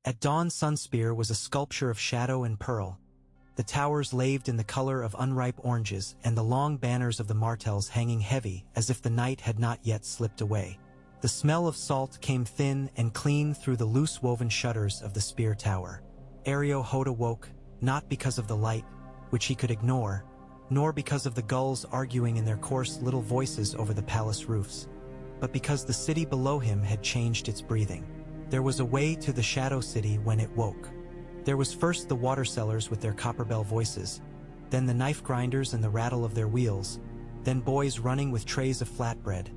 At dawn, Sunspear was a sculpture of shadow and pearl, the towers laved in the color of unripe oranges and the long banners of the Martells hanging heavy as if the night had not yet slipped away. The smell of salt came thin and clean through the loose-woven shutters of the Spear Tower. Areo Hoda woke, not because of the light, which he could ignore, nor because of the gulls arguing in their coarse little voices over the palace roofs, but because the city below him had changed its breathing. There was a way to the Shadow City when it woke. There was first the water sellers with their copper-bell voices, then the knife grinders and the rattle of their wheels, then boys running with trays of flatbread,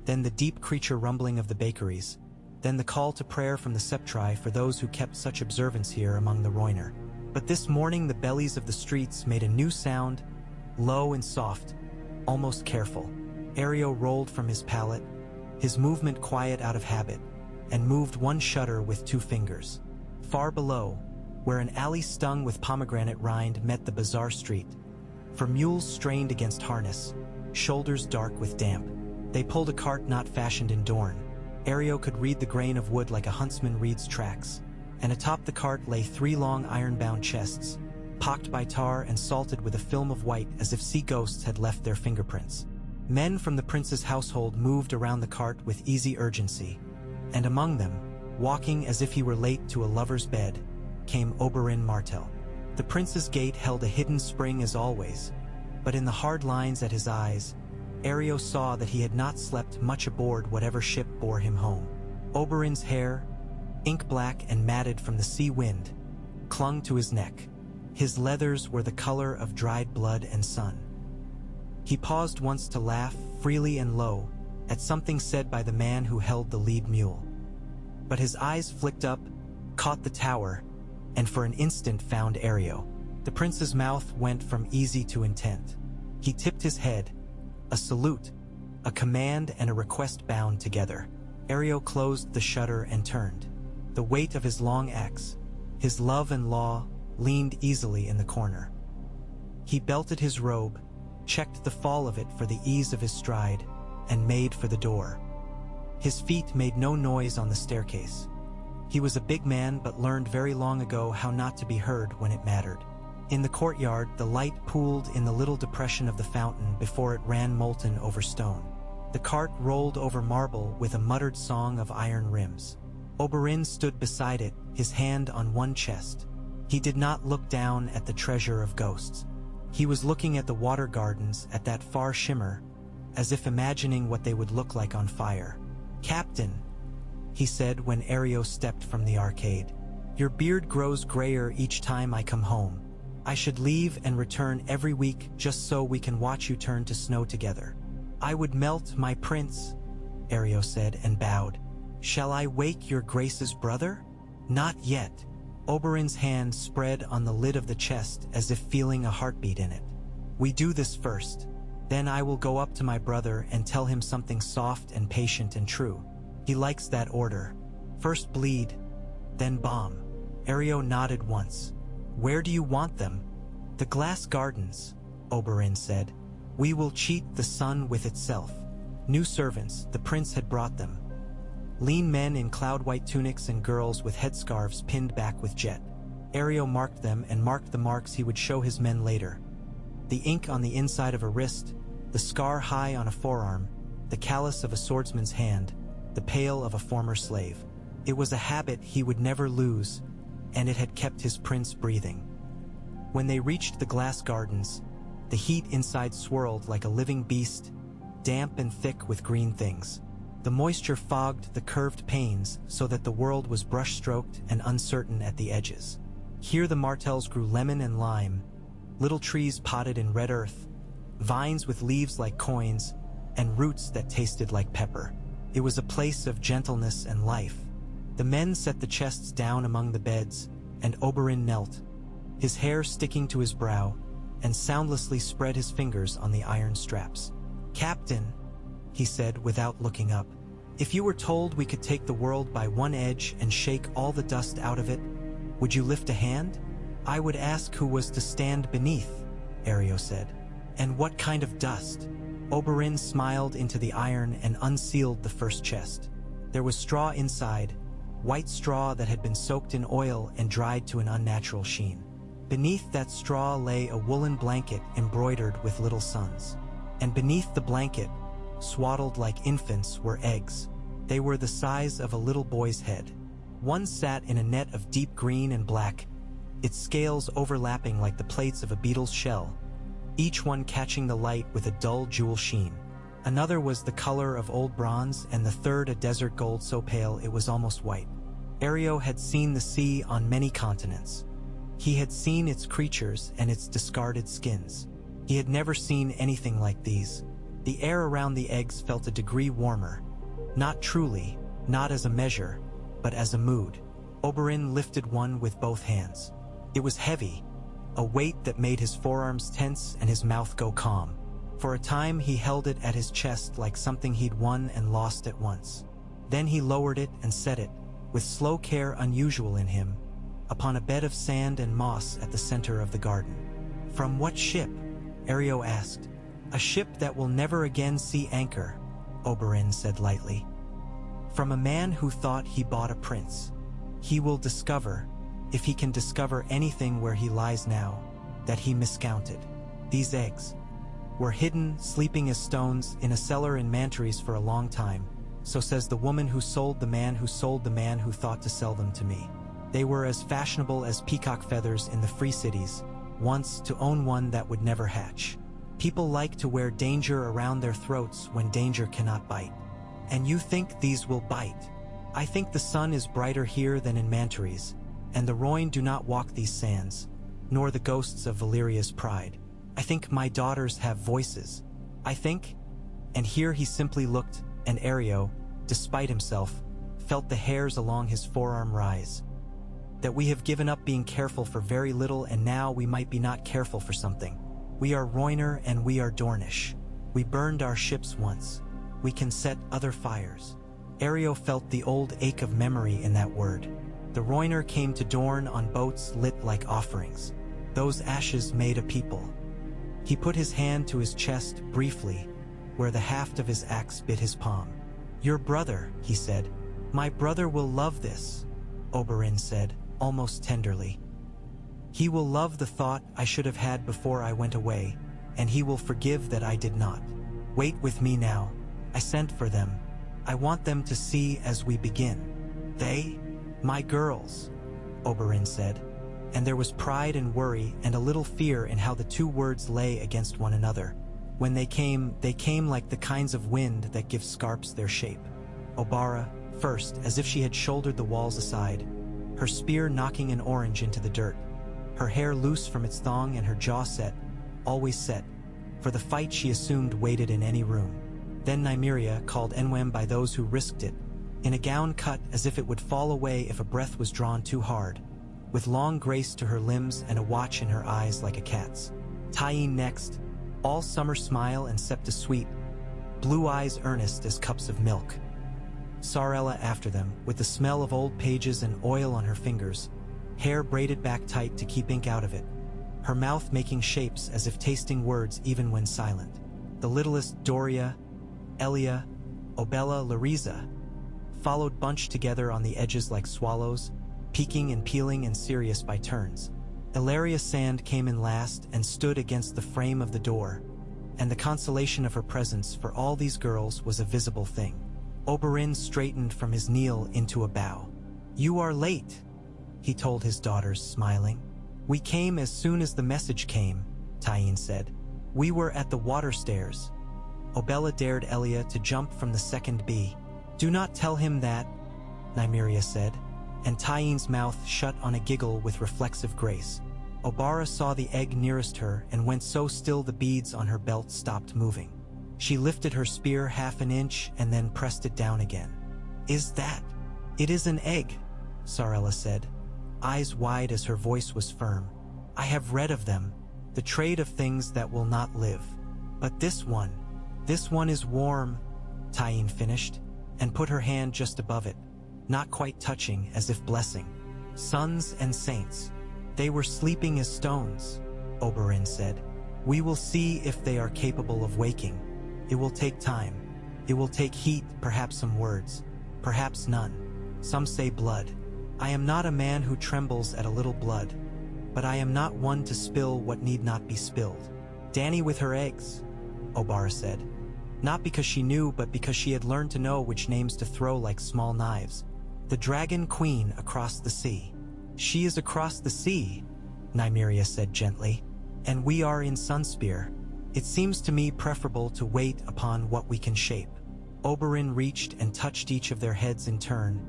then the deep creature rumbling of the bakeries, then the call to prayer from the septri for those who kept such observance here among the Roiner. But this morning the bellies of the streets made a new sound, low and soft, almost careful. Areo rolled from his pallet, his movement quiet out of habit, and moved one shutter with 2 fingers. Far below, where an alley stung with pomegranate rind met the bazaar street, for mules strained against harness, shoulders dark with damp, they pulled a cart not fashioned in Dorne. Areo could read the grain of wood like a huntsman reads tracks, and atop the cart lay 3 long iron-bound chests, pocked by tar and salted with a film of white as if sea ghosts had left their fingerprints. Men from the prince's household moved around the cart with easy urgency, and among them, walking as if he were late to a lover's bed, came Oberyn Martell. The prince's gait held a hidden spring as always, but in the hard lines at his eyes, Areo saw that he had not slept much aboard whatever ship bore him home. Oberyn's hair, ink-black and matted from the sea wind, clung to his neck. His leathers were the color of dried blood and sun. He paused once to laugh, freely and low, at something said by the man who held the lead mule. But his eyes flicked up, caught the tower, and for an instant found Areo. The prince's mouth went from easy to intent. He tipped his head, a salute, a command and a request bound together. Areo closed the shutter and turned. The weight of his long axe, his love and law, leaned easily in the corner. He belted his robe, checked the fall of it for the ease of his stride, and made for the door. His feet made no noise on the staircase. He was a big man but learned very long ago how not to be heard when it mattered. In the courtyard, the light pooled in the little depression of the fountain before it ran molten over stone. The cart rolled over marble with a muttered song of iron rims. Oberyn stood beside it, his hand on one chest. He did not look down at the treasure of ghosts. He was looking at the water gardens, at that far shimmer, as if imagining what they would look like on fire. "Captain," he said when Areo stepped from the arcade, "your beard grows grayer each time I come home. I should leave and return every week just so we can watch you turn to snow together." "I would melt, my prince," Areo said and bowed. "Shall I wake your grace's brother?" "Not yet." Oberyn's hand spread on the lid of the chest as if feeling a heartbeat in it. "We do this first. Then I will go up to my brother and tell him something soft and patient and true. He likes that order. First bleed, then bomb." Areo nodded once. "Where do you want them?" "The glass gardens," Oberyn said. "We will cheat the sun with itself." New servants, the prince had brought them. Lean men in cloud-white tunics and girls with headscarves pinned back with jet. Areo marked them and marked the marks he would show his men later. The ink on the inside of a wrist, the scar high on a forearm, the callus of a swordsman's hand, the pale of a former slave. It was a habit he would never lose, and it had kept his prince breathing. When they reached the glass gardens, the heat inside swirled like a living beast, damp and thick with green things. The moisture fogged the curved panes so that the world was brush-stroked and uncertain at the edges. Here the Martells grew lemon and lime, little trees potted in red earth, vines with leaves like coins, and roots that tasted like pepper. It was a place of gentleness and life. The men set the chests down among the beds, and Oberyn knelt, his hair sticking to his brow, and soundlessly spread his fingers on the iron straps. "Captain," he said without looking up, "if you were told we could take the world by one edge and shake all the dust out of it, would you lift a hand?" "I would ask who was to stand beneath," Areo said. "And what kind of dust?" Oberyn smiled into the iron and unsealed the first chest. There was straw inside, white straw that had been soaked in oil and dried to an unnatural sheen. Beneath that straw lay a woolen blanket embroidered with little suns. And beneath the blanket, swaddled like infants, were eggs. They were the size of a little boy's head. One sat in a net of deep green and black, its scales overlapping like the plates of a beetle's shell, each one catching the light with a dull jewel sheen. Another was the color of old bronze, and the third a desert gold so pale it was almost white. Ario had seen the sea on many continents. He had seen its creatures and its discarded skins. He had never seen anything like these. The air around the eggs felt a degree warmer. Not truly, not as a measure, but as a mood. Oberyn lifted one with both hands. It was heavy, a weight that made his forearms tense and his mouth go calm. For a time he held it at his chest like something he'd won and lost at once. Then he lowered it and set it, with slow care unusual in him, upon a bed of sand and moss at the center of the garden. "From what ship?" Ario asked. "A ship that will never again see anchor," Oberyn said lightly. "From a man who thought he bought a prince. He will discover, if he can discover anything where he lies now, that he miscounted. These eggs were hidden, sleeping as stones, in a cellar in Mantaries for a long time, so says the woman who sold the man who sold the man who thought to sell them to me. They were as fashionable as peacock feathers in the free cities, once, to own one that would never hatch. People like to wear danger around their throats when danger cannot bite. And you think these will bite? I think the sun is brighter here than in Mantaries, and the Roin do not walk these sands, nor the ghosts of Valyria's pride. I think my daughters have voices. I think," and here he simply looked, and Ario, despite himself, felt the hairs along his forearm rise, "that we have given up being careful for very little, and now we might be not careful for something. We are Roiner and we are Dornish. We burned our ships once. We can set other fires." Ario felt the old ache of memory in that word. The Roiner came to Dorne on boats lit like offerings. Those ashes made a people. He put his hand to his chest briefly, where the haft of his axe bit his palm. "Your brother," he said. "My brother will love this," Oberyn said, almost tenderly. "He will love the thought I should have had before I went away, and he will forgive that I did not. Wait with me now. I sent for them. I want them to see as we begin." "They? My girls," Oberyn said, and there was pride and worry and a little fear in how the two words lay against one another. When they came like the kinds of wind that give scarps their shape. Obara, first, as if she had shouldered the walls aside, her spear knocking an orange into the dirt, her hair loose from its thong and her jaw set, always set, for the fight she assumed waited in any room. Then Nymeria, called Enwem by those who risked it, in a gown cut as if it would fall away if a breath was drawn too hard, with long grace to her limbs and a watch in her eyes like a cat's. Tyene next, all summer smile and Septa sweet, blue eyes earnest as cups of milk. Sarella after them, with the smell of old pages and oil on her fingers, hair braided back tight to keep ink out of it, her mouth making shapes as if tasting words even when silent. The littlest Doria, Elia, Obella, Larisa, followed bunched together on the edges like swallows, peeking and peeling and serious by turns. Ilaria Sand came in last and stood against the frame of the door, and the consolation of her presence for all these girls was a visible thing. Oberyn straightened from his kneel into a bow. "You are late," he told his daughters, smiling. "We came as soon as the message came," Tyene said. "We were at the water stairs." Obella dared Elia to jump from the second bee. "Do not tell him that," Nymeria said, and Tyene's mouth shut on a giggle with reflexive grace. Obara saw the egg nearest her and went so still the beads on her belt stopped moving. She lifted her spear half an inch and then pressed it down again. "Is that?" "It is an egg," Sarella said, eyes wide as her voice was firm. "I have read of them, the trade of things that will not live. But this one is warm," Tyene finished, and put her hand just above it, not quite touching, as if blessing. "Sons and saints. They were sleeping as stones," Oberyn said. "We will see if they are capable of waking. It will take time. It will take heat, perhaps some words, perhaps none. Some say blood. I am not a man who trembles at a little blood, but I am not one to spill what need not be spilled. Dany with her eggs, Oberyn said. Not because she knew, but because she had learned to know which names to throw like small knives. The Dragon Queen across the sea. She is across the sea, Nymeria said gently, and we are in Sunspear. It seems to me preferable to wait upon what we can shape. Oberyn reached and touched each of their heads in turn,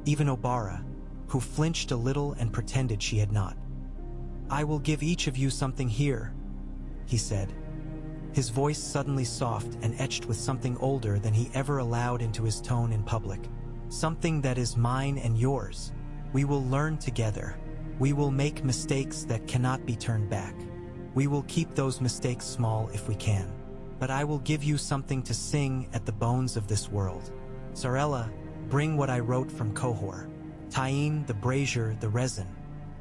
even Oberyn, who flinched a little and pretended she had not. I will give each of you something here, he said, his voice suddenly soft and etched with something older than he ever allowed into his tone in public. Something that is mine and yours. We will learn together. We will make mistakes that cannot be turned back. We will keep those mistakes small if we can. But I will give you something to sing at the bones of this world. Sarella, bring what I wrote from Qohor. Tyene, the brazier, the resin.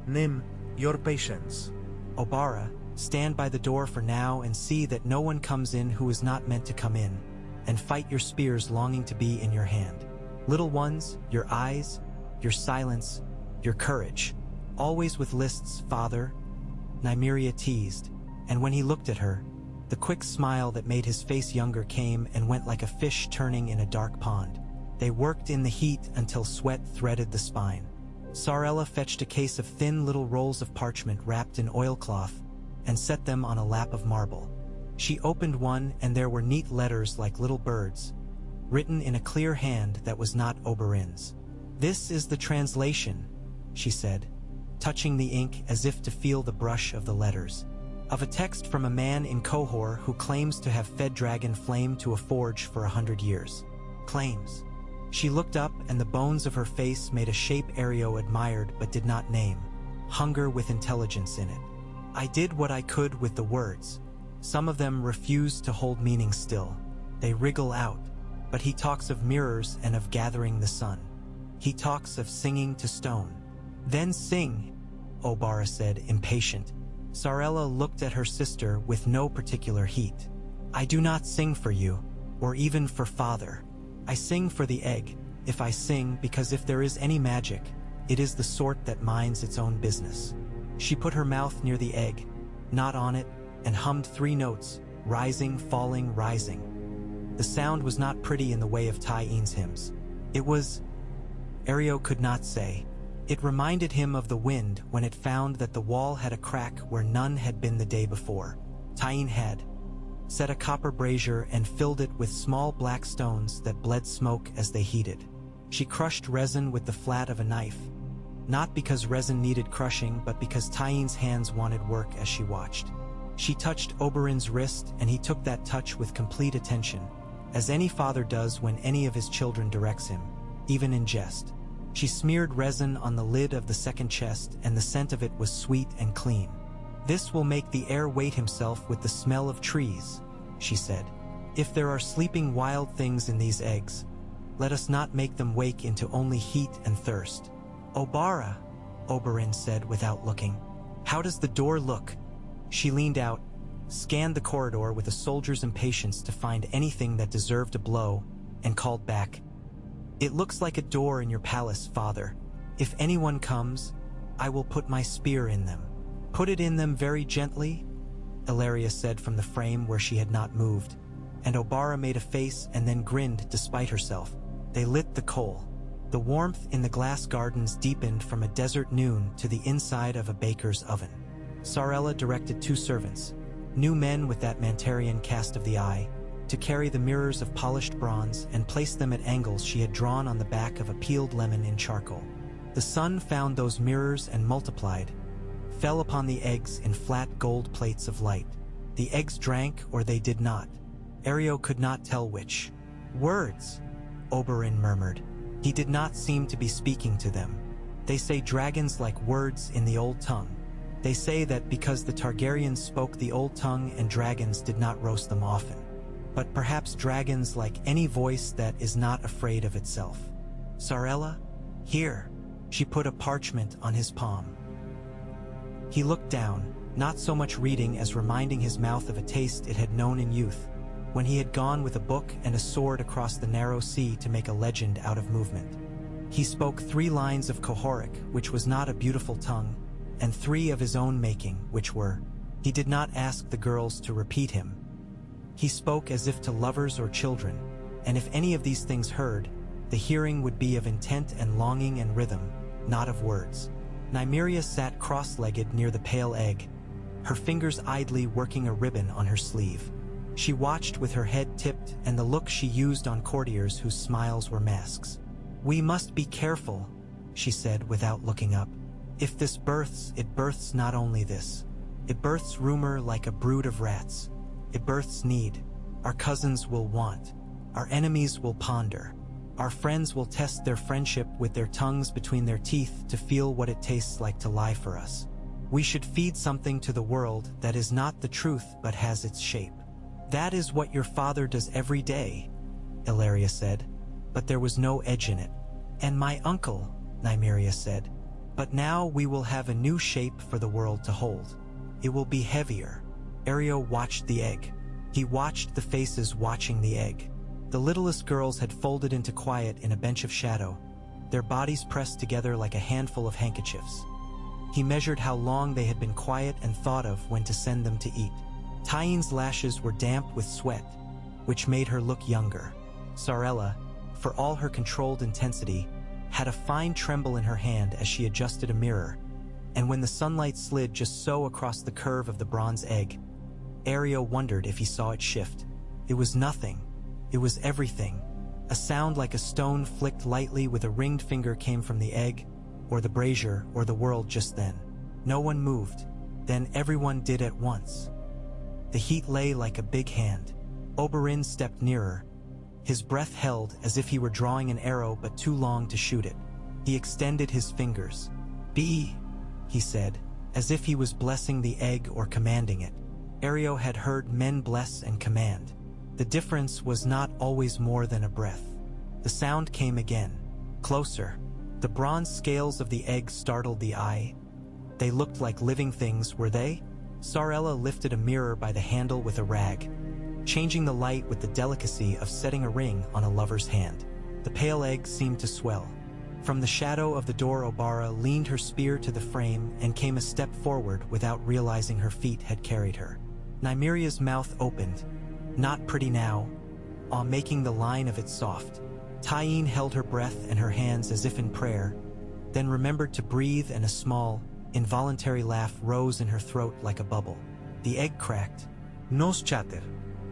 Nym, your patience. Oberyn, stand by the door for now and see that no one comes in who is not meant to come in, and fight your spears longing to be in your hand. Little ones, your eyes, your silence, your courage. Always with lists, father, Nymeria teased, and when he looked at her, the quick smile that made his face younger came and went like a fish turning in a dark pond. They worked in the heat until sweat threaded the spine. Sarella fetched a case of thin little rolls of parchment wrapped in oilcloth and set them on a lap of marble. She opened one and there were neat letters like little birds, written in a clear hand that was not Oberyn's. This is the translation, she said, touching the ink as if to feel the brush of the letters, of a text from a man in Qohor who claims to have fed dragon flame to a forge for 100 years. Claims. She looked up and the bones of her face made a shape Areo admired but did not name, hunger with intelligence in it. I did what I could with the words. Some of them refuse to hold meaning still. They wriggle out. But he talks of mirrors and of gathering the sun. He talks of singing to stone. Then sing, Oberyn said, impatient. Sarella looked at her sister with no particular heat. I do not sing for you, or even for father. I sing for the egg, if I sing, because if there is any magic, it is the sort that minds its own business. She put her mouth near the egg, not on it, and hummed 3 notes, rising, falling, rising. The sound was not pretty in the way of Tyene's hymns. It was... Areo could not say. It reminded him of the wind when it found that the wall had a crack where none had been the day before. Tyene had set a copper brazier and filled it with small black stones that bled smoke as they heated. She crushed resin with the flat of a knife, not because resin needed crushing, but because Tyene's hands wanted work as she watched. She touched Oberyn's wrist, and he took that touch with complete attention, as any father does when any of his children directs him, even in jest. She smeared resin on the lid of the second chest, and the scent of it was sweet and clean. This will make the air weight himself with the smell of trees, she said. If there are sleeping wild things in these eggs, let us not make them wake into only heat and thirst. Oberyn, Oberyn said without looking. How does the door look? She leaned out, scanned the corridor with a soldier's impatience to find anything that deserved a blow, and called back. It looks like a door in your palace, father. If anyone comes, I will put my spear in them. Put it in them very gently, Ilaria said from the frame where she had not moved, and Oberyn made a face and then grinned despite herself. They lit the coal. The warmth in the glass gardens deepened from a desert noon to the inside of a baker's oven. Sarella directed 2 servants, new men with that Mantarian cast of the eye, to carry the mirrors of polished bronze and place them at angles she had drawn on the back of a peeled lemon in charcoal. The sun found those mirrors and multiplied, fell upon the eggs in flat gold plates of light. The eggs drank or they did not. Areo could not tell which. Words, Oberyn murmured. He did not seem to be speaking to them. They say dragons like words in the old tongue. They say that because the Targaryens spoke the old tongue and dragons did not roast them often. But perhaps dragons like any voice that is not afraid of itself. Sarella? Here. She put a parchment on his palm. He looked down, not so much reading as reminding his mouth of a taste it had known in youth, when he had gone with a book and a sword across the narrow sea to make a legend out of movement. He spoke 3 lines of Kohoric, which was not a beautiful tongue, and 3 of his own making, which were. He did not ask the girls to repeat him. He spoke as if to lovers or children, and if any of these things heard, the hearing would be of intent and longing and rhythm, not of words. Nymeria sat cross-legged near the pale egg, her fingers idly working a ribbon on her sleeve. She watched with her head tipped and the look she used on courtiers whose smiles were masks. "We must be careful," she said without looking up. "If this births, it births not only this. It births rumor like a brood of rats. It births need. Our cousins will want. Our enemies will ponder. Our friends will test their friendship with their tongues between their teeth to feel what it tastes like to lie for us. We should feed something to the world that is not the truth but has its shape." "That is what your father does every day," Ilaria said, but there was no edge in it. "And my uncle," Nymeria said, "but now we will have a new shape for the world to hold. It will be heavier." Ario watched the egg. He watched the faces watching the egg. The littlest girls had folded into quiet in a bench of shadow, their bodies pressed together like a handful of handkerchiefs. He measured how long they had been quiet and thought of when to send them to eat. Tyenne's lashes were damp with sweat, which made her look younger. Sarella, for all her controlled intensity, had a fine tremble in her hand as she adjusted a mirror, and when the sunlight slid just so across the curve of the bronze egg, Ario wondered if he saw it shift. It was nothing. It was everything. A sound like a stone flicked lightly with a ringed finger came from the egg, or the brazier, or the world just then. No one moved. Then everyone did at once. The heat lay like a big hand. Oberyn stepped nearer, his breath held as if he were drawing an arrow but too long to shoot it. He extended his fingers. "Be," he said, as if he was blessing the egg or commanding it. Ario had heard men bless and command. The difference was not always more than a breath. The sound came again, closer. The bronze scales of the egg startled the eye. They looked like living things, were they? Sarella lifted a mirror by the handle with a rag, changing the light with the delicacy of setting a ring on a lover's hand. The pale egg seemed to swell. From the shadow of the door, Obara leaned her spear to the frame and came a step forward without realizing her feet had carried her. Nymeria's mouth opened. Not pretty now, making the line of it soft. Tyene held her breath and her hands as if in prayer, then remembered to breathe, and a small, involuntary laugh rose in her throat like a bubble. The egg cracked. "Nos chatter."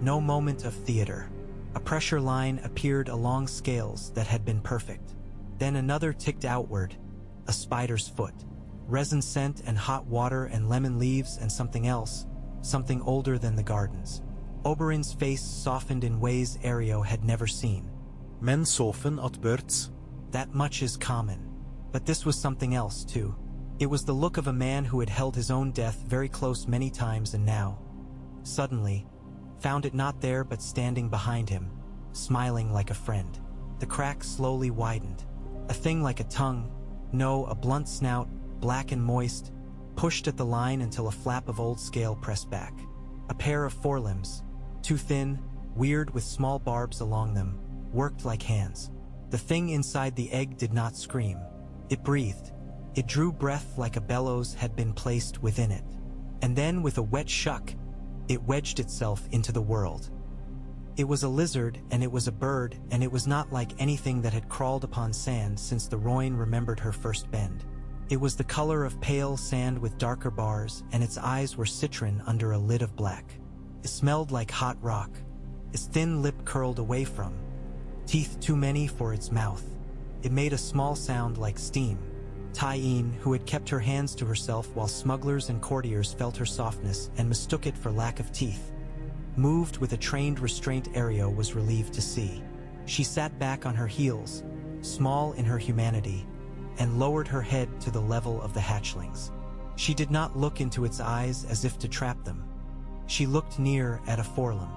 No moment of theater. A pressure line appeared along scales that had been perfect. Then another ticked outward, a spider's foot. Resin scent and hot water and lemon leaves and something else, something older than the gardens. Oberyn's face softened in ways Ario had never seen. "Men soften at birds." That much is common. But this was something else, too. It was the look of a man who had held his own death very close many times and now, suddenly, found it not there but standing behind him, smiling like a friend. The crack slowly widened. A thing like a tongue, no, a blunt snout, black and moist, pushed at the line until a flap of old scale pressed back. A pair of forelimbs, too thin, weird with small barbs along them, worked like hands. The thing inside the egg did not scream. It breathed. It drew breath like a bellows had been placed within it. And then, with a wet shuck, it wedged itself into the world. It was a lizard, and it was a bird, and it was not like anything that had crawled upon sand since the Royne remembered her first bend. It was the color of pale sand with darker bars, and its eyes were citron under a lid of black. It smelled like hot rock. Its thin lip curled away from, teeth too many for its mouth. It made a small sound like steam. Tyene, who had kept her hands to herself while smugglers and courtiers felt her softness and mistook it for lack of teeth, moved with a trained restraint Ario was relieved to see. She sat back on her heels, small in her humanity, and lowered her head to the level of the hatchlings. She did not look into its eyes as if to trap them. She looked near at a forelimb.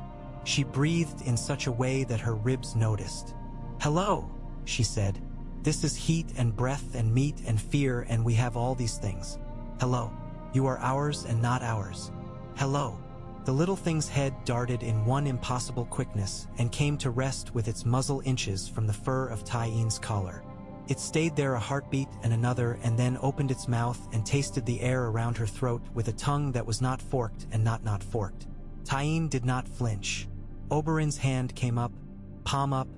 She breathed in such a way that her ribs noticed. "Hello," she said. "This is heat and breath and meat and fear, and we have all these things. Hello. You are ours and not ours. Hello." The little thing's head darted in one impossible quickness and came to rest with its muzzle inches from the fur of Tyene's collar. It stayed there a heartbeat and another, and then opened its mouth and tasted the air around her throat with a tongue that was not forked and not forked. Tyene did not flinch. Oberyn's hand came up, palm up,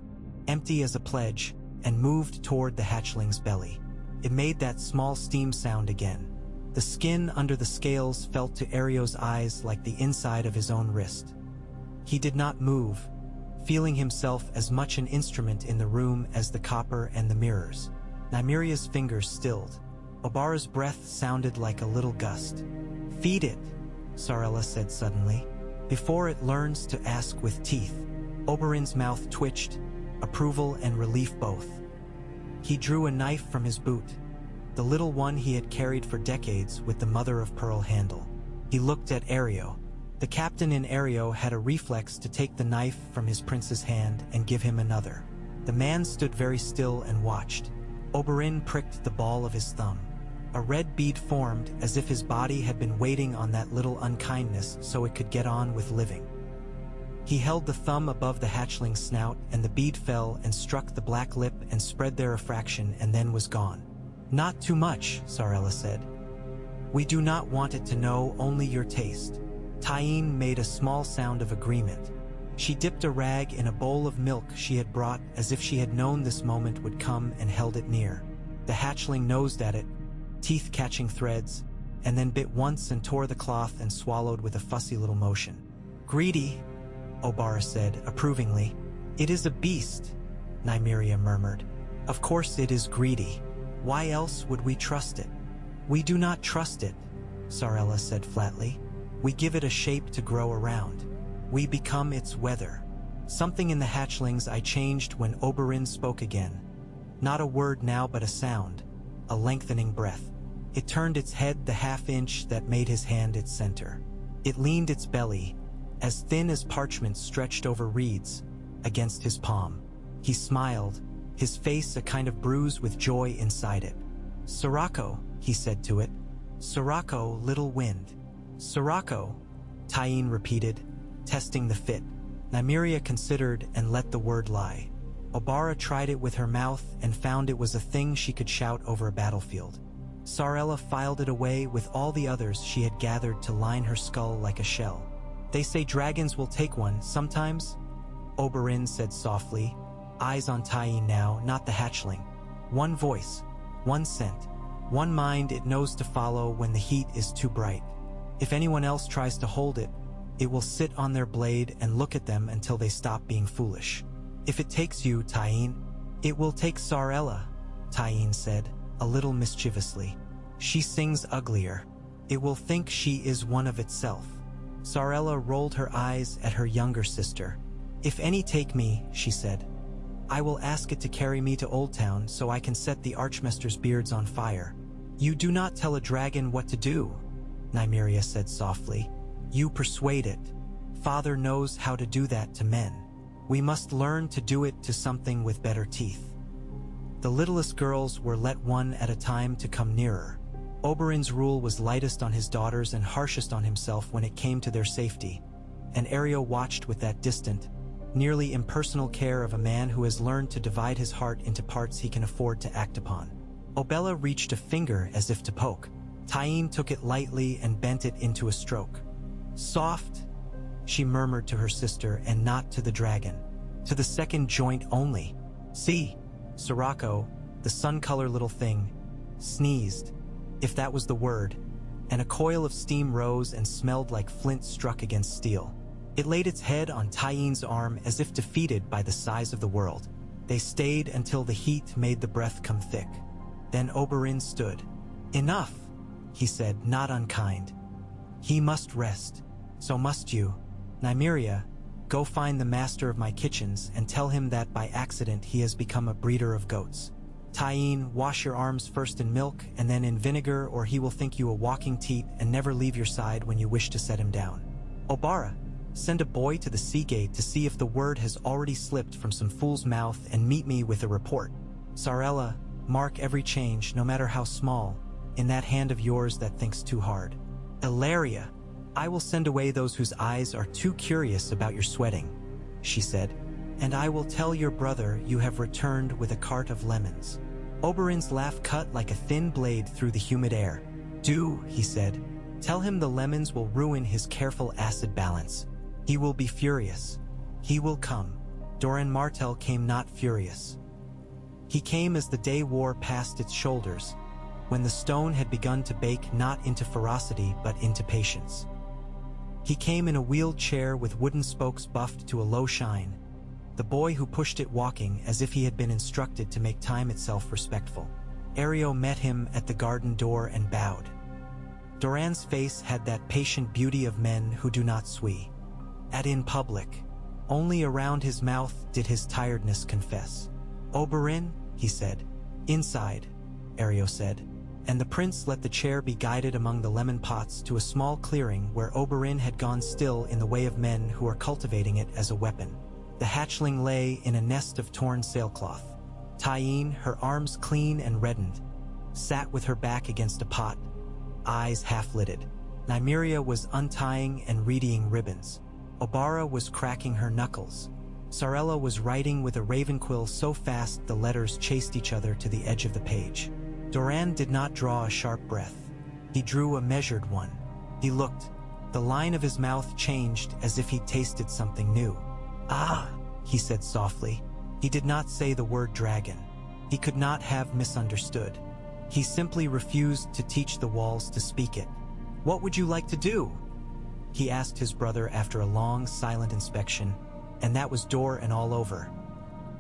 empty as a pledge, and moved toward the hatchling's belly. It made that small steam sound again. The skin under the scales felt to Ario's eyes like the inside of his own wrist. He did not move, feeling himself as much an instrument in the room as the copper and the mirrors. Nymeria's fingers stilled. Obara's breath sounded like a little gust. "Feed it," Sarella said suddenly, "before it learns to ask with teeth." Oberyn's mouth twitched, approval and relief both. He drew a knife from his boot, the little one he had carried for decades with the mother-of-pearl handle. He looked at Ario. The captain in Ario had a reflex to take the knife from his prince's hand and give him another. The man stood very still and watched. Oberyn pricked the ball of his thumb. A red bead formed as if his body had been waiting on that little unkindness so it could get on with living. He held the thumb above the hatchling's snout, and the bead fell and struck the black lip and spread their refraction and then was gone. "Not too much," Sarella said. "We do not want it to know, only your taste." Tyene made a small sound of agreement. She dipped a rag in a bowl of milk she had brought as if she had known this moment would come and held it near. The hatchling nosed at it, teeth catching threads, and then bit once and tore the cloth and swallowed with a fussy little motion. "Greedy," Obara said approvingly. "It is a beast," Nymeria murmured. "Of course it is greedy. Why else would we trust it?" "We do not trust it," Sarella said flatly. "We give it a shape to grow around. We become its weather." Something in the hatchling's eye changed when Oberyn spoke again. Not a word now but a sound, a lengthening breath. It turned its head the half-inch that made his hand its center. It leaned its belly, as thin as parchment stretched over reeds, against his palm. He smiled, his face a kind of bruise with joy inside it. "Sirocco," he said to it. "Sirocco, little wind." "Sirocco," Tyene repeated, testing the fit. Nymeria considered and let the word lie. Obara tried it with her mouth and found it was a thing she could shout over a battlefield. Sarella filed it away with all the others she had gathered to line her skull like a shell. "They say dragons will take one sometimes," Oberyn said softly, eyes on Tyene now, not the hatchling. "One voice, one scent, one mind it knows to follow when the heat is too bright. If anyone else tries to hold it, it will sit on their blade and look at them until they stop being foolish. If it takes you, Tyene, it will take Sarella," Tyene said, a little mischievously. "She sings uglier. It will think she is one of itself." Sarella rolled her eyes at her younger sister. "If any take me," she said, "I will ask it to carry me to Old Town so I can set the Archmaster's beards on fire." "You do not tell a dragon what to do," Nymeria said softly. "You persuade it. Father knows how to do that to men. We must learn to do it to something with better teeth." The littlest girls were let one at a time to come nearer. Oberyn's rule was lightest on his daughters and harshest on himself when it came to their safety, and Ario watched with that distant, nearly impersonal care of a man who has learned to divide his heart into parts he can afford to act upon. Obella reached a finger as if to poke. Tyene took it lightly and bent it into a stroke. "Soft," she murmured to her sister, and not to the dragon. "To the second joint only. See." Sirocco, the sun-color little thing, sneezed, if that was the word, and a coil of steam rose and smelled like flint struck against steel. It laid its head on Tyene's arm as if defeated by the size of the world. They stayed until the heat made the breath come thick. Then Oberyn stood. "Enough," he said, not unkind. "He must rest. So must you. Nymeria, go find the master of my kitchens and tell him that by accident he has become a breeder of goats. Tyene, wash your arms first in milk and then in vinegar, or he will think you a walking teat and never leave your side when you wish to set him down. Obara, send a boy to the sea gate to see if the word has already slipped from some fool's mouth and meet me with a report. Sarella, mark every change, no matter how small, in that hand of yours that thinks too hard. Ilaria, I will send away those whose eyes are too curious about your sweating," she said, "and I will tell your brother you have returned with a cart of lemons." Oberyn's laugh cut like a thin blade through the humid air. "Do," he said. "Tell him the lemons will ruin his careful acid balance. He will be furious. He will come." Doran Martell came not furious. He came as the day wore past its shoulders, when the stone had begun to bake not into ferocity but into patience. He came in a wheeled chair with wooden spokes buffed to a low shine, the boy who pushed it walking as if he had been instructed to make time itself respectful. Ario met him at the garden door and bowed. Doran's face had that patient beauty of men who do not swear at in public. Only around his mouth did his tiredness confess. "Oberyn," he said. "Inside," Ario said, and the prince let the chair be guided among the lemon pots to a small clearing where Oberyn had gone still in the way of men who are cultivating it as a weapon. The hatchling lay in a nest of torn sailcloth. Tyene, her arms clean and reddened, sat with her back against a pot, eyes half-lidded. Nymeria was untying and readying ribbons. Obara was cracking her knuckles. Sarella was writing with a ravenquill so fast the letters chased each other to the edge of the page. Doran did not draw a sharp breath. He drew a measured one. He looked. The line of his mouth changed as if he'd tasted something new. "Ah," he said softly. He did not say the word dragon. He could not have misunderstood. He simply refused to teach the walls to speak it. "What would you like to do?" he asked his brother after a long, silent inspection, and that was door and all over.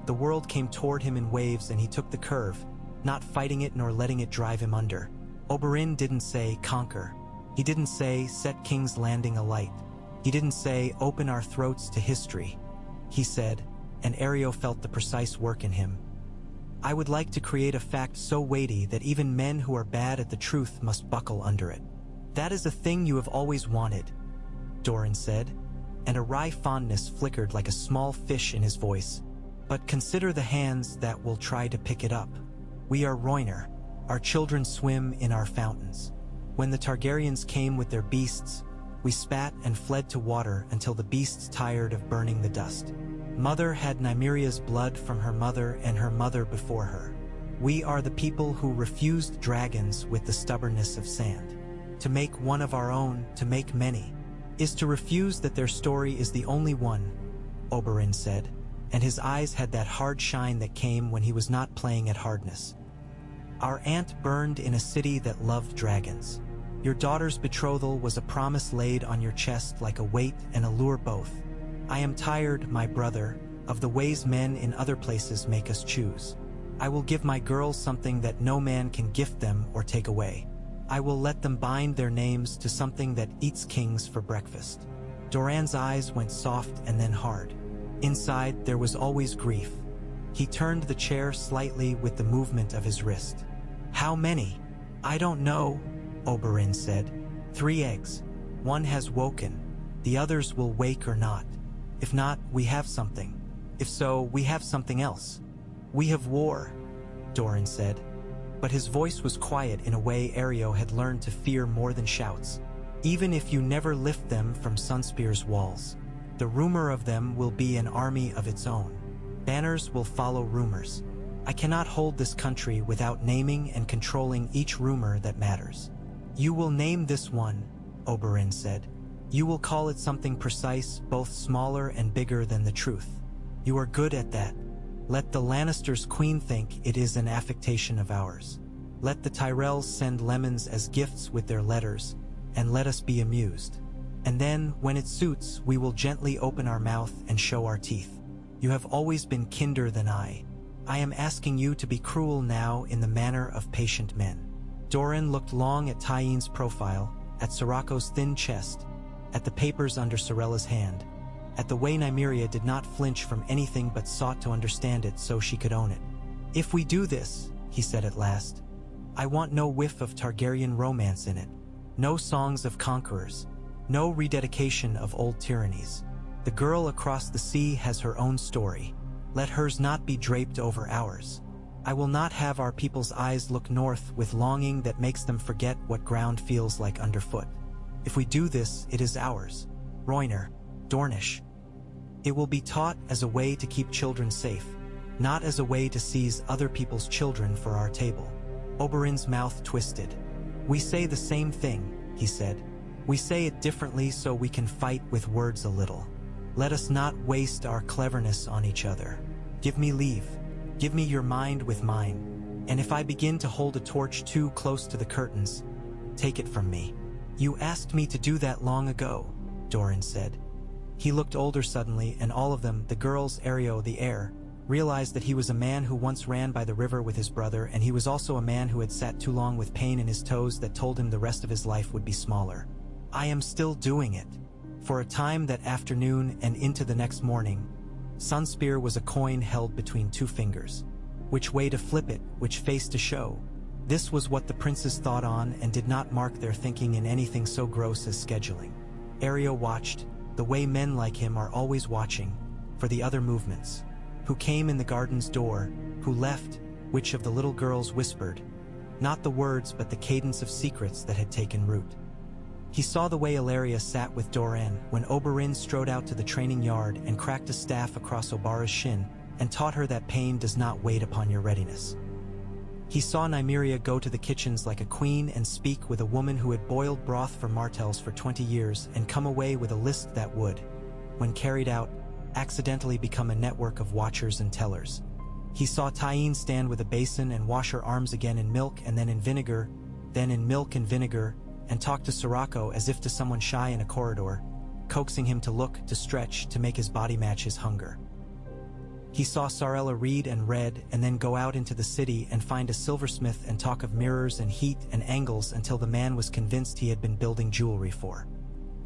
The world came toward him in waves and he took the curve, not fighting it nor letting it drive him under. Oberyn didn't say, "Conquer." He didn't say, "Set King's Landing alight." He didn't say, "Open our throats to history." He said, and Ario felt the precise work in him, "I would like to create a fact so weighty that even men who are bad at the truth must buckle under it." "That is a thing you have always wanted," Doran said, and a wry fondness flickered like a small fish in his voice. "But consider the hands that will try to pick it up. We are Rhoynar. Our children swim in our fountains. When the Targaryens came with their beasts, we spat and fled to water until the beasts tired of burning the dust. Mother had Nymeria's blood from her mother and her mother before her. We are the people who refused dragons with the stubbornness of sand. To make one of our own, to make many, is to refuse that their story is the only one," Oberyn said, and his eyes had that hard shine that came when he was not playing at hardness. "Our aunt burned in a city that loved dragons. Your daughter's betrothal was a promise laid on your chest like a weight and a lure both. I am tired, my brother, of the ways men in other places make us choose. I will give my girls something that no man can gift them or take away. I will let them bind their names to something that eats kings for breakfast." Doran's eyes went soft and then hard. Inside, there was always grief. He turned the chair slightly with the movement of his wrist. "How many?" "I don't know," Oberyn said. "3 eggs. One has woken. The others will wake or not. If not, we have something. If so, we have something else. We have war," Doran said. But his voice was quiet in a way Ario had learned to fear more than shouts. "Even if you never lift them from Sunspear's walls, the rumor of them will be an army of its own. Banners will follow rumors. I cannot hold this country without naming and controlling each rumor that matters." "You will name this one," Oberyn said. "You will call it something precise, both smaller and bigger than the truth. You are good at that. Let the Lannisters' queen think it is an affectation of ours. Let the Tyrells send lemons as gifts with their letters, and let us be amused. And then, when it suits, we will gently open our mouth and show our teeth. You have always been kinder than I. I am asking you to be cruel now in the manner of patient men." Doran looked long at Tyene's profile, at Sirocco's thin chest, at the papers under Sarella's hand, at the way Nymeria did not flinch from anything but sought to understand it so she could own it. "If we do this," he said at last, "I want no whiff of Targaryen romance in it. No songs of conquerors. No rededication of old tyrannies. The girl across the sea has her own story. Let hers not be draped over ours. I will not have our people's eyes look north with longing that makes them forget what ground feels like underfoot. If we do this, it is ours. Rhoynar, Dornish. It will be taught as a way to keep children safe, not as a way to seize other people's children for our table. Oberyn's mouth twisted. We say the same thing, he said. We say it differently so we can fight with words a little. Let us not waste our cleverness on each other. Give me leave. Give me your mind with mine. And if I begin to hold a torch too close to the curtains, take it from me. You asked me to do that long ago, Doran said. He looked older suddenly, and all of them, the girls, Ario, the heir, realized that he was a man who once ran by the river with his brother, and he was also a man who had sat too long with pain in his toes that told him the rest of his life would be smaller. I am still doing it. For a time that afternoon and into the next morning, Sunspear was a coin held between two fingers. Which way to flip it, which face to show. This was what the princes thought on and did not mark their thinking in anything so gross as scheduling. Ario watched, the way men like him are always watching, for the other movements. Who came in the garden's door, who left, which of the little girls whispered. Not the words but the cadence of secrets that had taken root. He saw the way Ilaria sat with Doran when Oberyn strode out to the training yard and cracked a staff across Obara's shin and taught her that pain does not wait upon your readiness. He saw Nymeria go to the kitchens like a queen and speak with a woman who had boiled broth for Martells for 20 years and come away with a list that would, when carried out, accidentally become a network of watchers and tellers. He saw Tyene stand with a basin and wash her arms again in milk and then in vinegar, then in milk and vinegar, and talk to Sirocco as if to someone shy in a corridor, coaxing him to look, to stretch, to make his body match his hunger. He saw Sarella read and read and then go out into the city and find a silversmith and talk of mirrors and heat and angles until the man was convinced he had been building jewelry for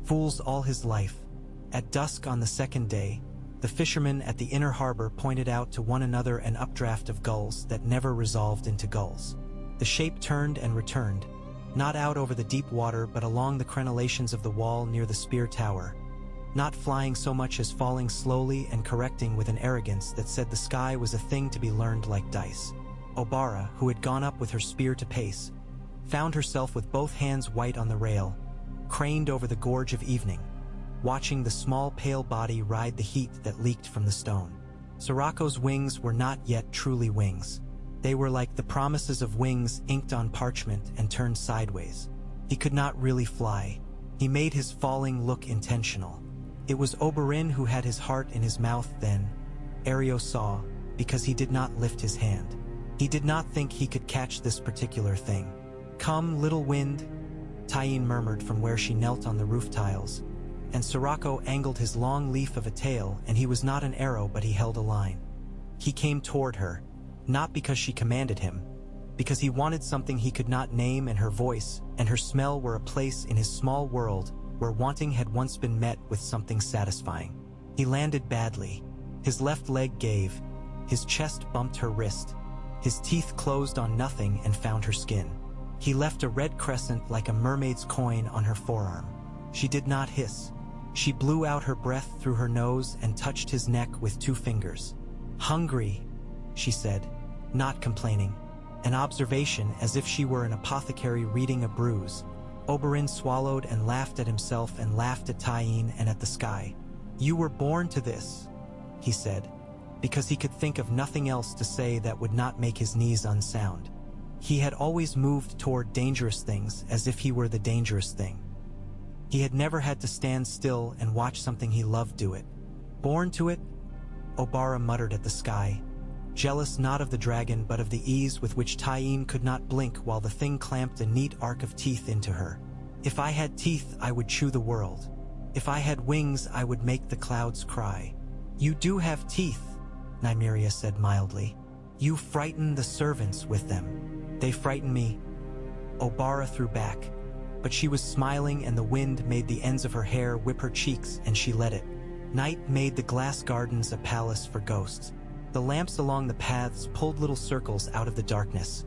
fools all his life. At dusk on the second day, the fishermen at the inner harbor pointed out to one another an updraft of gulls that never resolved into gulls. The shape turned and returned, not out over the deep water but along the crenellations of the wall near the spear tower, not flying so much as falling slowly and correcting with an arrogance that said the sky was a thing to be learned like dice. Obara, who had gone up with her spear to pace, found herself with both hands white on the rail, craned over the gorge of evening, watching the small pale body ride the heat that leaked from the stone. Sirocco's wings were not yet truly wings. They were like the promises of wings inked on parchment and turned sideways. He could not really fly. He made his falling look intentional. It was Oberyn who had his heart in his mouth then, Ario saw, because he did not lift his hand. He did not think he could catch this particular thing. Come, little wind, Tyene murmured from where she knelt on the roof tiles, and Sirocco angled his long leaf of a tail, and he was not an arrow but he held a line. He came toward her, not because she commanded him, because he wanted something he could not name, and her voice and her smell were a place in his small world where wanting had once been met with something satisfying. He landed badly. His left leg gave, his chest bumped her wrist, his teeth closed on nothing and found her skin. He left a red crescent like a mermaid's coin on her forearm. She did not hiss. She blew out her breath through her nose and touched his neck with 2 fingers. Hungry, she said, not complaining. An observation as if she were an apothecary reading a bruise. Oberyn swallowed and laughed at himself and laughed at Tyene and at the sky. You were born to this, he said, because he could think of nothing else to say that would not make his knees unsound. He had always moved toward dangerous things as if he were the dangerous thing. He had never had to stand still and watch something he loved do it. Born to it? Obara muttered at the sky, jealous not of the dragon but of the ease with which Tyene could not blink while the thing clamped a neat arc of teeth into her. If I had teeth, I would chew the world. If I had wings, I would make the clouds cry. You do have teeth, Nymeria said mildly. You frighten the servants with them. They frighten me. Obara threw back, but she was smiling and the wind made the ends of her hair whip her cheeks and she let it. Night made the glass gardens a palace for ghosts. The lamps along the paths pulled little circles out of the darkness,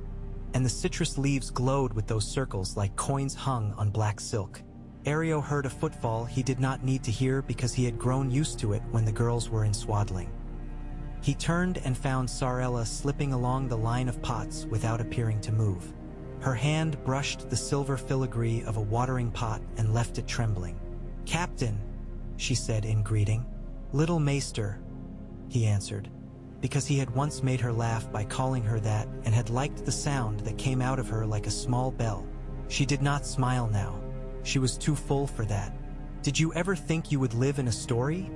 and the citrus leaves glowed with those circles like coins hung on black silk. Ario heard a footfall he did not need to hear because he had grown used to it when the girls were in swaddling. He turned and found Sarella slipping along the line of pots without appearing to move. Her hand brushed the silver filigree of a watering pot and left it trembling. Captain, she said in greeting. Little maester, he answered. because he had once made her laugh by calling her that and had liked the sound that came out of her like a small bell. She did not smile now. She was too full for that. "Did you ever think you would live in a story?"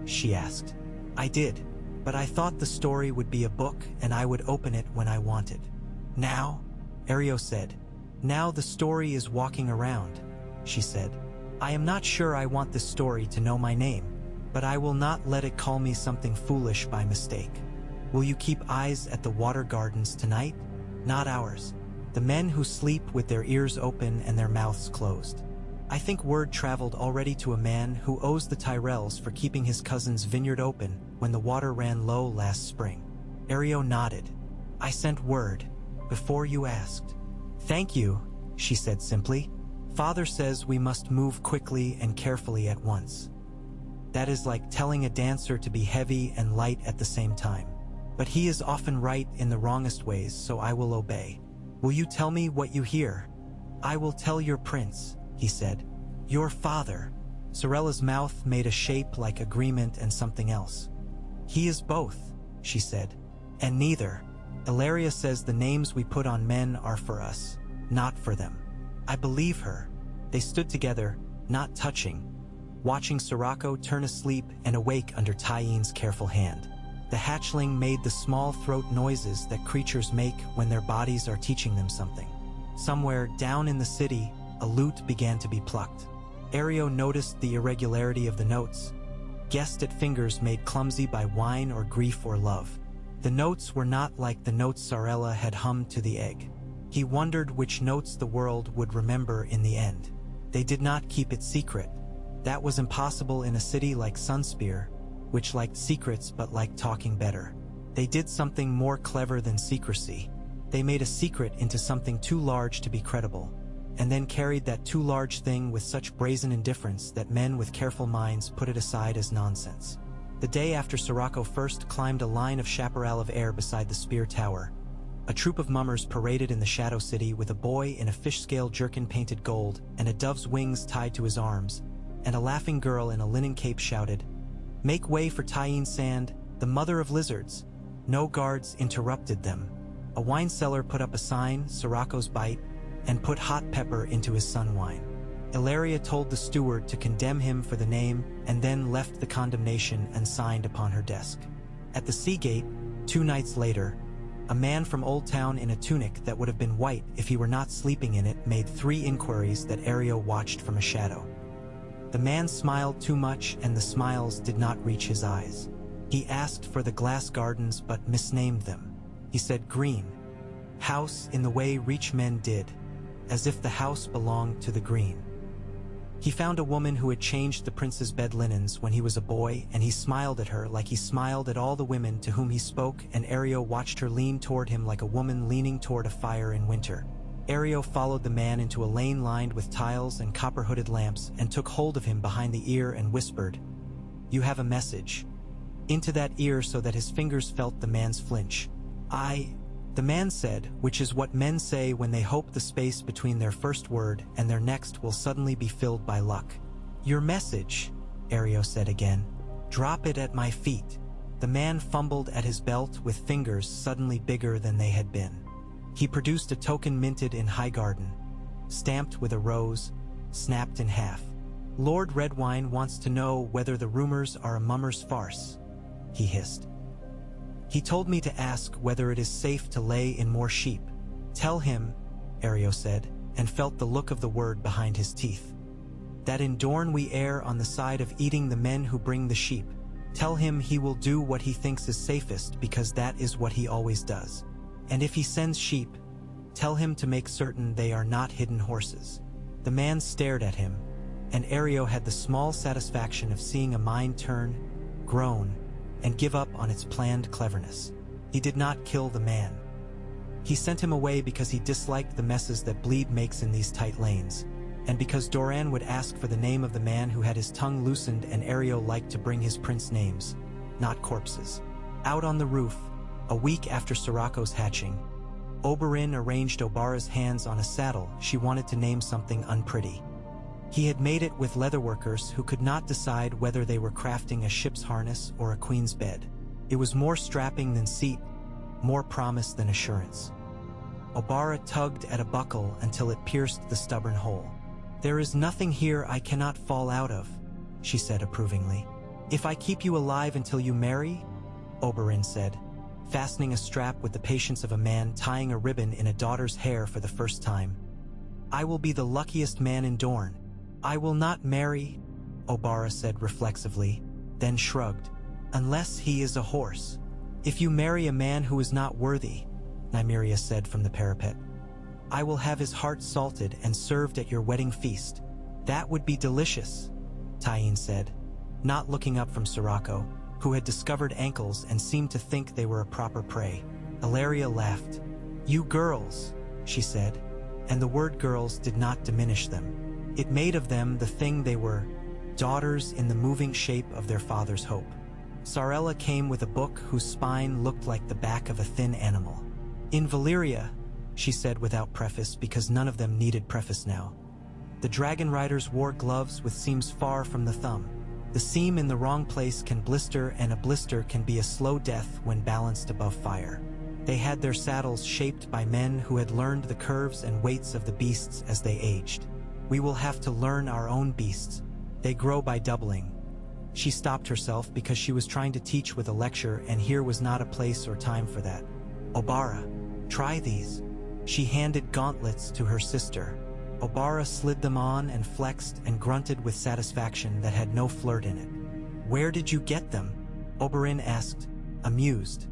she asked. "I did, but I thought the story would be a book and I would open it when I wanted. Now," Ario said, "now the story is walking around," she said. "I am not sure I want this story to know my name, but I will not let it call me something foolish by mistake. Will you keep eyes at the water gardens tonight? Not ours. The men who sleep with their ears open and their mouths closed. I think word traveled already to a man who owes the Tyrells for keeping his cousin's vineyard open when the water ran low last spring." Ario nodded. "I sent word, before you asked." "Thank you," she said simply. "Father says we must move quickly and carefully at once. That is like telling a dancer to be heavy and light at the same time. But he is often right in the wrongest ways, so I will obey. Will you tell me what you hear?" "I will tell your prince," he said. "Your father." Sorella's mouth made a shape like agreement and something else. "He is both," she said. "And neither. Ilaria says the names we put on men are for us, not for them." I believe her. They stood together, not touching, watching Sirocco turn asleep and awake under Tyeen's careful hand. The hatchling made the small throat noises that creatures make when their bodies are teaching them something. Somewhere down in the city, a lute began to be plucked. Ario noticed the irregularity of the notes, guessed at fingers made clumsy by wine or grief or love. The notes were not like the notes Sorella had hummed to the egg. He wondered which notes the world would remember in the end. They did not keep it secret. That was impossible in a city like Sunspear, which liked secrets but liked talking better. They did something more clever than secrecy. They made a secret into something too large to be credible, and then carried that too large thing with such brazen indifference that men with careful minds put it aside as nonsense. The day after Sirocco first climbed a line of chaparral of air beside the Spear Tower, a troop of mummers paraded in the Shadow City with a boy in a fish-scale jerkin painted gold and a dove's wings tied to his arms, and a laughing girl in a linen cape shouted, "Make way for Tyeen Sand, the mother of lizards." No guards interrupted them. A wine seller put up a sign, Sirocco's Bite, and put hot pepper into his sun wine. Ilaria told the steward to condemn him for the name and then left the condemnation and signed upon her desk. At the sea gate, 2 nights later, a man from Old Town in a tunic that would have been white if he were not sleeping in it made 3 inquiries that Ario watched from a shadow. The man smiled too much and the smiles did not reach his eyes. He asked for the glass gardens but misnamed them. He said green, house in the way rich men did, as if the house belonged to the green. He found a woman who had changed the prince's bed linens when he was a boy, and he smiled at her like he smiled at all the women to whom he spoke, and Ario watched her lean toward him like a woman leaning toward a fire in winter. Ario followed the man into a lane lined with tiles and copper-hooded lamps and took hold of him behind the ear and whispered, "You have a message," into that ear so that his fingers felt the man's flinch. The man said, which is what men say when they hope the space between their first word and their next will suddenly be filled by luck. "Your message," Ario said again. "Drop it at my feet." The man fumbled at his belt with fingers suddenly bigger than they had been. He produced a token minted in Highgarden, stamped with a rose, snapped in half. "Lord Redwine wants to know whether the rumors are a mummer's farce," he hissed. "He told me to ask whether it is safe to lay in more sheep." "Tell him," Ario said, and felt the look of the word behind his teeth, "that in Dorne we err on the side of eating the men who bring the sheep. Tell him he will do what he thinks is safest because that is what he always does. And if he sends sheep, tell him to make certain they are not hidden horses." The man stared at him, and Ario had the small satisfaction of seeing a mind turn, groan, and give up on its planned cleverness. He did not kill the man. He sent him away because he disliked the messes that bleed makes in these tight lanes, and because Doran would ask for the name of the man who had his tongue loosened, and Ario liked to bring his prince names, not corpses. Out on the roof, a week after Sirocco's hatching, Oberyn arranged Obara's hands on a saddle she wanted to name something unpretty. He had made it with leatherworkers who could not decide whether they were crafting a ship's harness or a queen's bed. It was more strapping than seat, more promise than assurance. Oberyn tugged at a buckle until it pierced the stubborn hole. "There is nothing here I cannot fall out of," she said approvingly. "If I keep you alive until you marry," Oberyn said, fastening a strap with the patience of a man tying a ribbon in a daughter's hair for the first time, "I will be the luckiest man in Dorne." "I will not marry," Oberyn said reflexively, then shrugged, "unless he is a horse." "If you marry a man who is not worthy," Nymeria said from the parapet, "I will have his heart salted and served at your wedding feast." "That would be delicious," Tyene said, not looking up from Sirocco, who had discovered ankles and seemed to think they were a proper prey. Ilaria laughed. "You girls," she said, and the word girls did not diminish them. It made of them the thing they were, daughters in the moving shape of their father's hope. Sarella came with a book whose spine looked like the back of a thin animal. "In Valyria," she said without preface because none of them needed preface now, "the dragon riders wore gloves with seams far from the thumb. The seam in the wrong place can blister, and a blister can be a slow death when balanced above fire. They had their saddles shaped by men who had learned the curves and weights of the beasts as they aged. We will have to learn our own beasts. They grow by doubling." She stopped herself because she was trying to teach with a lecture, and here was not a place or time for that. "Oberyn, try these." She handed gauntlets to her sister. Oberyn slid them on and flexed and grunted with satisfaction that had no flirt in it. "Where did you get them?" Oberyn asked, amused.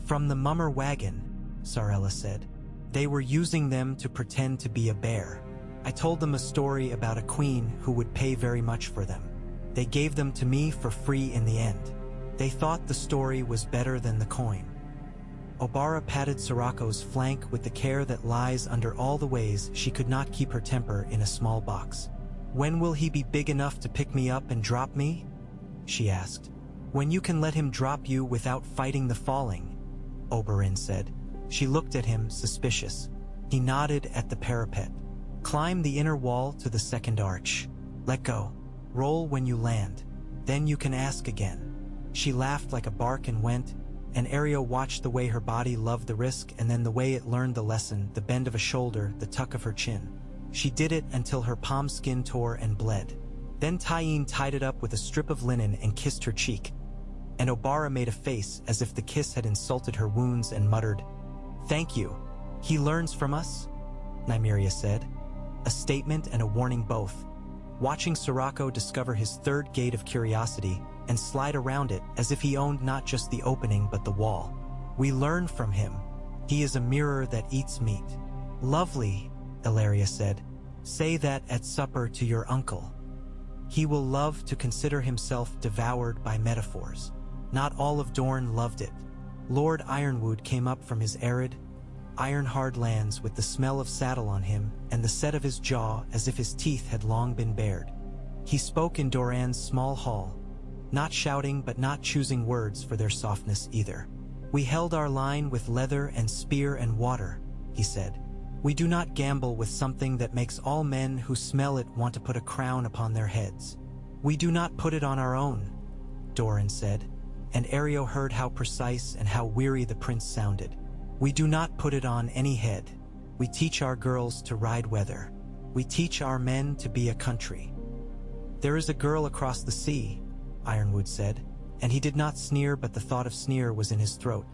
"From the mummer wagon," Sarella said. "They were using them to pretend to be a bear. I told them a story about a queen who would pay very much for them. They gave them to me for free in the end. They thought the story was better than the coin." Oberyn patted Sirocco's flank with the care that lies under all the ways she could not keep her temper in a small box. "When will he be big enough to pick me up and drop me?" she asked. "When you can let him drop you without fighting the falling," Oberyn said. She looked at him, suspicious. He nodded at the parapet. "Climb the inner wall to the second arch. Let go. Roll when you land. Then you can ask again." She laughed like a bark and went, and Ario watched the way her body loved the risk and then the way it learned the lesson, the bend of a shoulder, the tuck of her chin. She did it until her palm skin tore and bled. Then Tyene tied it up with a strip of linen and kissed her cheek. And Oberyn made a face as if the kiss had insulted her wounds and muttered, "Thank you. He learns from us?" Nymeria said. A statement and a warning both. Watching Sirocco discover his third gate of curiosity and slide around it as if he owned not just the opening but the wall. "We learn from him. He is a mirror that eats meat." "Lovely," Ilaria said. "Say that at supper to your uncle. He will love to consider himself devoured by metaphors." Not all of Dorne loved it. Lord Ironwood came up from his arid, iron-hard lands with the smell of saddle on him and the set of his jaw as if his teeth had long been bared. He spoke in Doran's small hall, not shouting but not choosing words for their softness either. "We held our line with leather and spear and water," he said. "We do not gamble with something that makes all men who smell it want to put a crown upon their heads. We do not put it on our own," Doran said, and Ario heard how precise and how weary the prince sounded. "We do not put it on any head. We teach our girls to ride weather. We teach our men to be a country." "There is a girl across the sea," Ironwood said, and he did not sneer, but the thought of sneer was in his throat,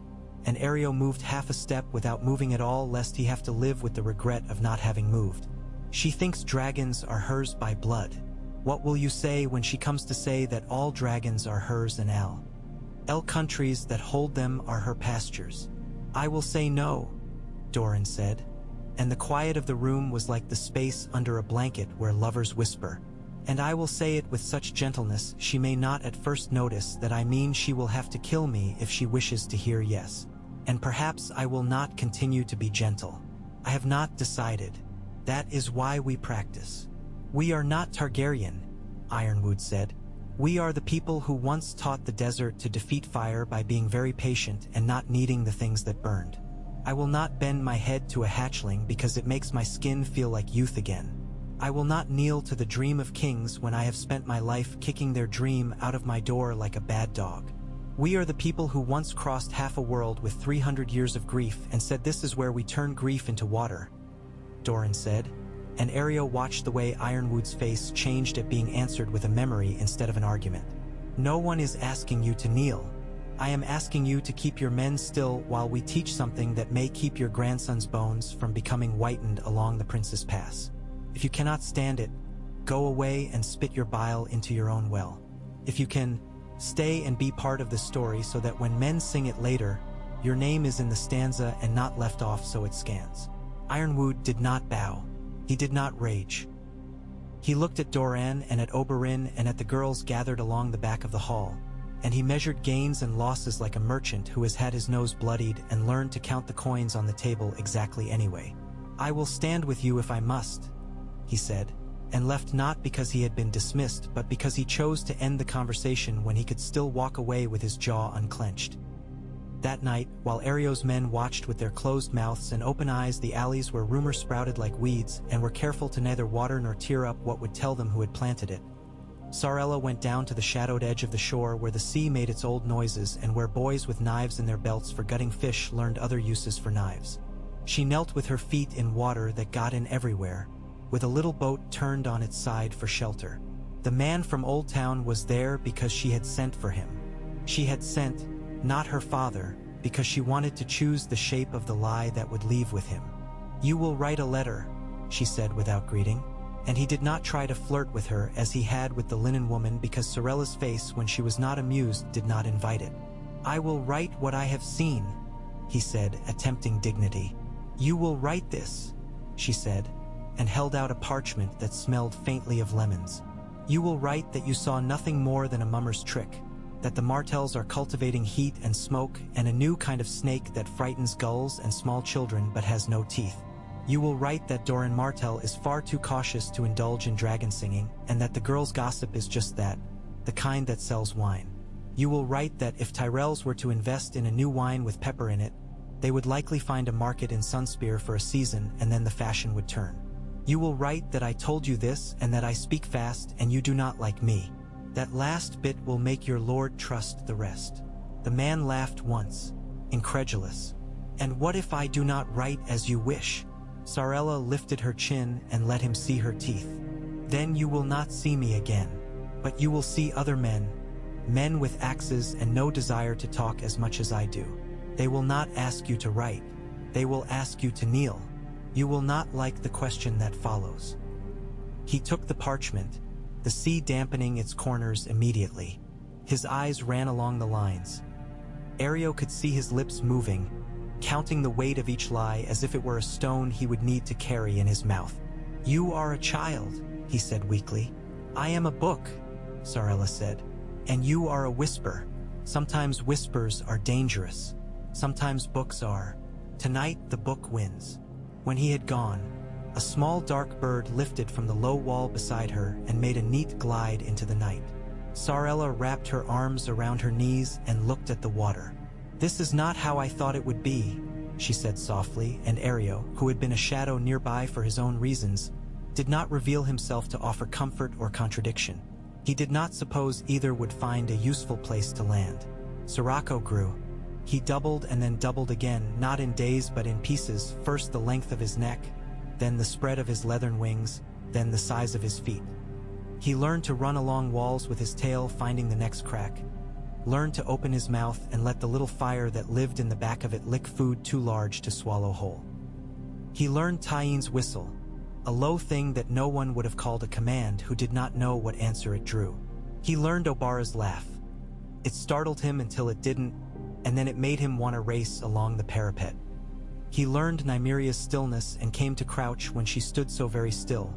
and Ario moved half a step without moving at all lest he have to live with the regret of not having moved. "She thinks dragons are hers by blood. What will you say when she comes to say that all dragons are hers and El countries that hold them are her pastures?" "I will say no," Doran said, and the quiet of the room was like the space under a blanket where lovers whisper. "And I will say it with such gentleness she may not at first notice that I mean she will have to kill me if she wishes to hear yes. And perhaps I will not continue to be gentle. I have not decided. That is why we practice." "We are not Targaryen," Ironwood said. "We are the people who once taught the desert to defeat fire by being very patient and not needing the things that burned. I will not bend my head to a hatchling because it makes my skin feel like youth again. I will not kneel to the dream of kings when I have spent my life kicking their dream out of my door like a bad dog. We are the people who once crossed half a world with 300 years of grief and said this is where we turn grief into water, Doran said, and Areo watched the way Ironwood's face changed at being answered with a memory instead of an argument. No one is asking you to kneel. I am asking you to keep your men still while we teach something that may keep your grandson's bones from becoming whitened along the Prince's Pass. If you cannot stand it, go away and spit your bile into your own well. If you can, stay and be part of the story so that when men sing it later, your name is in the stanza and not left off so it scans. Ironwood did not bow. He did not rage. He looked at Doran and at Oberyn and at the girls gathered along the back of the hall, and he measured gains and losses like a merchant who has had his nose bloodied and learned to count the coins on the table exactly anyway. I will stand with you if I must, he said, and left not because he had been dismissed but because he chose to end the conversation when he could still walk away with his jaw unclenched. That night, while Areo's men watched with their closed mouths and open eyes the alleys where rumor sprouted like weeds and were careful to neither water nor tear up what would tell them who had planted it, Sarella went down to the shadowed edge of the shore where the sea made its old noises and where boys with knives in their belts for gutting fish learned other uses for knives. She knelt with her feet in water that got in everywhere, with a little boat turned on its side for shelter. The man from Old Town was there because she had sent for him. She had sent, not her father, because she wanted to choose the shape of the lie that would leave with him. You will write a letter, she said without greeting, and he did not try to flirt with her as he had with the linen woman because Sorella's face when she was not amused did not invite it. I will write what I have seen, he said, attempting dignity. You will write this, she said, and held out a parchment that smelled faintly of lemons. You will write that you saw nothing more than a mummer's trick, that the Martells are cultivating heat and smoke and a new kind of snake that frightens gulls and small children but has no teeth. You will write that Doran Martell is far too cautious to indulge in dragon singing and that the girls' gossip is just that, the kind that sells wine. You will write that if Tyrells were to invest in a new wine with pepper in it, they would likely find a market in Sunspear for a season and then the fashion would turn. You will write that I told you this and that I speak fast and you do not like me. That last bit will make your lord trust the rest. The man laughed once, incredulous. And what if I do not write as you wish? Sarella lifted her chin and let him see her teeth. Then you will not see me again, but you will see other men, men with axes and no desire to talk as much as I do. They will not ask you to write. They will ask you to kneel. You will not like the question that follows. He took the parchment, the sea dampening its corners immediately. His eyes ran along the lines. Areo could see his lips moving, counting the weight of each lie as if it were a stone he would need to carry in his mouth. You are a child, he said weakly. I am a book, Sarella said, and you are a whisper. Sometimes whispers are dangerous. Sometimes books are. Tonight the book wins. When he had gone, a small dark bird lifted from the low wall beside her and made a neat glide into the night. Sarella wrapped her arms around her knees and looked at the water. This is not how I thought it would be, she said softly, and Areo, who had been a shadow nearby for his own reasons, did not reveal himself to offer comfort or contradiction. He did not suppose either would find a useful place to land. Sirocco grew. He doubled and then doubled again, not in days but in pieces, first the length of his neck, then the spread of his leathern wings, then the size of his feet. He learned to run along walls with his tail finding the next crack, learned to open his mouth and let the little fire that lived in the back of it lick food too large to swallow whole. He learned Tyen's whistle, a low thing that no one would have called a command who did not know what answer it drew. He learned Obara's laugh. It startled him until it didn't, and then it made him want to race along the parapet. He learned Nymeria's stillness and came to crouch when she stood so very still,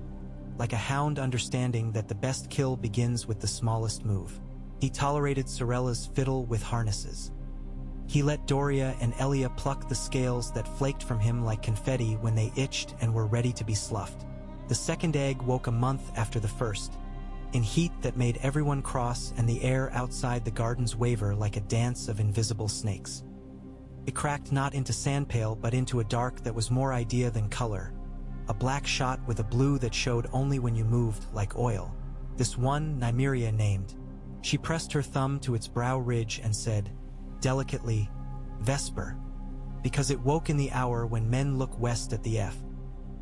like a hound understanding that the best kill begins with the smallest move. He tolerated Sorella's fiddle with harnesses. He let Doria and Elia pluck the scales that flaked from him like confetti when they itched and were ready to be sloughed. The second egg woke a month after the first, in heat that made everyone cross and the air outside the gardens waver like a dance of invisible snakes. It cracked not into sandpale but into a dark that was more idea than color, a black shot with a blue that showed only when you moved like oil. This one Nymeria named. She pressed her thumb to its brow ridge and said, delicately, Vesper, because it woke in the hour when men look west at the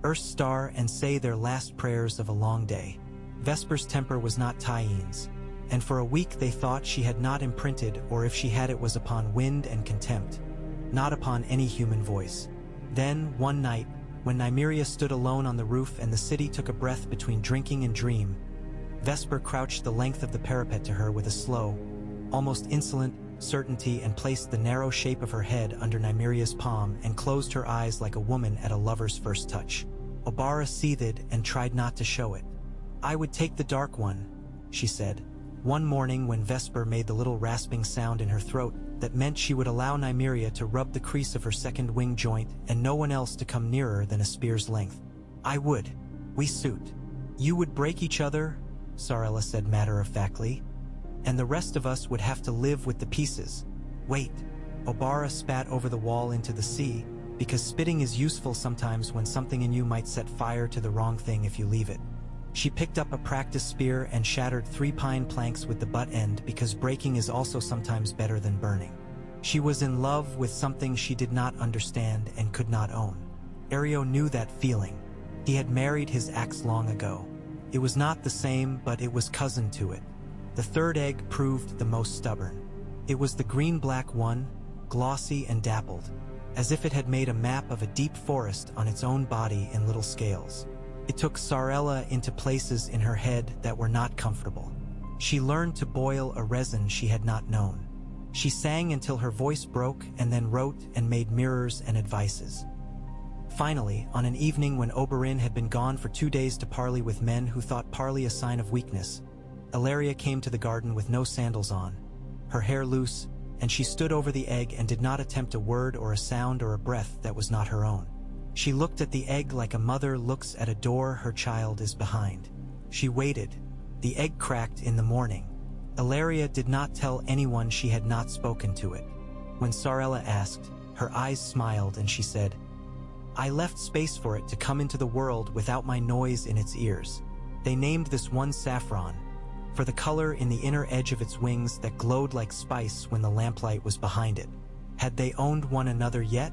Earth's star and say their last prayers of a long day. Vesper's temper was not Tyenne's, and for a week they thought she had not imprinted, or if she had it was upon wind and contempt, not upon any human voice. Then, one night, when Nymeria stood alone on the roof and the city took a breath between drinking and dream, Vesper crouched the length of the parapet to her with a slow, almost insolent certainty and placed the narrow shape of her head under Nymeria's palm and closed her eyes like a woman at a lover's first touch. Oberyn seethed and tried not to show it. I would take the dark one, she said. One morning when Vesper made the little rasping sound in her throat that meant she would allow Nymeria to rub the crease of her second wing joint and no one else to come nearer than a spear's length. I would. We suit. You would break each other, Sarella said matter-of-factly, and the rest of us would have to live with the pieces. Wait. Oberyn spat over the wall into the sea, because spitting is useful sometimes when something in you might set fire to the wrong thing if you leave it. She picked up a practice spear and shattered 3 pine planks with the butt end because breaking is also sometimes better than burning. She was in love with something she did not understand and could not own. Ario knew that feeling. He had married his axe long ago. It was not the same, but it was cousin to it. The third egg proved the most stubborn. It was the green-black one, glossy and dappled, as if it had made a map of a deep forest on its own body in little scales. It took Sarella into places in her head that were not comfortable. She learned to boil a resin she had not known. She sang until her voice broke and then wrote and made mirrors and advices. Finally, on an evening when Oberyn had been gone for 2 days to parley with men who thought parley a sign of weakness, Ellaria came to the garden with no sandals on, her hair loose, and she stood over the egg and did not attempt a word or a sound or a breath that was not her own. She looked at the egg like a mother looks at a door her child is behind. She waited. The egg cracked in the morning. Ellaria did not tell anyone she had not spoken to it. When Sarella asked, her eyes smiled and she said, I left space for it to come into the world without my noise in its ears. They named this one Saffron, for the color in the inner edge of its wings that glowed like spice when the lamplight was behind it. Had they owned one another yet?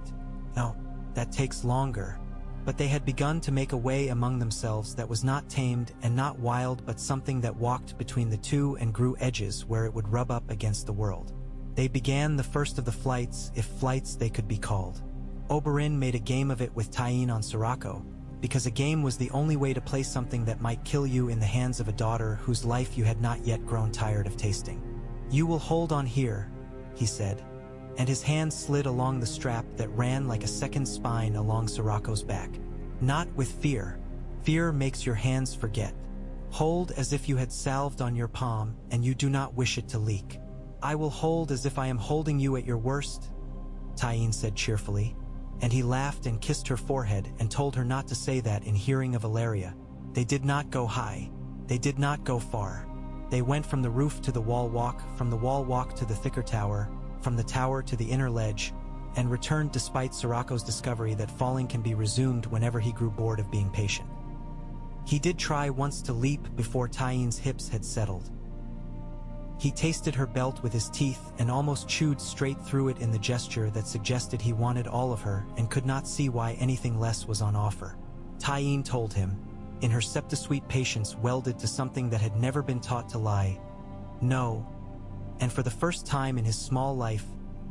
No, that takes longer. But they had begun to make a way among themselves that was not tamed and not wild, but something that walked between the two and grew edges where it would rub up against the world. They began the first of the flights, if flights they could be called. Oberyn made a game of it with Tyene on Sirocco, because a game was the only way to play something that might kill you in the hands of a daughter whose life you had not yet grown tired of tasting. You will hold on here, he said, and his hand slid along the strap that ran like a second spine along Sirocco's back. Not with fear. Fear makes your hands forget. Hold as if you had salved on your palm and you do not wish it to leak. I will hold as if I am holding you at your worst, Tyene said cheerfully, and he laughed and kissed her forehead and told her not to say that in hearing of Ellaria. They did not go high. They did not go far. They went from the roof to the wall walk, from the wall walk to the thicker tower, from the tower to the inner ledge, and returned despite Sirocco's discovery that falling can be resumed whenever he grew bored of being patient. He did try once to leap before Tyene's hips had settled. He tasted her belt with his teeth and almost chewed straight through it in the gesture that suggested he wanted all of her and could not see why anything less was on offer. Tyene told him, in her septa-sweet patience welded to something that had never been taught to lie, no, and for the first time in his small life,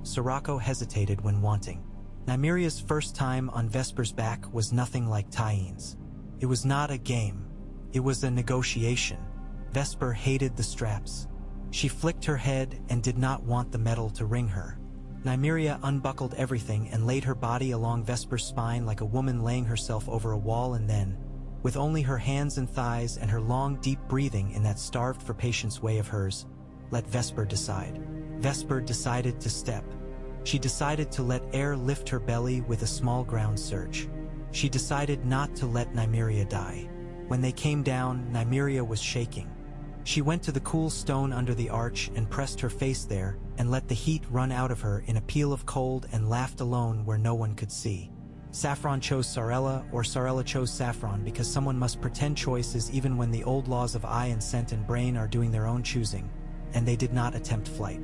Sirocco hesitated when wanting. Nymeria's first time on Vesper's back was nothing like Tyene's. It was not a game. It was a negotiation. Vesper hated the straps. She flicked her head and did not want the metal to wring her. Nymeria unbuckled everything and laid her body along Vesper's spine like a woman laying herself over a wall and then, with only her hands and thighs and her long, deep breathing in that starved for patience way of hers, let Vesper decide. Vesper decided to step. She decided to let air lift her belly with a small ground surge. She decided not to let Nymeria die. When they came down, Nymeria was shaking. She went to the cool stone under the arch and pressed her face there and let the heat run out of her in a peal of cold and laughed alone where no one could see. Saffron chose Sarella or Sarella chose Saffron because someone must pretend choices even when the old laws of eye and scent and brain are doing their own choosing. and they did not attempt flight.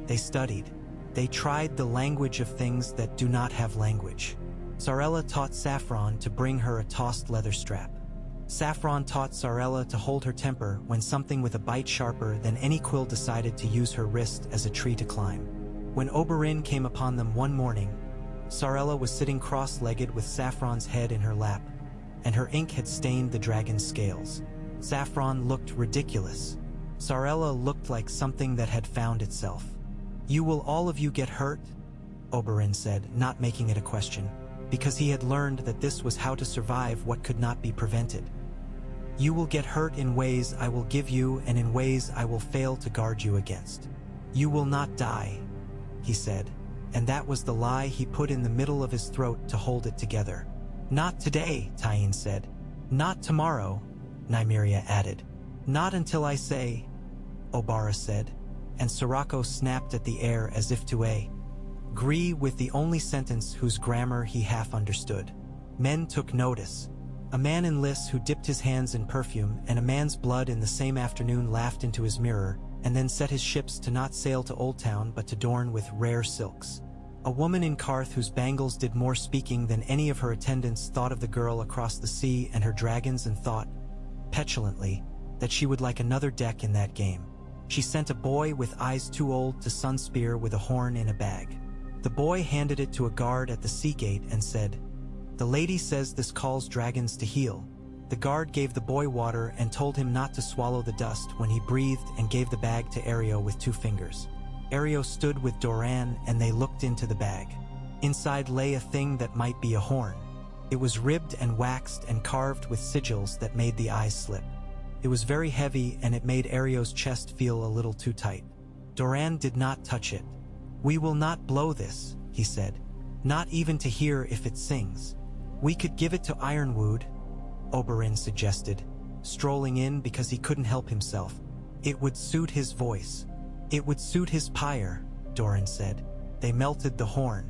They studied. They tried the language of things that do not have language. Sarella taught Saffron to bring her a tossed leather strap. Saffron taught Sarella to hold her temper when something with a bite sharper than any quill decided to use her wrist as a tree to climb. When Oberyn came upon them one morning, Sarella was sitting cross-legged with Saffron's head in her lap, and her ink had stained the dragon's scales. Saffron looked ridiculous. Sarella looked like something that had found itself. "You will all of you get hurt?" Oberyn said, not making it a question, because he had learned that this was how to survive what could not be prevented. "You will get hurt in ways I will give you and in ways I will fail to guard you against. You will not die," he said, and that was the lie he put in the middle of his throat to hold it together. "Not today," Tyene said. "Not tomorrow," Nymeria added. "Not until I say," Obara said, and Sirocco snapped at the air as if to agree with the only sentence whose grammar he half understood. Men took notice. A man in Lys who dipped his hands in perfume and a man's blood in the same afternoon laughed into his mirror, and then set his ships to not sail to Old Town but to Dorne with rare silks. A woman in Karth whose bangles did more speaking than any of her attendants thought of the girl across the sea and her dragons and thought, petulantly, that she would like another deck in that game. She sent a boy with eyes too old to Sunspear with a horn in a bag. The boy handed it to a guard at the sea gate and said, "The lady says this calls dragons to heal." The guard gave the boy water and told him not to swallow the dust when he breathed and gave the bag to Areo with 2 fingers. Areo stood with Doran and they looked into the bag. Inside lay a thing that might be a horn. It was ribbed and waxed and carved with sigils that made the eyes slip. It was very heavy and it made Areo's chest feel a little too tight. Doran did not touch it. "We will not blow this," he said, "not even to hear if it sings. We could give it to Ironwood," Oberyn suggested, strolling in because he couldn't help himself. "It would suit his voice." "It would suit his pyre," Doran said. They melted the horn.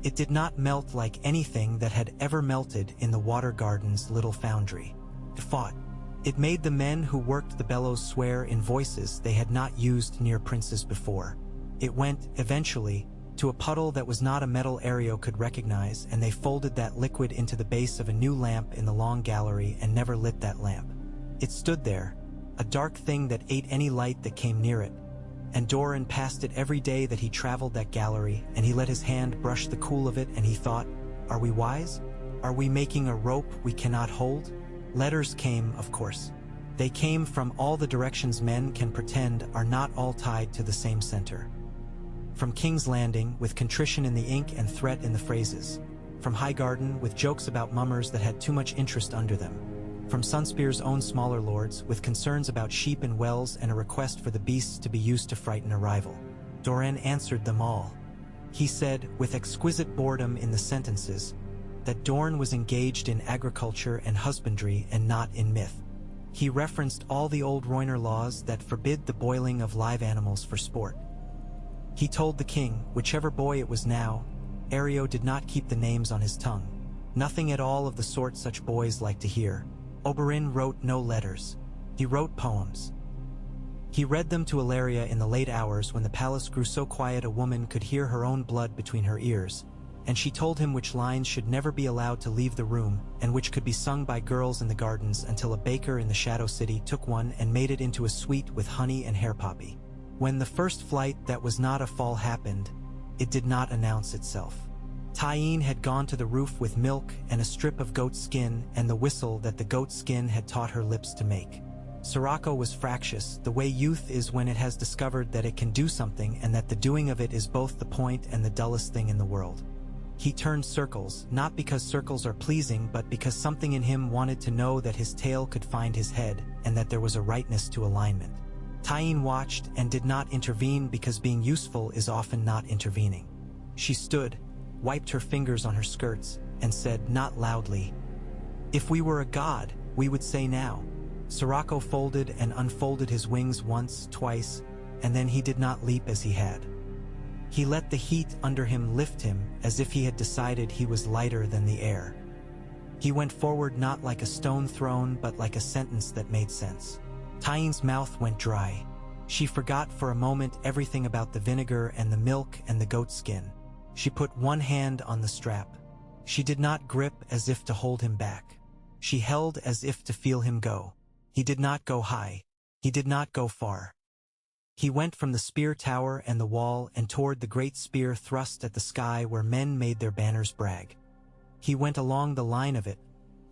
It did not melt like anything that had ever melted in the Water Garden's little foundry. It fought. It made the men who worked the bellows swear in voices they had not used near princes before. It went, eventually, to a puddle that was not a metal Areo could recognize, and they folded that liquid into the base of a new lamp in the long gallery and never lit that lamp. It stood there, a dark thing that ate any light that came near it, and Doran passed it every day that he traveled that gallery, and he let his hand brush the cool of it, and he thought, "Are we wise? Are we making a rope we cannot hold?" Letters came, of course. They came from all the directions men can pretend are not all tied to the same center. From King's Landing, with contrition in the ink and threat in the phrases. From Highgarden, with jokes about mummers that had too much interest under them. From Sunspear's own smaller lords, with concerns about sheep and wells and a request for the beasts to be used to frighten a rival. Doran answered them all. He said, with exquisite boredom in the sentences, that Dorne was engaged in agriculture and husbandry and not in myth. He referenced all the old Royner laws that forbid the boiling of live animals for sport. He told the king, whichever boy it was now, Areo did not keep the names on his tongue. Nothing at all of the sort such boys like to hear. Oberyn wrote no letters. He wrote poems. He read them to Ilaria in the late hours when the palace grew so quiet a woman could hear her own blood between her ears, and she told him which lines should never be allowed to leave the room and which could be sung by girls in the gardens until a baker in the Shadow City took one and made it into a sweet with honey and hair poppy. When the first flight that was not a fall happened, it did not announce itself. Tyene had gone to the roof with milk and a strip of goat skin and the whistle that the goat skin had taught her lips to make. Sirocco was fractious, the way youth is when it has discovered that it can do something and that the doing of it is both the point and the dullest thing in the world. He turned circles, not because circles are pleasing but because something in him wanted to know that his tail could find his head and that there was a rightness to alignment. Tyene watched and did not intervene because being useful is often not intervening. She stood, wiped her fingers on her skirts, and said not loudly, "If we were a god, we would say now." Sirocco folded and unfolded his wings once, twice, and then he did not leap as he had. He let the heat under him lift him as if he had decided he was lighter than the air. He went forward not like a stone thrown but like a sentence that made sense. Tyene's mouth went dry. She forgot for a moment everything about the vinegar and the milk and the goat skin. She put one hand on the strap. She did not grip as if to hold him back. She held as if to feel him go. He did not go high. He did not go far. He went from the spear tower and the wall and toward the great spear thrust at the sky where men made their banners brag. He went along the line of it,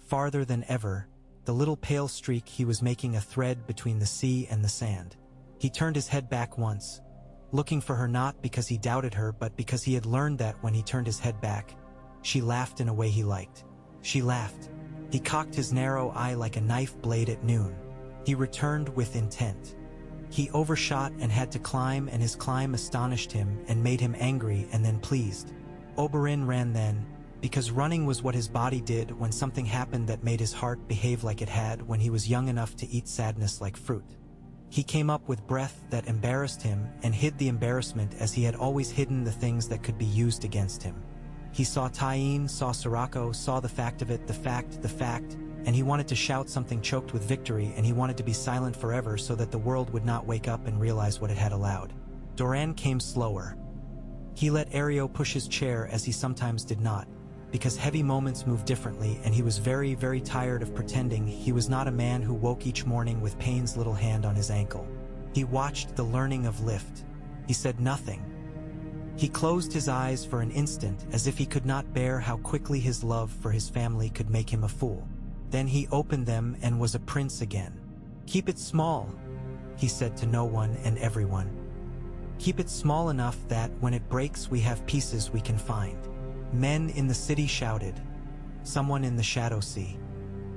farther than ever, the little pale streak he was making a thread between the sea and the sand. He turned his head back once, looking for her not because he doubted her but because he had learned that when he turned his head back, she laughed in a way he liked. She laughed. He cocked his narrow eye like a knife blade at noon. He returned with intent. He overshot and had to climb, and his climb astonished him and made him angry and then pleased. Oberyn ran then, because running was what his body did when something happened that made his heart behave like it had when he was young enough to eat sadness like fruit. He came up with breath that embarrassed him and hid the embarrassment as he had always hidden the things that could be used against him. He saw Tyene, saw Sirocco, saw the fact of it, the fact, and he wanted to shout something choked with victory, and he wanted to be silent forever so that the world would not wake up and realize what it had allowed. Doran came slower. He let Ario push his chair as he sometimes did not, because heavy moments move differently, and he was very, very tired of pretending he was not a man who woke each morning with Payne's little hand on his ankle. He watched the learning of lift. He said nothing. He closed his eyes for an instant as if he could not bear how quickly his love for his family could make him a fool. Then he opened them and was a prince again. "Keep it small," he said to no one and everyone. "Keep it small enough that, when it breaks, we have pieces we can find." Men in the city shouted. Someone in the shadow sea.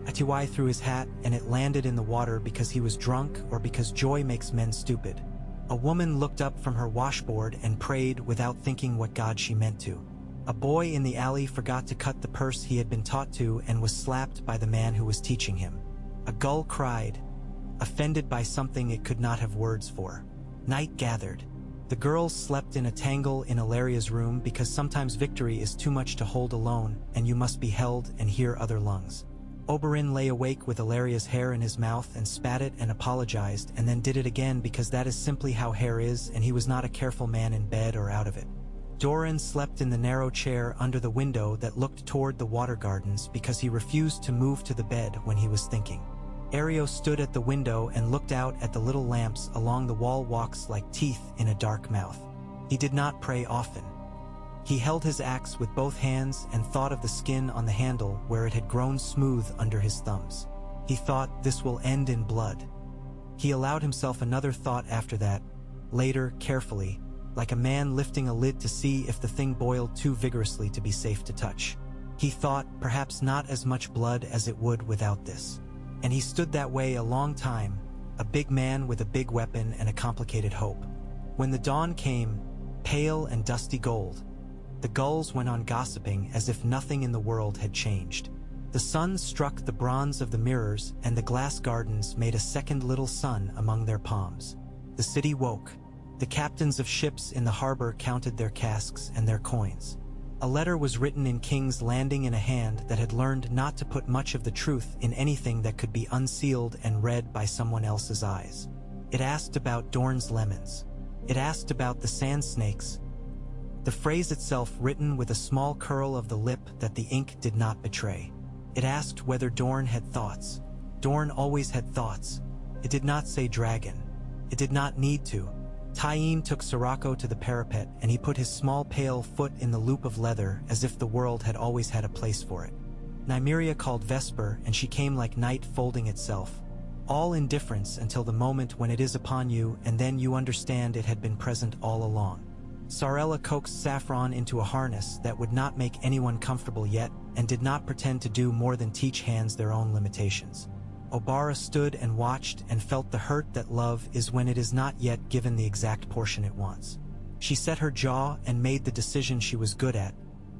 Atiwai threw his hat and it landed in the water because he was drunk or because joy makes men stupid. A woman looked up from her washboard and prayed without thinking what God she meant to. A boy in the alley forgot to cut the purse he had been taught to and was slapped by the man who was teaching him. A gull cried, offended by something it could not have words for. Night gathered. The girls slept in a tangle in Ilaria's room because sometimes victory is too much to hold alone and you must be held and hear other lungs. Oberyn lay awake with Ilaria's hair in his mouth and spat it and apologized and then did it again because that is simply how hair is, and he was not a careful man in bed or out of it. Doran slept in the narrow chair under the window that looked toward the water gardens because he refused to move to the bed when he was thinking. Ario stood at the window and looked out at the little lamps along the wall walks like teeth in a dark mouth. He did not pray often. He held his axe with both hands and thought of the skin on the handle where it had grown smooth under his thumbs. He thought, this will end in blood. He allowed himself another thought after that, later, carefully, like a man lifting a lid to see if the thing boiled too vigorously to be safe to touch. He thought, perhaps not as much blood as it would without this. And he stood that way a long time, a big man with a big weapon and a complicated hope. When the dawn came, pale and dusty gold, the gulls went on gossiping as if nothing in the world had changed. The sun struck the bronze of the mirrors, and the glass gardens made a second little sun among their palms. The city woke. The captains of ships in the harbor counted their casks and their coins. A letter was written in King's Landing in a hand that had learned not to put much of the truth in anything that could be unsealed and read by someone else's eyes. It asked about Dorne's lemons. It asked about the sand snakes. The phrase itself written with a small curl of the lip that the ink did not betray. It asked whether Dorne had thoughts. Dorne always had thoughts. It did not say dragon. It did not need to. Tyene took Sirocco to the parapet, and he put his small pale foot in the loop of leather as if the world had always had a place for it. Nymeria called Vesper, and she came like night folding itself. All indifference until the moment when it is upon you, and then you understand it had been present all along. Sarella coaxed Saffron into a harness that would not make anyone comfortable yet, and did not pretend to do more than teach hands their own limitations. Obara stood and watched and felt the hurt that love is when it is not yet given the exact portion it wants. She set her jaw and made the decision she was good at,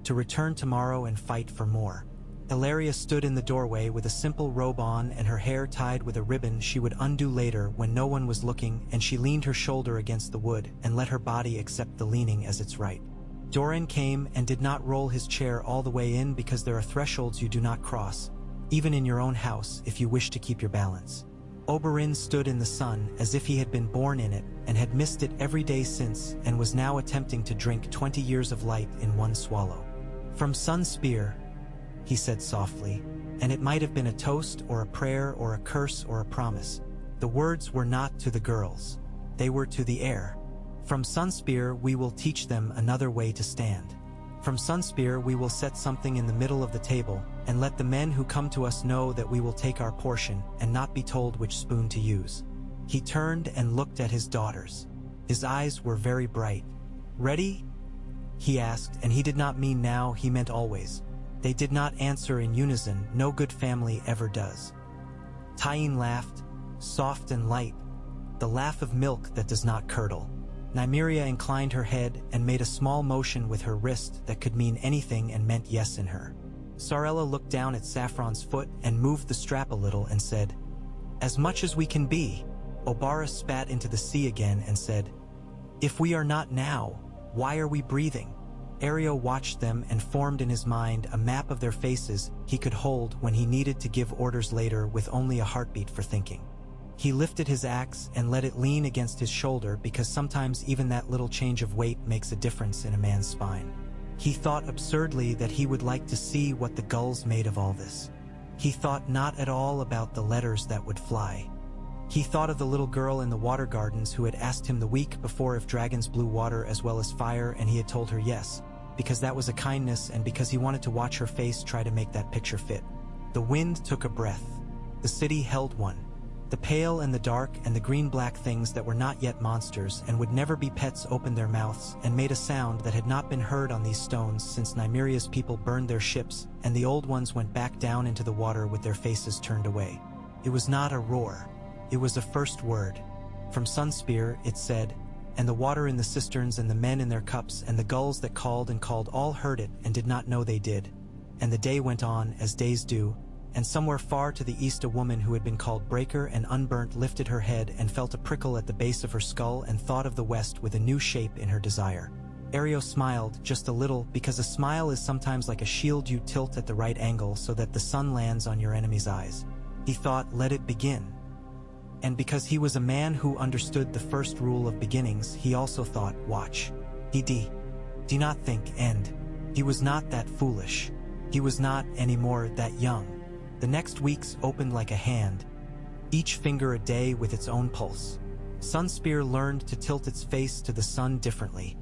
to return tomorrow and fight for more. Ilaria stood in the doorway with a simple robe on and her hair tied with a ribbon she would undo later when no one was looking, and she leaned her shoulder against the wood and let her body accept the leaning as its right. Doran came and did not roll his chair all the way in because there are thresholds you do not cross, even in your own house, if you wish to keep your balance. Oberyn stood in the sun as if he had been born in it and had missed it every day since, and was now attempting to drink 20 years of light in one swallow. "From Sunspear," he said softly, and it might have been a toast or a prayer or a curse or a promise. The words were not to the girls. They were to the air. "From Sunspear we will teach them another way to stand. From Sunspear we will set something in the middle of the table and let the men who come to us know that we will take our portion and not be told which spoon to use." He turned and looked at his daughters. His eyes were very bright. "Ready?" he asked, and he did not mean now, he meant always. They did not answer in unison. No good family ever does. Tyene laughed, soft and light, the laugh of milk that does not curdle. Nymeria inclined her head and made a small motion with her wrist that could mean anything and meant yes in her. Sarella looked down at Saffron's foot and moved the strap a little and said, "As much as we can be." Obara spat into the sea again and said, "If we are not now, why are we breathing?" Ario watched them and formed in his mind a map of their faces he could hold when he needed to give orders later with only a heartbeat for thinking. He lifted his axe and let it lean against his shoulder because sometimes even that little change of weight makes a difference in a man's spine. He thought absurdly that he would like to see what the gulls made of all this. He thought not at all about the letters that would fly. He thought of the little girl in the water gardens who had asked him the week before if dragons blew water as well as fire, and he had told her yes, because that was a kindness and because he wanted to watch her face try to make that picture fit. The wind took a breath. The city held one. The pale and the dark and the green-black things that were not yet monsters and would never be pets opened their mouths and made a sound that had not been heard on these stones since Nymeria's people burned their ships, and the old ones went back down into the water with their faces turned away. It was not a roar. It was a first word. From Sunspear, it said, and the water in the cisterns and the men in their cups and the gulls that called and called all heard it and did not know they did. And the day went on as days do, and somewhere far to the east a woman who had been called Breaker and Unburnt lifted her head and felt a prickle at the base of her skull and thought of the west with a new shape in her desire. Ario smiled, just a little, because a smile is sometimes like a shield you tilt at the right angle so that the sun lands on your enemy's eyes. He thought, let it begin. And because he was a man who understood the first rule of beginnings, he also thought, watch. Do not think, end. He was not that foolish. He was not anymore that young. The next weeks opened like a hand, each finger a day with its own pulse. Sunspear learned to tilt its face to the sun differently,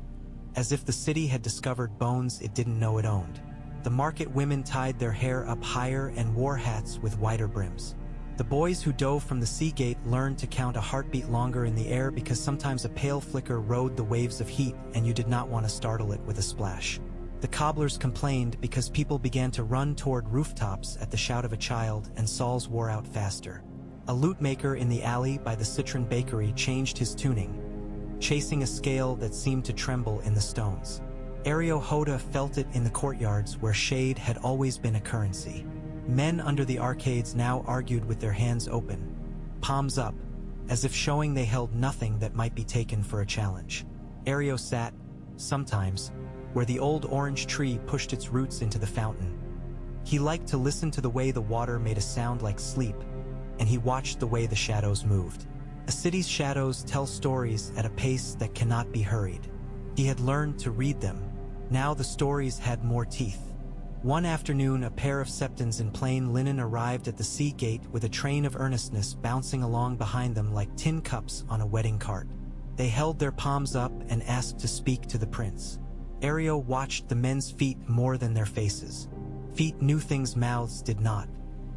as if the city had discovered bones it didn't know it owned. The market women tied their hair up higher and wore hats with wider brims. The boys who dove from the sea gate learned to count a heartbeat longer in the air because sometimes a pale flicker rode the waves of heat and you did not want to startle it with a splash. The cobblers complained because people began to run toward rooftops at the shout of a child and Sauls wore out faster. A loot maker in the alley by the Citron Bakery changed his tuning, chasing a scale that seemed to tremble in the stones. Ario Hoda felt it in the courtyards where shade had always been a currency. Men under the arcades now argued with their hands open, palms up, as if showing they held nothing that might be taken for a challenge. Ario sat, sometimes, where the old orange tree pushed its roots into the fountain. He liked to listen to the way the water made a sound like sleep, and he watched the way the shadows moved. A city's shadows tell stories at a pace that cannot be hurried. He had learned to read them. Now the stories had more teeth. One afternoon, a pair of septons in plain linen arrived at the sea gate with a train of earnestness bouncing along behind them like tin cups on a wedding cart. They held their palms up and asked to speak to the prince. Ario watched the men's feet more than their faces. Feet knew things mouths did not.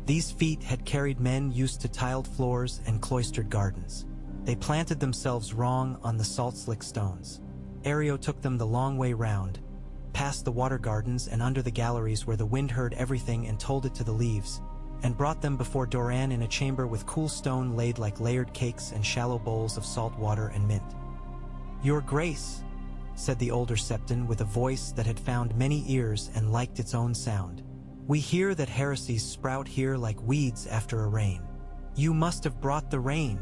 These feet had carried men used to tiled floors and cloistered gardens. They planted themselves wrong on the salt-slick stones. Ario took them the long way round, past the water gardens and under the galleries where the wind heard everything and told it to the leaves, and brought them before Doran in a chamber with cool stone laid like layered cakes and shallow bowls of salt water and mint. "Your Grace," said the older septon with a voice that had found many ears and liked its own sound. "We hear that heresies sprout here like weeds after a rain." "You must have brought the rain,"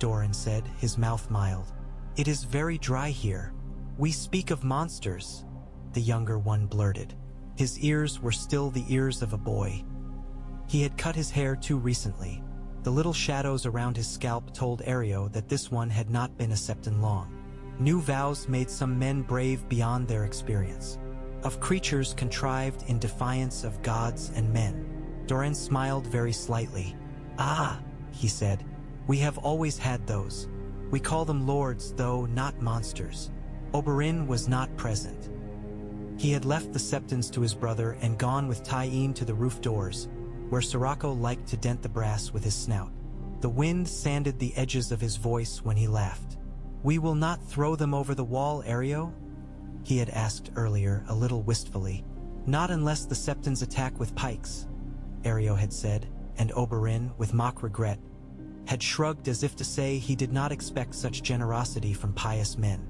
Doran said, his mouth mild. "It is very dry here." "We speak of monsters," the younger one blurted. His ears were still the ears of a boy. He had cut his hair too recently. The little shadows around his scalp told Areo that this one had not been a septon long. New vows made some men brave beyond their experience. Of creatures contrived in defiance of gods and men. Doran smiled very slightly. "Ah," he said, "we have always had those. We call them lords, though not monsters." Oberyn was not present. He had left the septons to his brother and gone with Tyene to the roof doors, where Sirocco liked to dent the brass with his snout. The wind sanded the edges of his voice when he laughed. "We will not throw them over the wall, Areo?" he had asked earlier, a little wistfully. "Not unless the septons attack with pikes," Areo had said, and Oberyn, with mock regret, had shrugged as if to say he did not expect such generosity from pious men.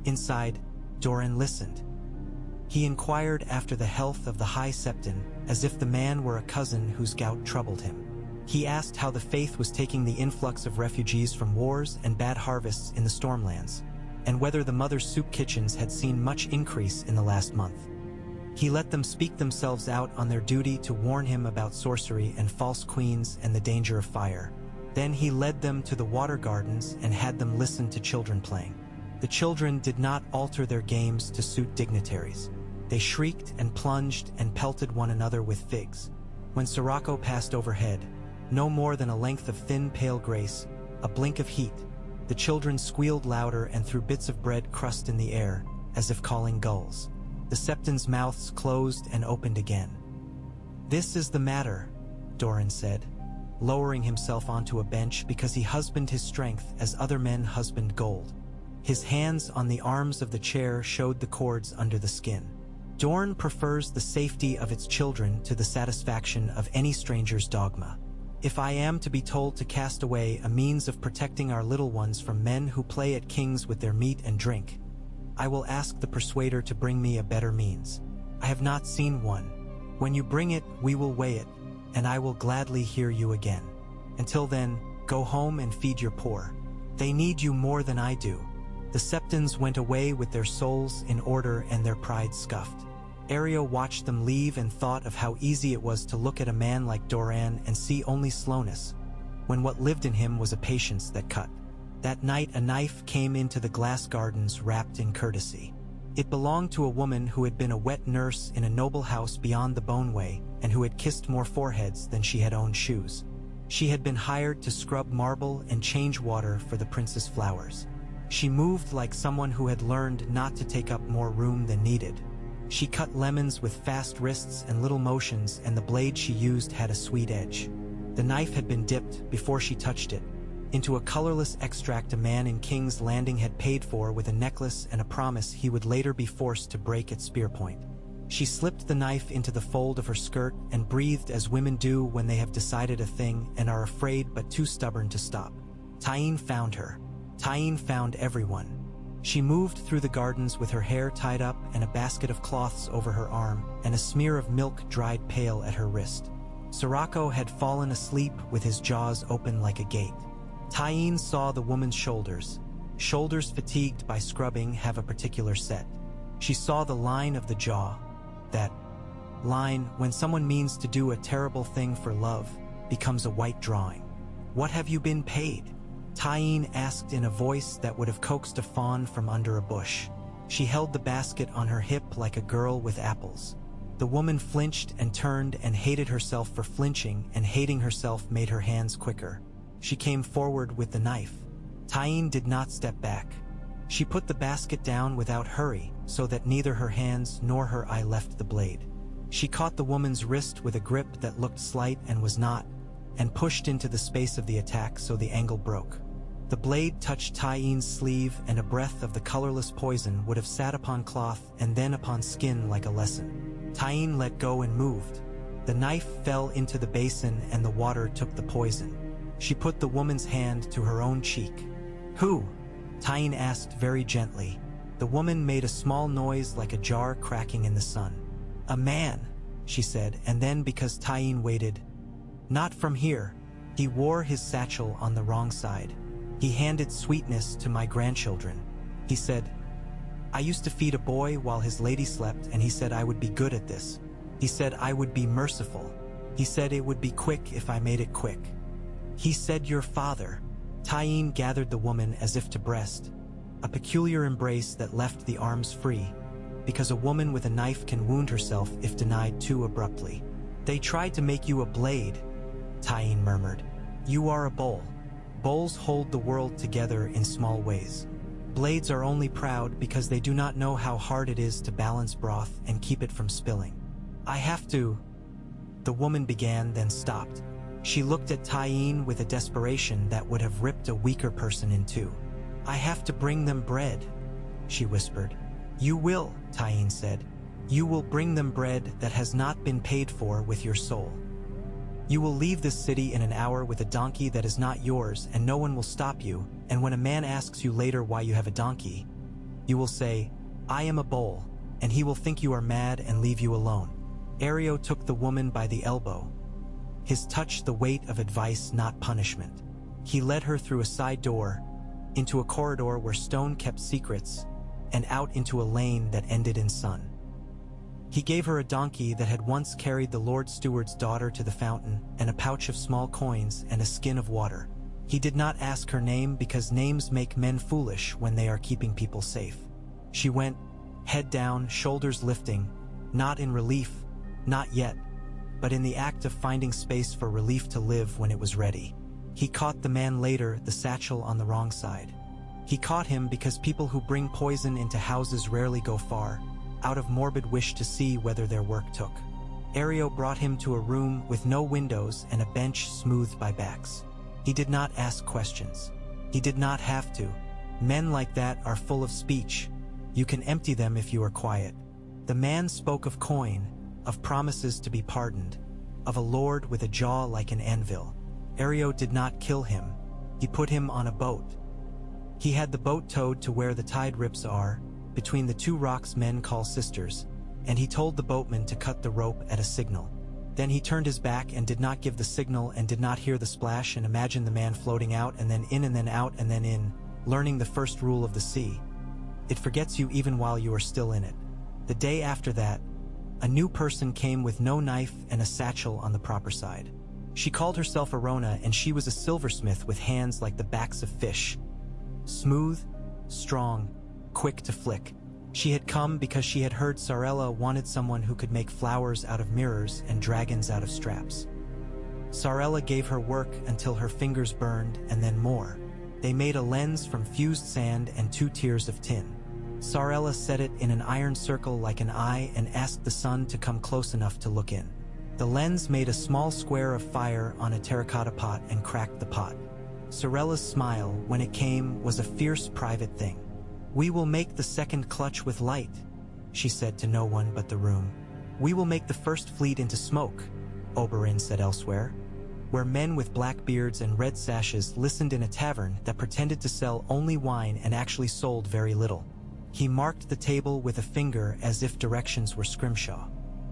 Inside, Doran listened. He inquired after the health of the High Septon, as if the man were a cousin whose gout troubled him. He asked how the faith was taking the influx of refugees from wars and bad harvests in the Stormlands, and whether the Mother's Soup kitchens had seen much increase in the last month. He let them speak themselves out on their duty to warn him about sorcery and false queens and the danger of fire. Then he led them to the water gardens and had them listen to children playing. The children did not alter their games to suit dignitaries. They shrieked and plunged and pelted one another with figs. When Sirocco passed overhead, no more than a length of thin pale grace, a blink of heat, the children squealed louder and threw bits of bread crust in the air, as if calling gulls. The septons' mouths closed and opened again. "This is the matter," Doran said, lowering himself onto a bench because he husbanded his strength as other men husband gold. His hands on the arms of the chair showed the cords under the skin. "Dorne prefers the safety of its children to the satisfaction of any stranger's dogma. If I am to be told to cast away a means of protecting our little ones from men who play at kings with their meat and drink, I will ask the persuader to bring me a better means. I have not seen one. When you bring it, we will weigh it, and I will gladly hear you again. Until then, go home and feed your poor. They need you more than I do." The septons went away with their souls in order and their pride scuffed. Areo watched them leave and thought of how easy it was to look at a man like Doran and see only slowness, when what lived in him was a patience that cut. That night a knife came into the glass gardens wrapped in courtesy. It belonged to a woman who had been a wet nurse in a noble house beyond the Boneway and who had kissed more foreheads than she had owned shoes. She had been hired to scrub marble and change water for the prince's flowers. She moved like someone who had learned not to take up more room than needed. She cut lemons with fast wrists and little motions, and the blade she used had a sweet edge. The knife had been dipped, before she touched it, into a colorless extract a man in King's Landing had paid for with a necklace and a promise he would later be forced to break at spear point. She slipped the knife into the fold of her skirt and breathed as women do when they have decided a thing and are afraid but too stubborn to stop. Tyene found her. Tyene found everyone. She moved through the gardens with her hair tied up and a basket of cloths over her arm and a smear of milk dried pale at her wrist. Sirocco had fallen asleep with his jaws open like a gate. Tyene saw the woman's shoulders. Shoulders fatigued by scrubbing have a particular set. She saw the line of the jaw. That line, when someone means to do a terrible thing for love, becomes a white drawing. "What have you been paid?" Tyene asked in a voice that would have coaxed a fawn from under a bush. She held the basket on her hip like a girl with apples. The woman flinched and turned and hated herself for flinching, and hating herself made her hands quicker. She came forward with the knife. Tyene did not step back. She put the basket down without hurry, so that neither her hands nor her eye left the blade. She caught the woman's wrist with a grip that looked slight and was not, and pushed into the space of the attack so the angle broke. The blade touched Tyene's sleeve, and a breath of the colorless poison would have sat upon cloth and then upon skin like a lesson. Tyene let go and moved. The knife fell into the basin and the water took the poison. She put the woman's hand to her own cheek. "Who?" Tyene asked very gently. The woman made a small noise like a jar cracking in the sun. "A man," she said, and then, because Tyene waited, "Not from here. He wore his satchel on the wrong side. He handed sweetness to my grandchildren. He said, I used to feed a boy while his lady slept, and he said I would be good at this. He said I would be merciful. He said it would be quick if I made it quick. He said your father. Tyene gathered the woman as if to breast, a peculiar embrace that left the arms free, because a woman with a knife can wound herself if denied too abruptly. They tried to make you a blade, Tyene murmured. You are a bowl. Bowls hold the world together in small ways. Blades are only proud because they do not know how hard it is to balance broth and keep it from spilling. I have to... The woman began, then stopped. She looked at Tyene with a desperation that would have ripped a weaker person in two. I have to bring them bread, she whispered. You will, Tyene said. You will bring them bread that has not been paid for with your soul. You will leave this city in an hour with a donkey that is not yours, and no one will stop you, and when a man asks you later why you have a donkey, you will say, I am a bowl, and he will think you are mad and leave you alone. Ario took the woman by the elbow, his touch the weight of advice, not punishment. He led her through a side door, into a corridor where stone kept secrets, and out into a lane that ended in sun. He gave her a donkey that had once carried the Lord Steward's daughter to the fountain, and a pouch of small coins and a skin of water. He did not ask her name because names make men foolish when they are keeping people safe. She went, head down, shoulders lifting, not in relief, not yet, but in the act of finding space for relief to live when it was ready. He caught the man later, the satchel on the wrong side. He caught him because people who bring poison into houses rarely go far, out of morbid wish to see whether their work took. Ario brought him to a room with no windows and a bench smoothed by backs. He did not ask questions. He did not have to. Men like that are full of speech. You can empty them if you are quiet. The man spoke of coin, of promises to be pardoned, of a lord with a jaw like an anvil. Ario did not kill him. He put him on a boat. He had the boat towed to where the tide rips are, between the two rocks men call sisters, and he told the boatman to cut the rope at a signal. Then he turned his back and did not give the signal and did not hear the splash and imagined the man floating out and then in and then out and then in, learning the first rule of the sea. It forgets you even while you are still in it. The day after that, a new person came with no knife and a satchel on the proper side. She called herself Arona, and she was a silversmith with hands like the backs of fish. Smooth, strong, quick to flick. She had come because she had heard Sarella wanted someone who could make flowers out of mirrors and dragons out of straps. Sarella gave her work until her fingers burned, and then more. They made a lens from fused sand and 2 tiers of tin. Sarella set it in an iron circle like an eye and asked the sun to come close enough to look in. The lens made a small square of fire on a terracotta pot and cracked the pot. Sarella's smile, when it came, was a fierce private thing. We will make the second clutch with light, she said to no one but the room. We will make the first fleet into smoke, Oberyn said elsewhere, where men with black beards and red sashes listened in a tavern that pretended to sell only wine and actually sold very little. He marked the table with a finger as if directions were scrimshaw.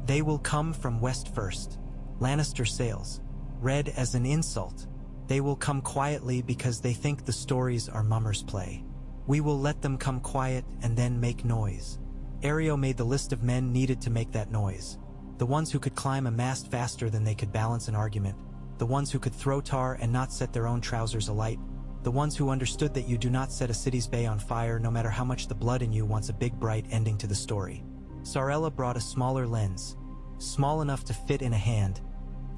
They will come from west first. Lannister sails. Read as an insult. They will come quietly because they think the stories are mummers' play. We will let them come quiet and then make noise. Ario made the list of men needed to make that noise. The ones who could climb a mast faster than they could balance an argument. The ones who could throw tar and not set their own trousers alight. The ones who understood that you do not set a city's bay on fire no matter how much the blood in you wants a big bright ending to the story. Sarella brought a smaller lens, small enough to fit in a hand,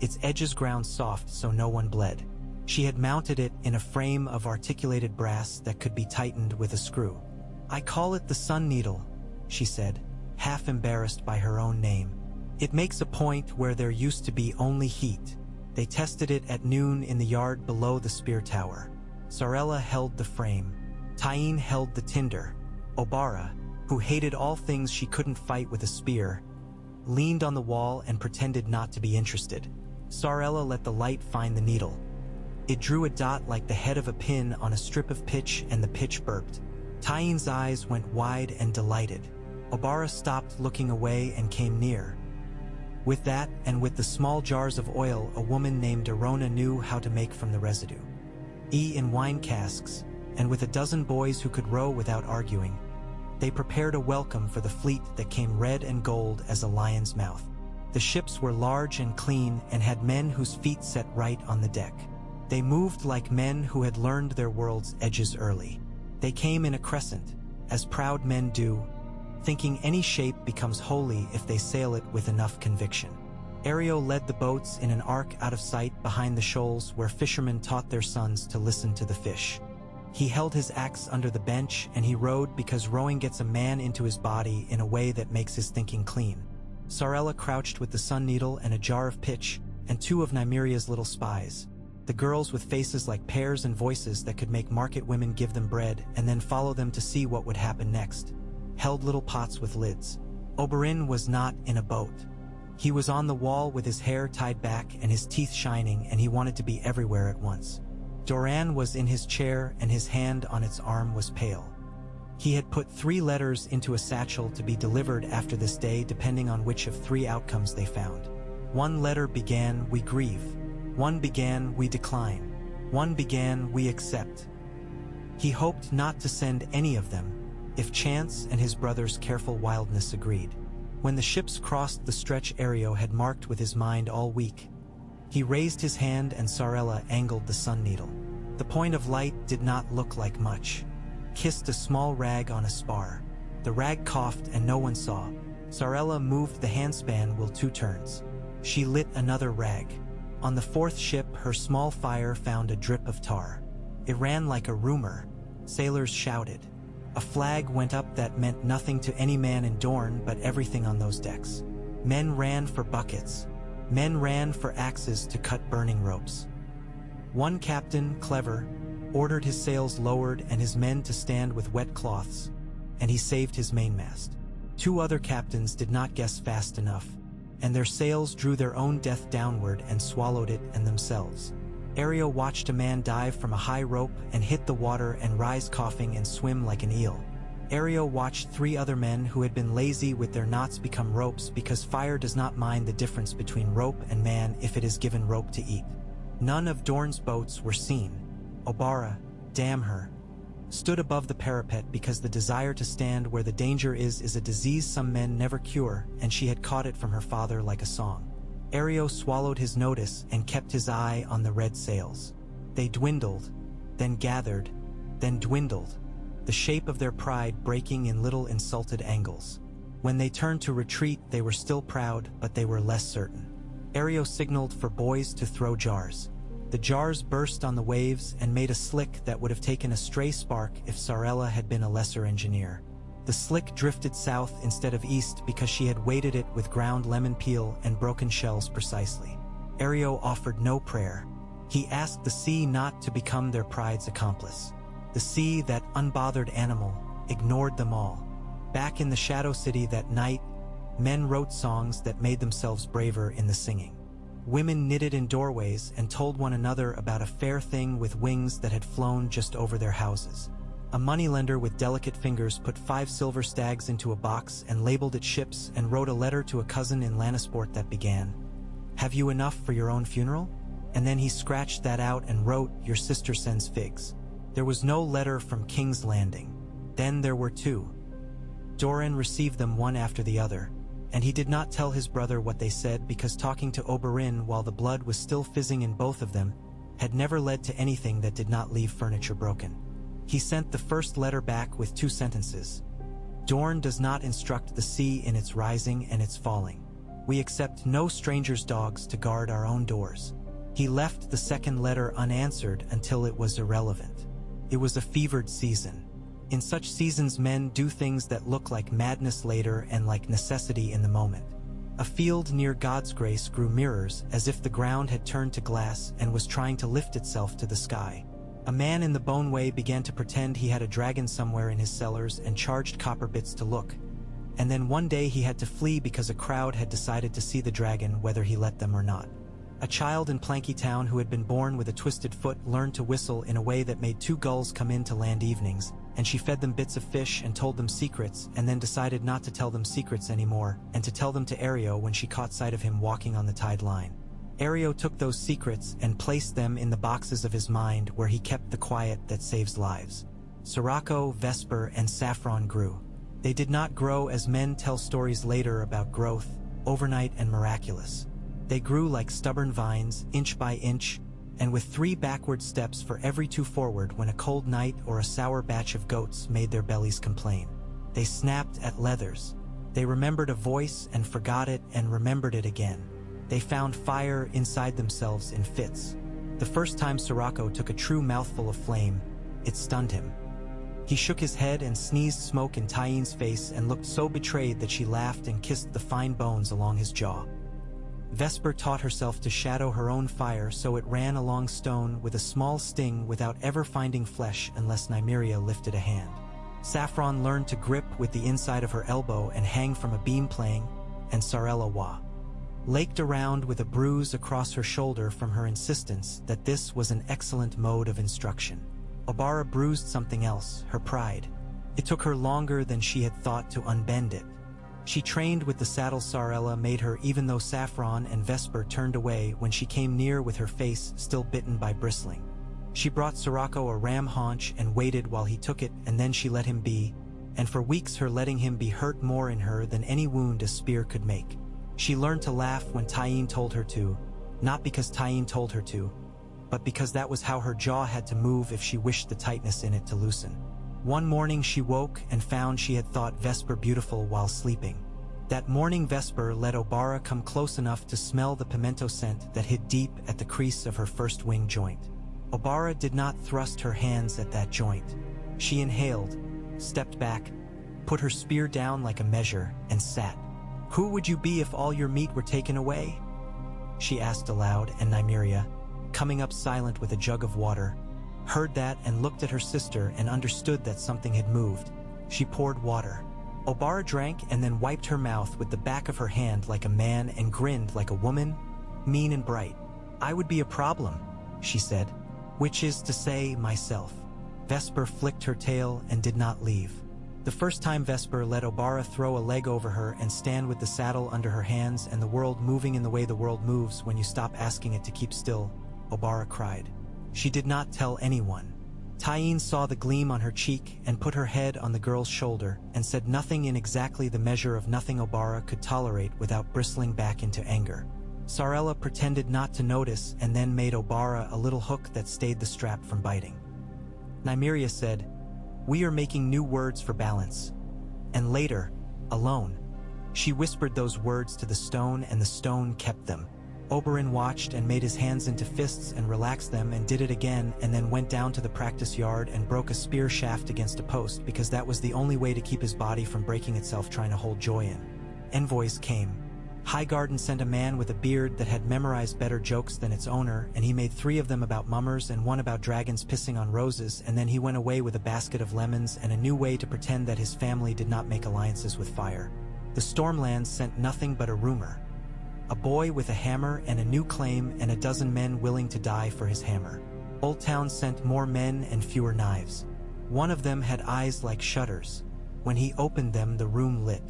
its edges ground soft so no one bled. She had mounted it in a frame of articulated brass that could be tightened with a screw. I call it the sun needle, she said, half embarrassed by her own name. It makes a point where there used to be only heat. They tested it at noon in the yard below the spear tower. Sarella held the frame. Tyene held the tinder. Obara, who hated all things she couldn't fight with a spear, leaned on the wall and pretended not to be interested. Sarella let the light find the needle. It drew a dot like the head of a pin on a strip of pitch, and the pitch burped. Tyene's eyes went wide and delighted. Obara stopped looking away and came near. With that, and with the small jars of oil a woman named Arona knew how to make from the residue. In wine casks, and with a dozen boys who could row without arguing, they prepared a welcome for the fleet that came red and gold as a lion's mouth. The ships were large and clean and had men whose feet set right on the deck. They moved like men who had learned their world's edges early. They came in a crescent, as proud men do, thinking any shape becomes holy if they sail it with enough conviction. Areo led the boats in an arc out of sight behind the shoals where fishermen taught their sons to listen to the fish. He held his axe under the bench and he rowed because rowing gets a man into his body in a way that makes his thinking clean. Sarella crouched with the sun needle and a jar of pitch and two of Nymeria's little spies. The girls with faces like pears and voices that could make market women give them bread and then follow them to see what would happen next. Held little pots with lids. Oberyn was not in a boat. He was on the wall with his hair tied back and his teeth shining, and he wanted to be everywhere at once. Doran was in his chair and his hand on its arm was pale. He had put 3 letters into a satchel to be delivered after this day depending on which of 3 outcomes they found. 1 letter began, "We grieve." 1 began, "We decline." 1 began, "We accept." He hoped not to send any of them, if chance and his brother's careful wildness agreed. When the ships crossed the stretch Areo had marked with his mind all week, he raised his hand and Sarella angled the sun needle. The point of light did not look like much. Kissed a small rag on a spar. The rag coughed and no one saw. Sarella moved the handspan will 2 turns. She lit another rag. On the 4th ship, her small fire found a drip of tar. It ran like a rumor. Sailors shouted. A flag went up that meant nothing to any man in Dorne but everything on those decks. Men ran for buckets. Men ran for axes to cut burning ropes. One captain, clever, ordered his sails lowered and his men to stand with wet cloths, and he saved his mainmast. 2 other captains did not guess fast enough, and their sails drew their own death downward and swallowed it and themselves. Areo watched a man dive from a high rope and hit the water and rise coughing and swim like an eel. Areo watched 3 other men who had been lazy with their knots become ropes because fire does not mind the difference between rope and man if it is given rope to eat. None of Dorne's boats were seen. Obara, damn her, stood above the parapet because the desire to stand where the danger is a disease some men never cure, and she had caught it from her father like a song. Areo swallowed his notice and kept his eye on the red sails. They dwindled, then gathered, then dwindled, the shape of their pride breaking in little insulted angles. When they turned to retreat, they were still proud, but they were less certain. Areo signaled for boys to throw jars. The jars burst on the waves and made a slick that would have taken a stray spark if Sarella had been a lesser engineer. The slick drifted south instead of east because she had weighted it with ground lemon peel and broken shells precisely. Areo offered no prayer. He asked the sea not to become their pride's accomplice. The sea, that unbothered animal, ignored them all. Back in the Shadow City that night, men wrote songs that made themselves braver in the singing. Women knitted in doorways and told one another about a fair thing with wings that had flown just over their houses. A moneylender with delicate fingers put 5 silver stags into a box and labeled it ships and wrote a letter to a cousin in Lannisport that began, "Have you enough for your own funeral?" And then he scratched that out and wrote, "Your sister sends figs." There was no letter from King's Landing. Then there were 2. Doran received them one after the other, and he did not tell his brother what they said because talking to Oberyn while the blood was still fizzing in both of them had never led to anything that did not leave furniture broken. He sent the first letter back with 2 sentences. Dorne does not instruct the sea in its rising and its falling. We accept no strangers' dogs to guard our own doors. He left the second letter unanswered until it was irrelevant. It was a fevered season. In such seasons men do things that look like madness later and like necessity in the moment. A field near God's Grace grew mirrors as if the ground had turned to glass and was trying to lift itself to the sky. A man in the Boneway began to pretend he had a dragon somewhere in his cellars and charged copper bits to look. And then one day he had to flee because a crowd had decided to see the dragon whether he let them or not. A child in Planky Town who had been born with a twisted foot learned to whistle in a way that made 2 gulls come in to land evenings, and she fed them bits of fish and told them secrets and then decided not to tell them secrets anymore and to tell them to Areo when she caught sight of him walking on the tide line. Areo took those secrets and placed them in the boxes of his mind where he kept the quiet that saves lives. Sirocco, Vesper, and Saffron grew. They did not grow as men tell stories later about growth, overnight and miraculous. They grew like stubborn vines, inch by inch, and with 3 backward steps for every 2 forward when a cold night or a sour batch of goats made their bellies complain. They snapped at leathers. They remembered a voice and forgot it and remembered it again. They found fire inside themselves in fits. The first time Sirocco took a true mouthful of flame, it stunned him. He shook his head and sneezed smoke in Tyene's face and looked so betrayed that she laughed and kissed the fine bones along his jaw. Vesper taught herself to shadow her own fire, so it ran along stone with a small sting without ever finding flesh unless Nymeria lifted a hand. Saffron learned to grip with the inside of her elbow and hang from a beam plank, and Sarella laked around with a bruise across her shoulder from her insistence that this was an excellent mode of instruction. Obara bruised something else, her pride. It took her longer than she had thought to unbend it. She trained with the saddle Sarella made her even though Saffron and Vesper turned away when she came near with her face still bitten by bristling. She brought Sirocco a ram haunch and waited while he took it, and then she let him be, and for weeks her letting him be hurt more in her than any wound a spear could make. She learned to laugh when Tyene told her to, not because Tyene told her to, but because that was how her jaw had to move if she wished the tightness in it to loosen. One morning she woke and found she had thought Vesper beautiful while sleeping. That morning Vesper let Obara come close enough to smell the pimento scent that hid deep at the crease of her first wing joint. Obara did not thrust her hands at that joint. She inhaled, stepped back, put her spear down like a measure, and sat. "Who would you be if all your meat were taken away?" she asked aloud, and Nymeria, coming up silent with a jug of water, heard that and looked at her sister and understood that something had moved. She poured water. Obara drank and then wiped her mouth with the back of her hand like a man and grinned like a woman, mean and bright. "I would be a problem," she said, "which is to say, myself." Vesper flicked her tail and did not leave. The first time Vesper let Obara throw a leg over her and stand with the saddle under her hands and the world moving in the way the world moves when you stop asking it to keep still, Obara cried. She did not tell anyone. Tyene saw the gleam on her cheek and put her head on the girl's shoulder and said nothing in exactly the measure of nothing Obara could tolerate without bristling back into anger. Sarella pretended not to notice and then made Obara a little hook that stayed the strap from biting. Nymeria said, "We are making new words for balance." And later, alone, she whispered those words to the stone and the stone kept them. Oberyn watched and made his hands into fists and relaxed them and did it again and then went down to the practice yard and broke a spear shaft against a post because that was the only way to keep his body from breaking itself trying to hold joy in. Envoys came. Highgarden sent a man with a beard that had memorized better jokes than its owner, and he made 3 of them about mummers and 1 about dragons pissing on roses, and then he went away with a basket of lemons and a new way to pretend that his family did not make alliances with fire. The Stormlands sent nothing but a rumor. A boy with a hammer and a new claim and a dozen men willing to die for his hammer. Old Town sent more men and fewer knives. One of them had eyes like shutters. When he opened them, the room lit.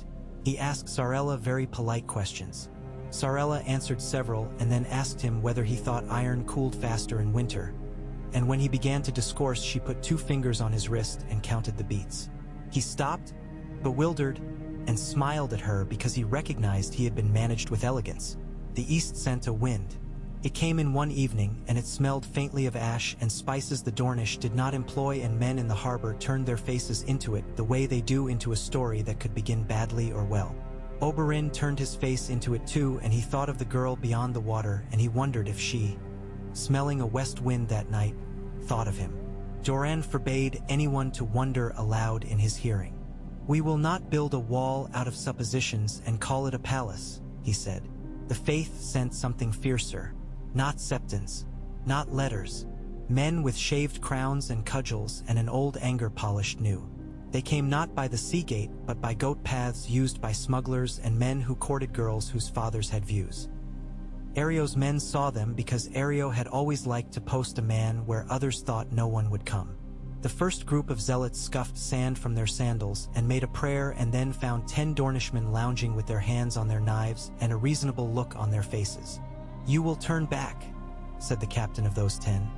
He asked Sarella very polite questions. Sarella answered several and then asked him whether he thought iron cooled faster in winter. And when he began to discourse, she put 2 fingers on his wrist and counted the beats. He stopped, bewildered, and smiled at her because he recognized he had been managed with elegance. The east sent a wind. It came in one evening, and it smelled faintly of ash and spices the Dornish did not employ, and men in the harbor turned their faces into it the way they do into a story that could begin badly or well. Oberyn turned his face into it too, and he thought of the girl beyond the water, and he wondered if she, smelling a west wind that night, thought of him. Doran forbade anyone to wonder aloud in his hearing. "We will not build a wall out of suppositions and call it a palace," he said. The faith sent something fiercer. Not septons, not letters. Men with shaved crowns and cudgels and an old anger polished new. They came not by the sea gate, but by goat paths used by smugglers and men who courted girls whose fathers had views. Ario's men saw them because Ario had always liked to post a man where others thought no one would come. The first group of zealots scuffed sand from their sandals and made a prayer and then found 10 Dornishmen lounging with their hands on their knives and a reasonable look on their faces. "You will turn back," said the captain of those 10,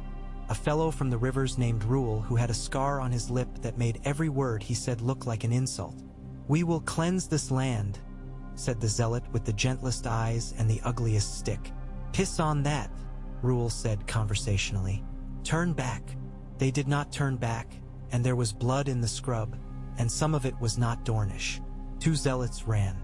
a fellow from the rivers named Rule who had a scar on his lip that made every word he said look like an insult. "We will cleanse this land," said the zealot with the gentlest eyes and the ugliest stick. "Piss on that," Rule said conversationally. "Turn back." They did not turn back, and there was blood in the scrub, and some of it was not Dornish. 2 zealots ran.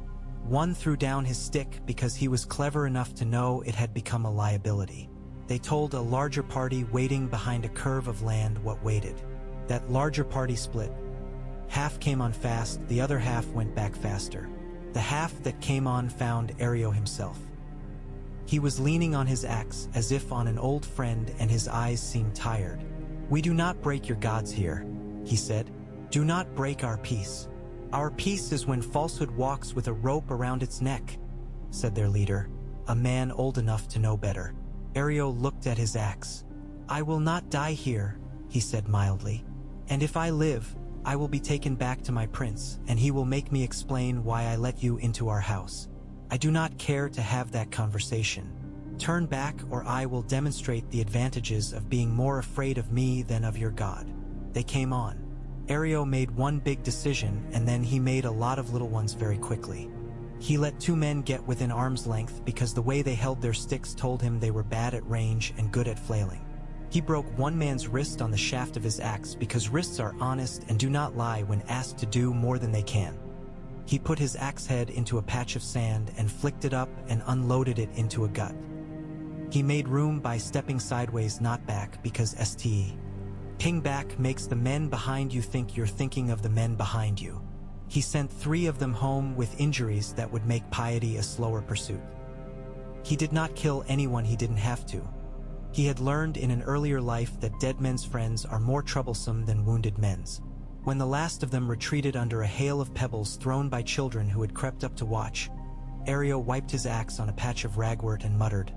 One threw down his stick because he was clever enough to know it had become a liability. They told a larger party waiting behind a curve of land what waited. That larger party split. Half came on fast, the other half went back faster. The half that came on found Areo himself. He was leaning on his axe as if on an old friend, and his eyes seemed tired. "We do not break your gods here," he said. "Do not break our peace. Our peace is when falsehood walks with a rope around its neck," said their leader, a man old enough to know better. Areo looked at his axe. "I will not die here," he said mildly. "And if I live, I will be taken back to my prince, and he will make me explain why I let you into our house. I do not care to have that conversation. Turn back, or I will demonstrate the advantages of being more afraid of me than of your god." They came on. Areo made one big decision, and then he made a lot of little ones very quickly. He let 2 men get within arm's length because the way they held their sticks told him they were bad at range and good at flailing. He broke one man's wrist on the shaft of his axe because wrists are honest and do not lie when asked to do more than they can. He put his axe head into a patch of sand and flicked it up and unloaded it into a gut. He made room by stepping sideways, not back, because St. Ping back makes the men behind you think you're thinking of the men behind you. He sent 3 of them home with injuries that would make piety a slower pursuit. He did not kill anyone he didn't have to. He had learned in an earlier life that dead men's friends are more troublesome than wounded men's. When the last of them retreated under a hail of pebbles thrown by children who had crept up to watch, Areo wiped his axe on a patch of ragwort and muttered,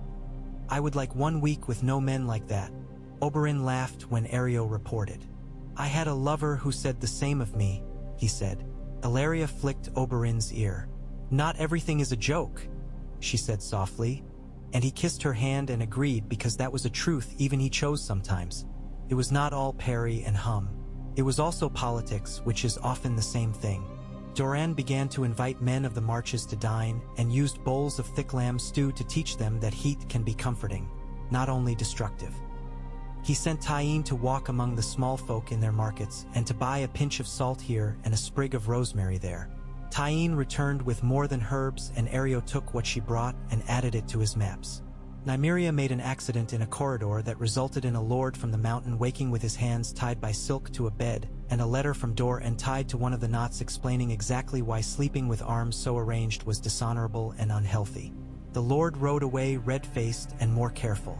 "I would like 1 week with no men like that." Oberyn laughed when Areo reported. "I had a lover who said the same of me," he said. Ilaria flicked Oberyn's ear. "Not everything is a joke," she said softly, and he kissed her hand and agreed because that was a truth even he chose sometimes. It was not all parry and hum. It was also politics, which is often the same thing. Doran began to invite men of the marches to dine and used bowls of thick lamb stew to teach them that heat can be comforting, not only destructive. He sent Tyene to walk among the small folk in their markets and to buy a pinch of salt here and a sprig of rosemary there. Tyene returned with more than herbs, and Areo took what she brought and added it to his maps. Nymeria made an accident in a corridor that resulted in a lord from the mountain waking with his hands tied by silk to a bed, and a letter from Doran tied to one of the knots explaining exactly why sleeping with arms so arranged was dishonorable and unhealthy. The lord rode away red-faced and more careful.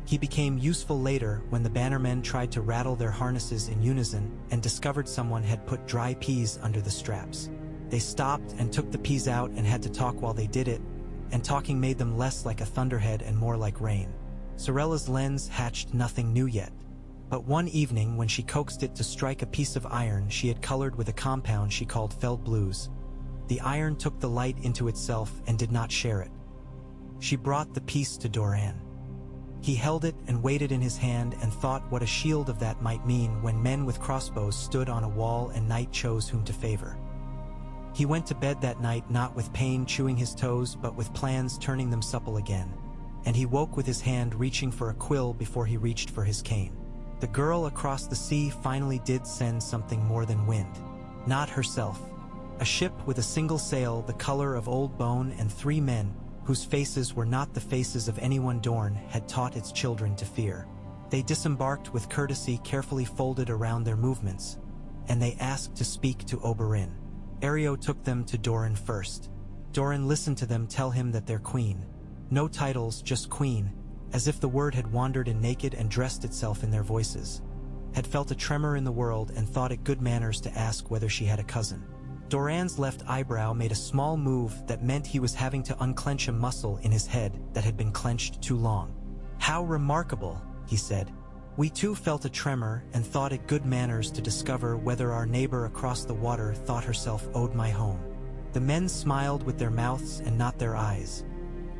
He became useful later when the bannermen tried to rattle their harnesses in unison and discovered someone had put dry peas under the straps. They stopped and took the peas out and had to talk while they did it, and talking made them less like a thunderhead and more like rain. Sorella's lens hatched nothing new yet, but one evening when she coaxed it to strike a piece of iron she had colored with a compound she called feld blues, the iron took the light into itself and did not share it. She brought the piece to Doran. He held it and weighed it in his hand and thought what a shield of that might mean when men with crossbows stood on a wall and night chose whom to favor. He went to bed that night not with pain chewing his toes but with plans turning them supple again, and he woke with his hand reaching for a quill before he reached for his cane. The girl across the sea finally did send something more than wind. Not herself. A ship with a single sail the color of old bone and 3 men, whose faces were not the faces of anyone Dorn had taught its children to fear. They disembarked with courtesy carefully folded around their movements, and they asked to speak to Oberyn. Areo took them to Doran first. Doran listened to them tell him that their queen, no titles, just queen, as if the word had wandered in naked and dressed itself in their voices, had felt a tremor in the world and thought it good manners to ask whether she had a cousin. Doran's left eyebrow made a small move that meant he was having to unclench a muscle in his head that had been clenched too long. "How remarkable," he said. "We too felt a tremor and thought it good manners to discover whether our neighbor across the water thought herself owed my home." The men smiled with their mouths and not their eyes.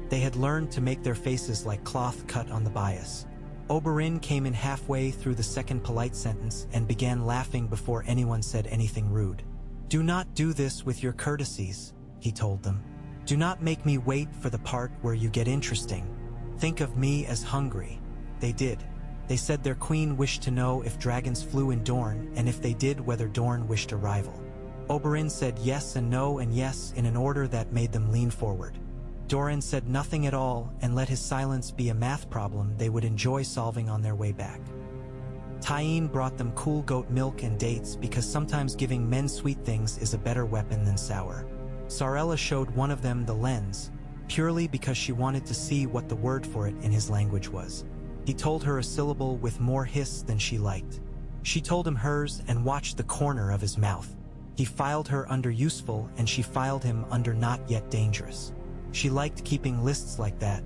They had learned to make their faces like cloth cut on the bias. Oberyn came in halfway through the second polite sentence and began laughing before anyone said anything rude. "Do not do this with your courtesies," he told them. "Do not make me wait for the part where you get interesting. Think of me as hungry. They did. They said their queen wished to know if dragons flew in Dorne, and if they did, whether Dorne wished a rival. Oberyn said yes and no and yes in an order that made them lean forward. Doran said nothing at all and let his silence be a math problem they would enjoy solving on their way back. Tyene brought them cool goat milk and dates because sometimes giving men sweet things is a better weapon than sour. Sarella showed one of them the lens, purely because she wanted to see what the word for it in his language was. He told her a syllable with more hiss than she liked. She told him hers and watched the corner of his mouth. He filed her under useful and she filed him under not yet dangerous. She liked keeping lists like that.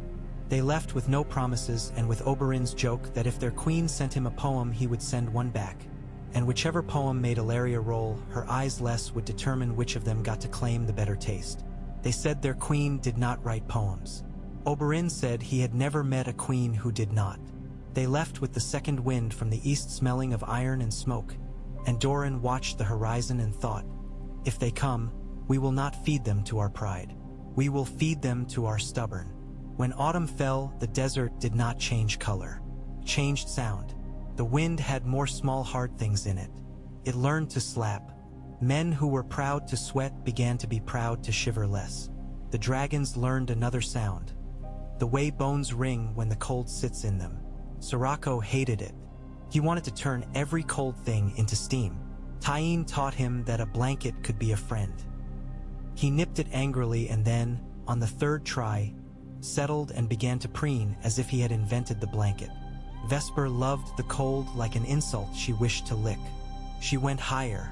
They left with no promises and with Oberyn's joke that if their queen sent him a poem he would send one back. And whichever poem made Ilaria roll her eyes less would determine which of them got to claim the better taste. They said their queen did not write poems. Oberyn said he had never met a queen who did not. They left with the second wind from the east smelling of iron and smoke, and Doran watched the horizon and thought, if they come, we will not feed them to our pride. We will feed them to our stubborn. When autumn fell, the desert did not change color. It changed sound. The wind had more small hard things in it. It learned to slap. Men who were proud to sweat began to be proud to shiver less. The dragons learned another sound. The way bones ring when the cold sits in them. Sirocco hated it. He wanted to turn every cold thing into steam. Tyene taught him that a blanket could be a friend. He nipped it angrily and then, on the third try, settled and began to preen as if he had invented the blanket. Vesper loved the cold like an insult she wished to lick. She went higher.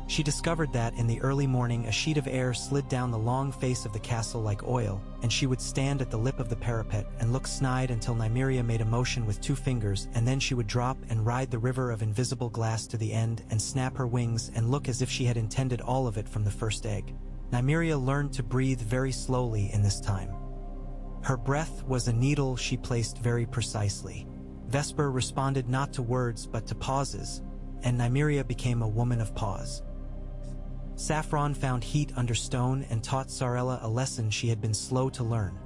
She discovered that in the early morning a sheet of air slid down the long face of the castle like oil, and she would stand at the lip of the parapet and look snide until Nymeria made a motion with 2 fingers, and then she would drop and ride the river of invisible glass to the end and snap her wings and look as if she had intended all of it from the first egg. Nymeria learned to breathe very slowly in this time. Her breath was a needle she placed very precisely. Vesper responded not to words but to pauses, and Nymeria became a woman of pause. Saffron found heat under stone and taught Sarella a lesson she had been slow to learn,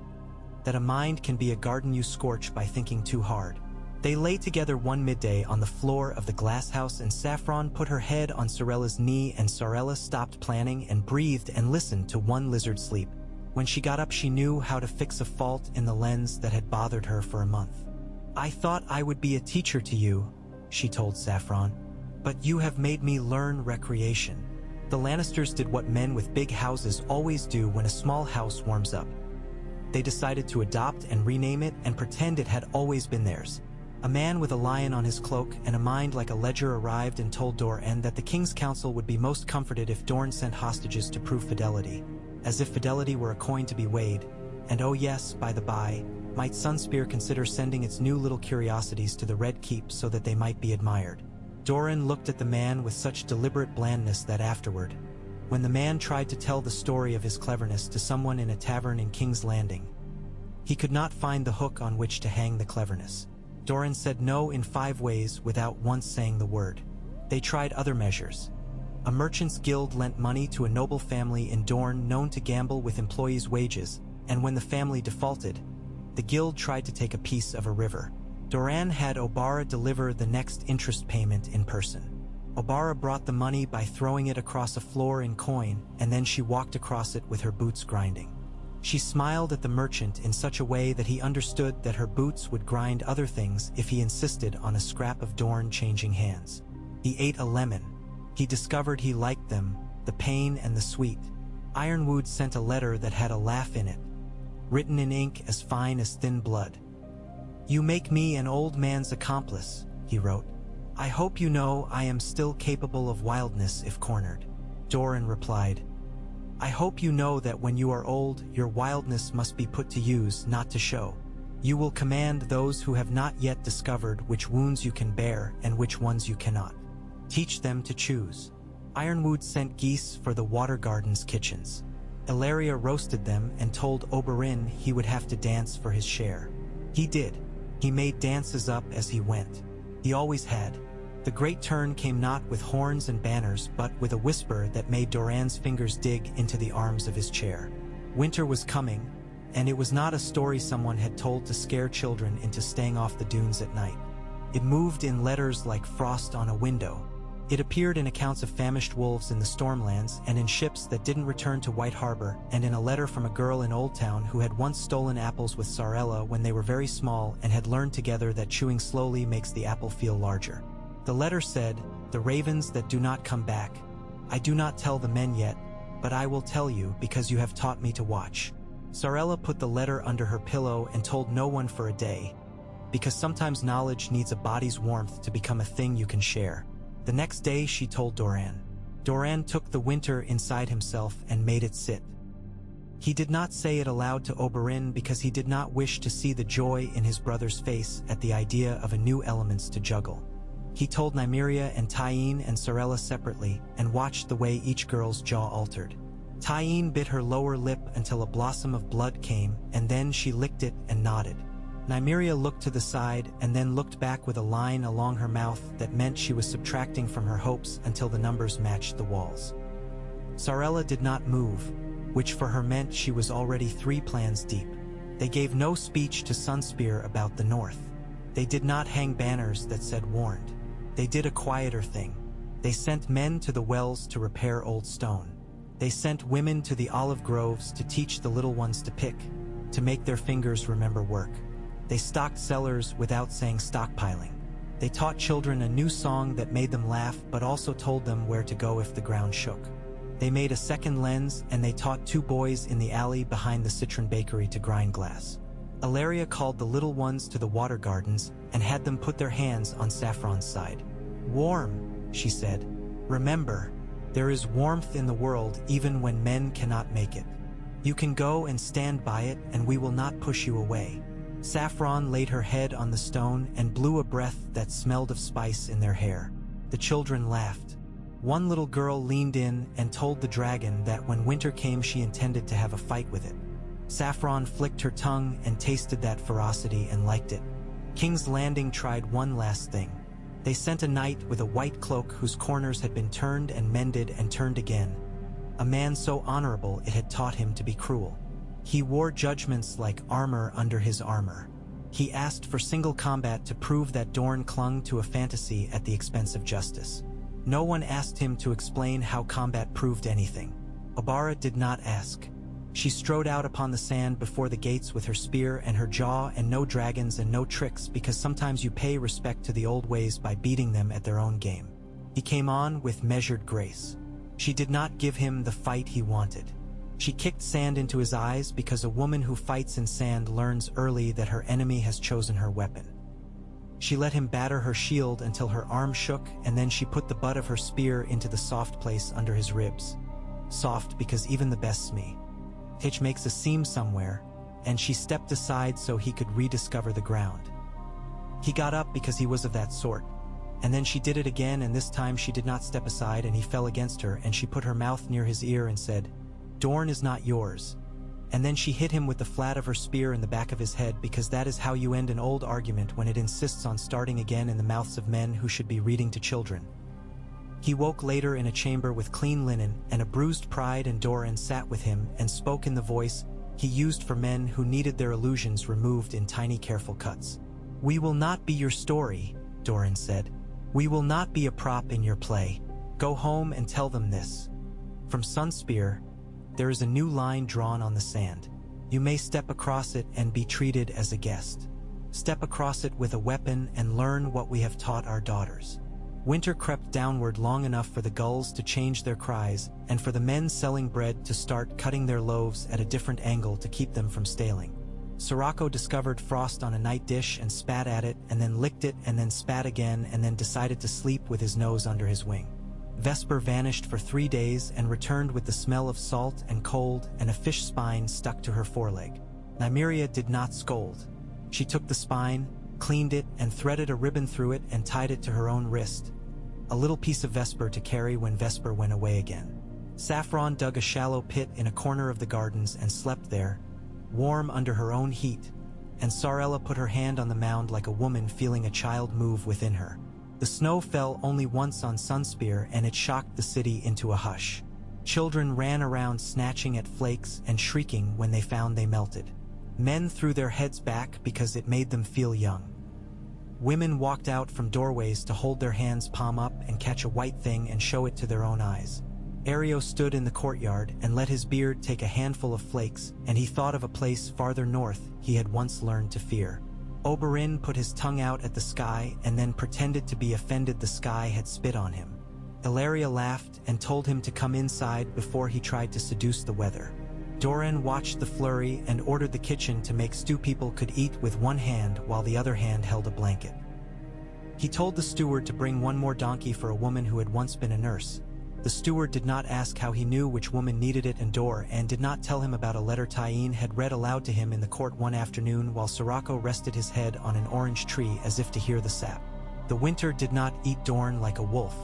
that a mind can be a garden you scorch by thinking too hard. They lay together one midday on the floor of the glass house, and Saffron put her head on Sorella's knee, and Sarella stopped planning and breathed and listened to one lizard sleep. When she got up she knew how to fix a fault in the lens that had bothered her for a month. I thought I would be a teacher to you, she told Saffron, but you have made me learn recreation. The Lannisters did what men with big houses always do when a small house warms up. They decided to adopt and rename it and pretend it had always been theirs. A man with a lion on his cloak and a mind like a ledger arrived and told Doran that the King's Council would be most comforted if Dorne sent hostages to prove fidelity, as if fidelity were a coin to be weighed. And oh yes, by the by, might Sunspear consider sending its new little curiosities to the Red Keep so that they might be admired. Doran looked at the man with such deliberate blandness that afterward, when the man tried to tell the story of his cleverness to someone in a tavern in King's Landing, he could not find the hook on which to hang the cleverness. Doran said no in 5 ways without once saying the word. They tried other measures. A merchant's guild lent money to a noble family in Dorne known to gamble with employees' wages, and when the family defaulted, the guild tried to take a piece of a river. Doran had Obara deliver the next interest payment in person. Obara brought the money by throwing it across a floor in coin, and then she walked across it with her boots grinding. She smiled at the merchant in such a way that he understood that her boots would grind other things if he insisted on a scrap of Dorne changing hands. He ate a lemon. He discovered he liked them, the pain and the sweet. Ironwood sent a letter that had a laugh in it, written in ink as fine as thin blood. You make me an old man's accomplice, he wrote. I hope you know I am still capable of wildness if cornered. Doran replied, I hope you know that when you are old, your wildness must be put to use, not to show. You will command those who have not yet discovered which wounds you can bear and which ones you cannot. Teach them to choose. Ironwood sent geese for the water garden's kitchens. Ilaria roasted them and told Oberyn he would have to dance for his share. He did. He made dances up as he went. He always had. The great turn came not with horns and banners but with a whisper that made Doran's fingers dig into the arms of his chair. Winter was coming, And it was not a story someone had told to scare children into staying off the dunes at night. It moved in letters like frost on a window. It appeared in accounts of famished wolves in the Stormlands and in ships that didn't return to White Harbor, and in a letter from a girl in Old Town who had once stolen apples with Sarella when they were very small and had learned together that chewing slowly makes the apple feel larger. The letter said, "The ravens that do not come back. I do not tell the men yet, but I will tell you because you have taught me to watch." Sarella put the letter under her pillow and told no one for a day, because sometimes knowledge needs a body's warmth to become a thing you can share. The next day she told Doran. Doran took the winter inside himself and made it sit. He did not say it aloud to Oberyn because he did not wish to see the joy in his brother's face at the idea of a new elements to juggle. He told Nymeria and Tyene and Sarella separately and watched the way each girl's jaw altered. Tyene bit her lower lip until a blossom of blood came, and then she licked it and nodded. Nymeria looked to the side and then looked back with a line along her mouth that meant she was subtracting from her hopes until the numbers matched the walls. Sarella did not move, which for her meant she was already 3 plans deep. They gave no speech to Sunspear about the north. They did not hang banners that said warned. They did a quieter thing. They sent men to the wells to repair old stone. They sent women to the olive groves to teach the little ones to pick, to make their fingers remember work. They stocked cellars without saying stockpiling. They taught children a new song that made them laugh but also told them where to go if the ground shook. They made a second lens, and they taught 2 boys in the alley behind the Citron Bakery to grind glass. Ilaria called the little ones to the water gardens and had them put their hands on Saffron's side. "Warm," she said. "Remember, there is warmth in the world even when men cannot make it. You can go and stand by it and we will not push you away." Saffron laid her head on the stone and blew a breath that smelled of spice in their hair. The children laughed. One little girl leaned in and told the dragon that when winter came she intended to have a fight with it. Saffron flicked her tongue and tasted that ferocity and liked it. King's Landing tried one last thing. They sent a knight with a white cloak whose corners had been turned and mended and turned again. A man so honorable it had taught him to be cruel. He wore judgments like armor under his armor. He asked for single combat to prove that Dorne clung to a fantasy at the expense of justice. No one asked him to explain how combat proved anything. Obara did not ask. She strode out upon the sand before the gates with her spear and her jaw and no dragons and no tricks, because sometimes you pay respect to the old ways by beating them at their own game. He came on with measured grace. She did not give him the fight he wanted. She kicked sand into his eyes because a woman who fights in sand learns early that her enemy has chosen her weapon. She let him batter her shield until her arm shook, and then she put the butt of her spear into the soft place under his ribs. Soft because even the best smee hitch makes a seam somewhere, and she stepped aside so he could rediscover the ground. He got up because he was of that sort, and then she did it again, and this time she did not step aside, and he fell against her, and she put her mouth near his ear and said, "Dorne is not yours." And then she hit him with the flat of her spear in the back of his head, because that is how you end an old argument when it insists on starting again in the mouths of men who should be reading to children. He woke later in a chamber with clean linen and a bruised pride, and Doran sat with him and spoke in the voice he used for men who needed their illusions removed in tiny careful cuts. "We will not be your story," Doran said. "We will not be a prop in your play. Go home and tell them this. From Sunspear, there is a new line drawn on the sand. You may step across it and be treated as a guest. Step across it with a weapon and learn what we have taught our daughters." Winter crept downward long enough for the gulls to change their cries and for the men selling bread to start cutting their loaves at a different angle to keep them from staling. Sirocco discovered frost on a night dish and spat at it, and then licked it and then spat again, and then decided to sleep with his nose under his wing. Vesper vanished for 3 days and returned with the smell of salt and cold and a fish spine stuck to her foreleg. Nymeria did not scold. She took the spine, cleaned it, and threaded a ribbon through it and tied it to her own wrist. A little piece of Vesper to carry when Vesper went away again. Saffron dug a shallow pit in a corner of the gardens and slept there, warm under her own heat, and Sarella put her hand on the mound like a woman feeling a child move within her. The snow fell only once on Sunspear, and it shocked the city into a hush. Children ran around snatching at flakes and shrieking when they found they melted. Men threw their heads back because it made them feel young. Women walked out from doorways to hold their hands palm up and catch a white thing and show it to their own eyes. Aereo stood in the courtyard and let his beard take a handful of flakes, and he thought of a place farther north he had once learned to fear. Oberyn put his tongue out at the sky and then pretended to be offended the sky had spit on him. Ilaria laughed and told him to come inside before he tried to seduce the weather. Doran watched the flurry and ordered the kitchen to make stew people could eat with one hand while the other hand held a blanket. He told the steward to bring one more donkey for a woman who had once been a nurse. The steward did not ask how he knew which woman needed it, and Doran did not tell him about a letter Tyene had read aloud to him in the court one afternoon while Sirocco rested his head on an orange tree as if to hear the sap. The winter did not eat Dorn like a wolf.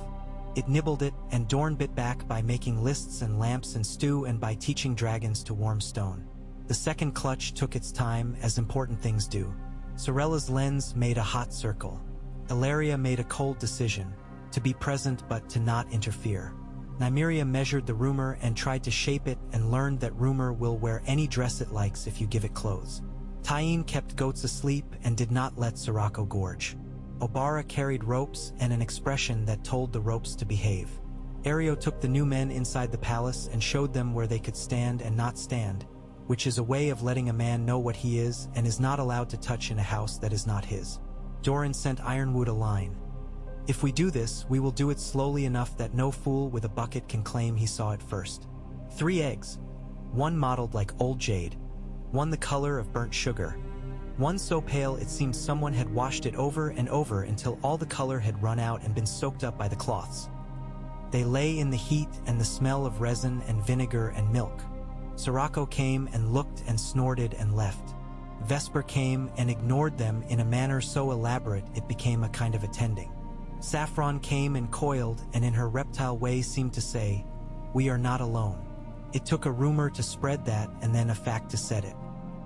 It nibbled it, and Dorn bit back by making lists and lamps and stew and by teaching dragons to warm stone. The second clutch took its time, as important things do. Sorella's lens made a hot circle. Ilaria made a cold decision, to be present but to not interfere. Nymeria measured the rumor and tried to shape it and learned that rumor will wear any dress it likes if you give it clothes. Tyene kept goats asleep and did not let Sirocco gorge. Obara carried ropes and an expression that told the ropes to behave. Aereo took the new men inside the palace and showed them where they could stand and not stand, which is a way of letting a man know what he is and is not allowed to touch in a house that is not his. Doran sent Ironwood a line. If we do this, we will do it slowly enough that no fool with a bucket can claim he saw it first. 3 eggs. One mottled like old jade. One the color of burnt sugar. One so pale it seemed someone had washed it over and over until all the color had run out and been soaked up by the cloths. They lay in the heat and the smell of resin and vinegar and milk. Sirocco came and looked and snorted and left. Vesper came and ignored them in a manner so elaborate it became a kind of attending. Saffron came and coiled and in her reptile way seemed to say, "We are not alone." It took a rumor to spread that and then a fact to set it.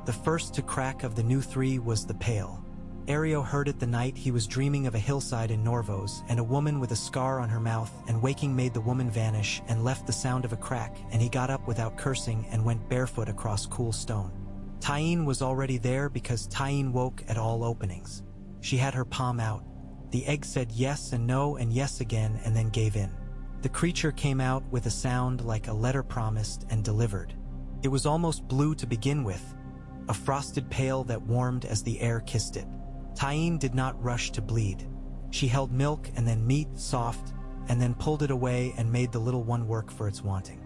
The first to crack of the new 3 was the Pale. Aereo heard it the night he was dreaming of a hillside in Norvos and a woman with a scar on her mouth, and waking made the woman vanish and left the sound of a crack, and he got up without cursing and went barefoot across cool stone. Tyene was already there because Tyene woke at all openings. She had her palm out. The egg said yes and no and yes again and then gave in. The creature came out with a sound like a letter promised and delivered. It was almost blue to begin with, a frosted pail that warmed as the air kissed it. Tyene did not rush to bleed. She held milk and then meat, soft, and then pulled it away and made the little one work for its wanting.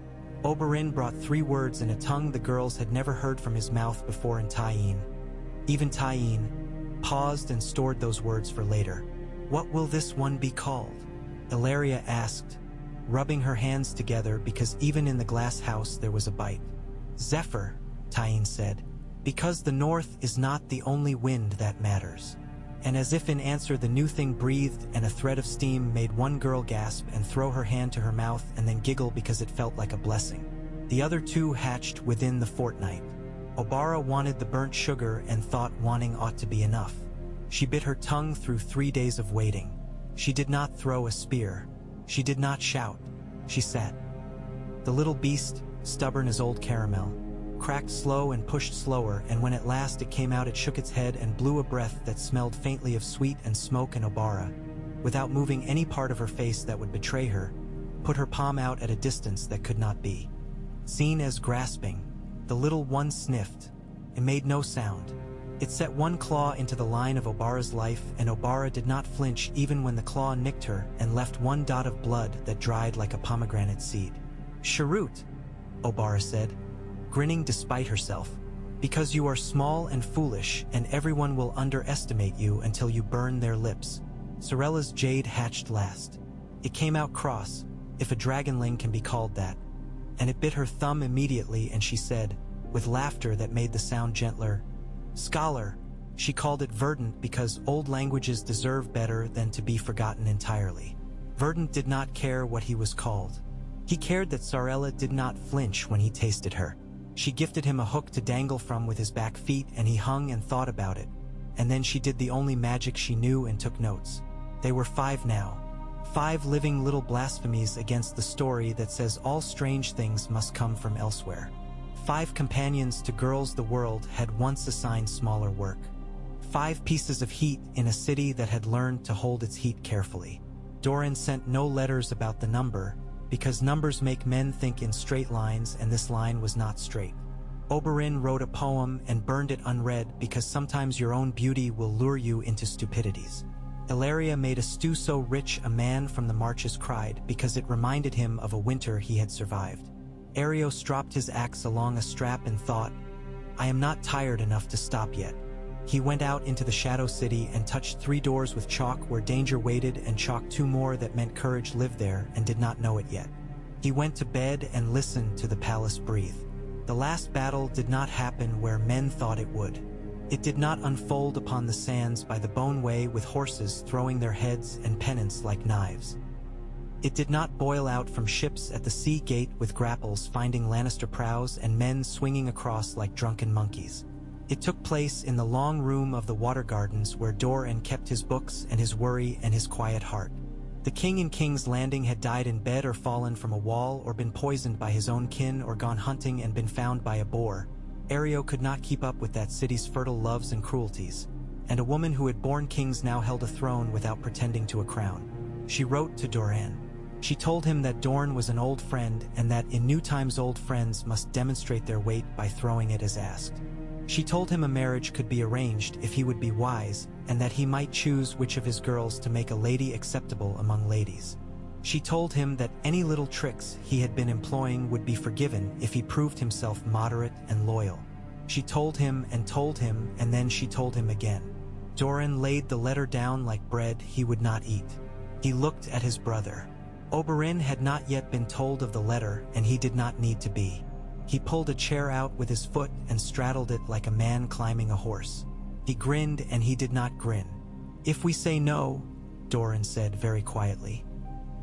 Oberyn brought 3 words in a tongue the girls had never heard from his mouth before in Tyene. Even Tyene paused and stored those words for later. "What will this one be called?" Ilaria asked, rubbing her hands together because even in the glass house there was a bite. "Zephyr," Tyene said, "because the north is not the only wind that matters." And as if in answer the new thing breathed and a thread of steam made one girl gasp and throw her hand to her mouth and then giggle because it felt like a blessing. The other 2 hatched within the fortnight. Obara wanted the burnt sugar and thought wanting ought to be enough. She bit her tongue through 3 days of waiting. She did not throw a spear. She did not shout. She sat. The little beast, stubborn as old caramel, cracked slow and pushed slower, and when at last it came out it shook its head and blew a breath that smelled faintly of sweet and smoke and Obara, without moving any part of her face that would betray her, put her palm out at a distance that could not be seen as grasping. The little one sniffed. It made no sound. It set one claw into the line of Obara's life, and Obara did not flinch even when the claw nicked her and left one dot of blood that dried like a pomegranate seed. "Sharut," Obara said, grinning despite herself, "because you are small and foolish, and everyone will underestimate you until you burn their lips." Sorella's jade hatched last. It came out cross, if a dragonling can be called that, and it bit her thumb immediately, and she said, with laughter that made the sound gentler, "Scholar." She called it verdant because old languages deserve better than to be forgotten entirely. Verdant did not care what he was called. He cared that Sorella did not flinch when he tasted her. She gifted him a hook to dangle from with his back feet, and he hung and thought about it. And then she did the only magic she knew and took notes. They were 5 now. 5 living little blasphemies against the story that says all strange things must come from elsewhere. 5 companions to girls the world had once assigned smaller work. 5 pieces of heat in a city that had learned to hold its heat carefully. Doran sent no letters about the number, because numbers make men think in straight lines, and this line was not straight. Oberyn wrote a poem and burned it unread because sometimes your own beauty will lure you into stupidities. Ilaria made a stew so rich a man from the marches cried because it reminded him of a winter he had survived. Arios dropped his axe along a strap and thought, I am not tired enough to stop yet. He went out into the Shadow City and touched 3 doors with chalk where danger waited and chalked 2 more that meant courage lived there and did not know it yet. He went to bed and listened to the palace breathe. The last battle did not happen where men thought it would. It did not unfold upon the sands by the Bone Way with horses throwing their heads and pennants like knives. It did not boil out from ships at the sea gate with grapples finding Lannister prows and men swinging across like drunken monkeys. It took place in the long room of the Water Gardens where Doran kept his books and his worry and his quiet heart. The king in King's Landing had died in bed or fallen from a wall or been poisoned by his own kin or gone hunting and been found by a boar. Ario could not keep up with that city's fertile loves and cruelties, and a woman who had borne kings now held a throne without pretending to a crown. She wrote to Doran. She told him that Dorne was an old friend and that in new times old friends must demonstrate their weight by throwing it as asked. She told him a marriage could be arranged if he would be wise, and that he might choose which of his girls to make a lady acceptable among ladies. She told him that any little tricks he had been employing would be forgiven if he proved himself moderate and loyal. She told him, and then she told him again. Doran laid the letter down like bread he would not eat. He looked at his brother. Oberyn had not yet been told of the letter, and he did not need to be. He pulled a chair out with his foot and straddled it like a man climbing a horse. He grinned and he did not grin. If we say no, Doran said very quietly,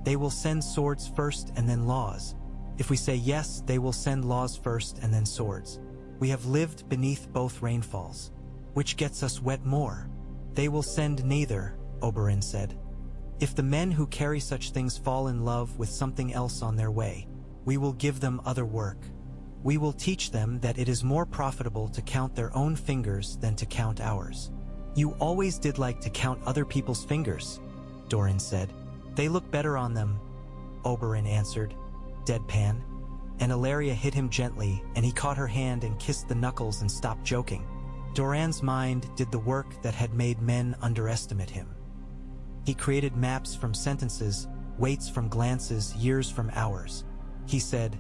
they will send swords first and then laws. If we say yes, they will send laws first and then swords. We have lived beneath both rainfalls. Which gets us wet more? They will send neither, Oberyn said. If the men who carry such things fall in love with something else on their way, we will give them other work. We will teach them that it is more profitable to count their own fingers than to count ours. You always did like to count other people's fingers, Doran said. They look better on them, Oberyn answered, deadpan. And Ilaria hit him gently, and he caught her hand and kissed the knuckles and stopped joking. Doran's mind did the work that had made men underestimate him. He created maps from sentences, weights from glances, years from hours. He said,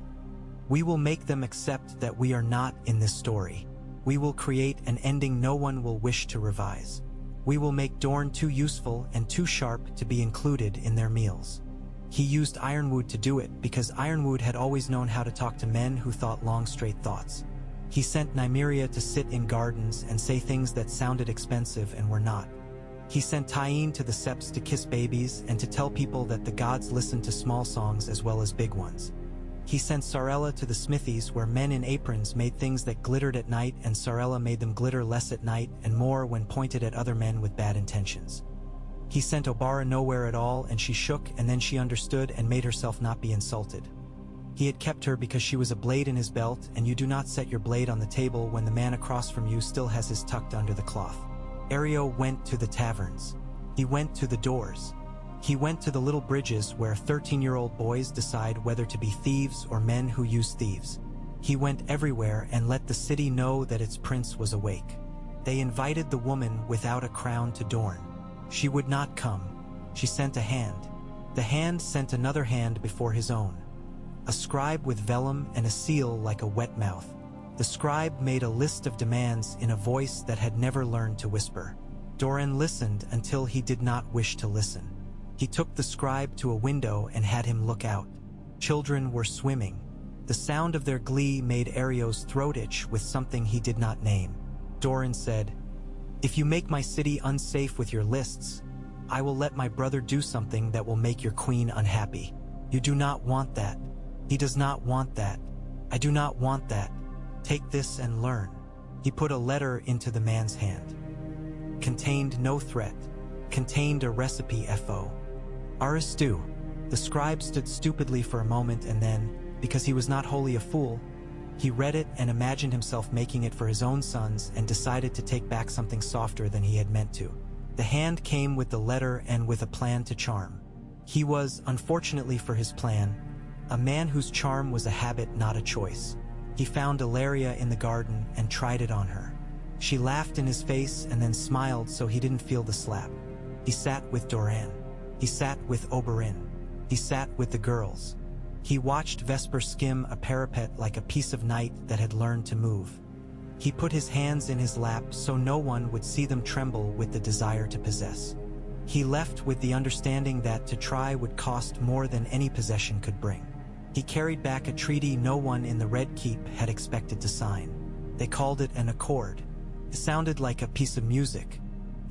we will make them accept that we are not in this story. We will create an ending no one will wish to revise. We will make Dorne too useful and too sharp to be included in their meals. He used Ironwood to do it because Ironwood had always known how to talk to men who thought long, straight thoughts. He sent Nymeria to sit in gardens and say things that sounded expensive and were not. He sent Tyene to the Septs to kiss babies and to tell people that the gods listened to small songs as well as big ones. He sent Sarella to the smithies where men in aprons made things that glittered at night and Sarella made them glitter less at night and more when pointed at other men with bad intentions. He sent Obara nowhere at all and she shook and then she understood and made herself not be insulted. He had kept her because she was a blade in his belt, and you do not set your blade on the table when the man across from you still has his tucked under the cloth. Ario went to the taverns. He went to the doors. He went to the little bridges where 13-year-old boys decide whether to be thieves or men who use thieves. He went everywhere and let the city know that its prince was awake. They invited the woman without a crown to Dorne. She would not come. She sent a hand. The hand sent another hand before his own. A scribe with vellum and a seal like a wet mouth. The scribe made a list of demands in a voice that had never learned to whisper. Doran listened until he did not wish to listen. He took the scribe to a window and had him look out. Children were swimming. The sound of their glee made Ario's throat itch with something he did not name. Doran said, "If you make my city unsafe with your lists, I will let my brother do something that will make your queen unhappy. You do not want that. He does not want that. I do not want that. Take this and learn." He put a letter into the man's hand. Contained no threat. Contained a recipe FO. Aristu. The scribe stood stupidly for a moment and then, because he was not wholly a fool, he read it and imagined himself making it for his own sons and decided to take back something softer than he had meant to. The hand came with the letter and with a plan to charm. He was, unfortunately for his plan, a man whose charm was a habit, not a choice. He found Ilaria in the garden and tried it on her. She laughed in his face and then smiled so he didn't feel the slap. He sat with Doran. He sat with Oberyn. He sat with the girls. He watched Vesper skim a parapet like a piece of night that had learned to move. He put his hands in his lap so no one would see them tremble with the desire to possess. He left with the understanding that to try would cost more than any possession could bring. He carried back a treaty no one in the Red Keep had expected to sign. They called it an accord. It sounded like a piece of music.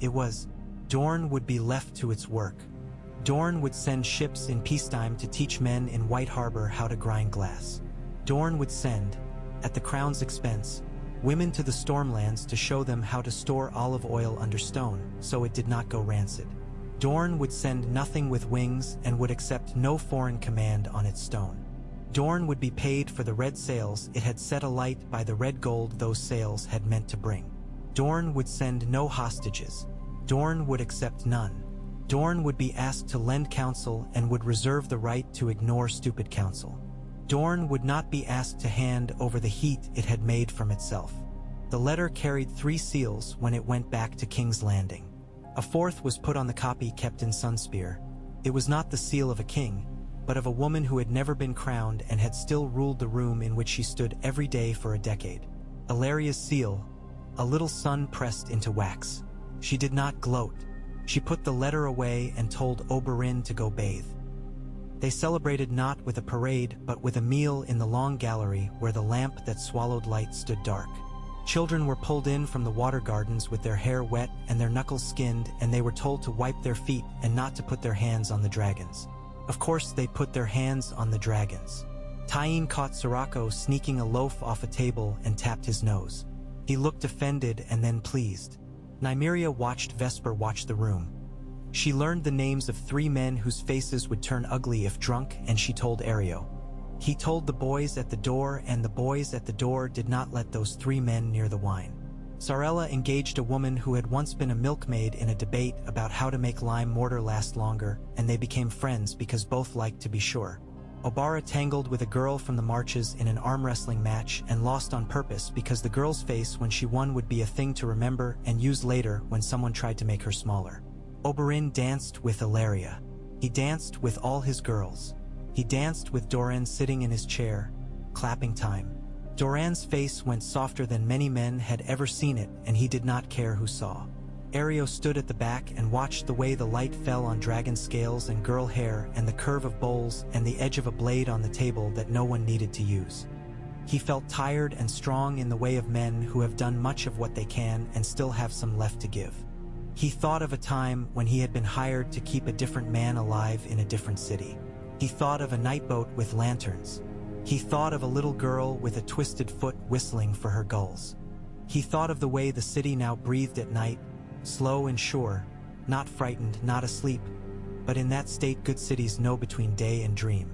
It was, Dorne would be left to its work. Dorne would send ships in peacetime to teach men in White Harbor how to grind glass. Dorne would send, at the crown's expense, women to the Stormlands to show them how to store olive oil under stone so it did not go rancid. Dorne would send nothing with wings and would accept no foreign command on its stone. Dorne would be paid for the red sails it had set alight by the red gold those sails had meant to bring. Dorne would send no hostages. Dorne would accept none. Dorne would be asked to lend counsel and would reserve the right to ignore stupid counsel. Dorne would not be asked to hand over the heat it had made from itself. The letter carried 3 seals when it went back to King's Landing. A 4th was put on the copy kept in Sunspear. It was not the seal of a king, but of a woman who had never been crowned and had still ruled the room in which she stood every day for a decade. Ilaria's seal, a little sun pressed into wax. She did not gloat. She put the letter away and told Oberyn to go bathe. They celebrated not with a parade but with a meal in the long gallery where the lamp that swallowed light stood dark. Children were pulled in from the water gardens with their hair wet and their knuckles skinned, and they were told to wipe their feet and not to put their hands on the dragons. Of course they put their hands on the dragons. Tyene caught Sirocco sneaking a loaf off a table and tapped his nose. He looked offended and then pleased. Nymeria watched Vesper watch the room. She learned the names of 3 men whose faces would turn ugly if drunk, and she told Ario. He told the boys at the door, and the boys at the door did not let those 3 men near the wine. Sarella engaged a woman who had once been a milkmaid in a debate about how to make lime mortar last longer, and they became friends because both liked to be sure. Obara tangled with a girl from the marches in an arm wrestling match and lost on purpose because the girl's face when she won would be a thing to remember and use later when someone tried to make her smaller. Oberyn danced with Ilaria. He danced with all his girls. He danced with Doran sitting in his chair, clapping time. Doran's face went softer than many men had ever seen it, and he did not care who saw. Ario stood at the back and watched the way the light fell on dragon scales and girl hair and the curve of bowls and the edge of a blade on the table that no one needed to use. He felt tired and strong in the way of men who have done much of what they can and still have some left to give. He thought of a time when he had been hired to keep a different man alive in a different city. He thought of a night boat with lanterns. He thought of a little girl with a twisted foot whistling for her gulls. He thought of the way the city now breathed at night, slow and sure, not frightened, not asleep, but in that state good cities know between day and dream.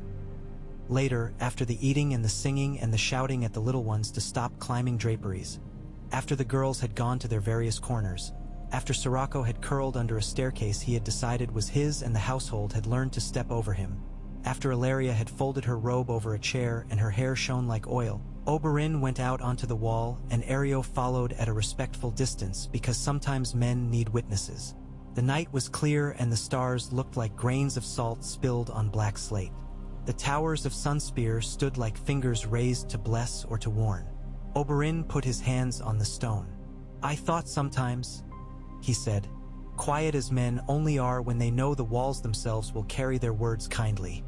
Later, after the eating and the singing and the shouting at the little ones to stop climbing draperies, after the girls had gone to their various corners, after Sirocco had curled under a staircase he had decided was his and the household had learned to step over him, after Ilaria had folded her robe over a chair and her hair shone like oil, Oberyn went out onto the wall and Ario followed at a respectful distance because sometimes men need witnesses. The night was clear and the stars looked like grains of salt spilled on black slate. The towers of Sunspear stood like fingers raised to bless or to warn. Oberyn put his hands on the stone. "I thought sometimes," he said, "quiet as men only are when they know the walls themselves will carry their words kindly.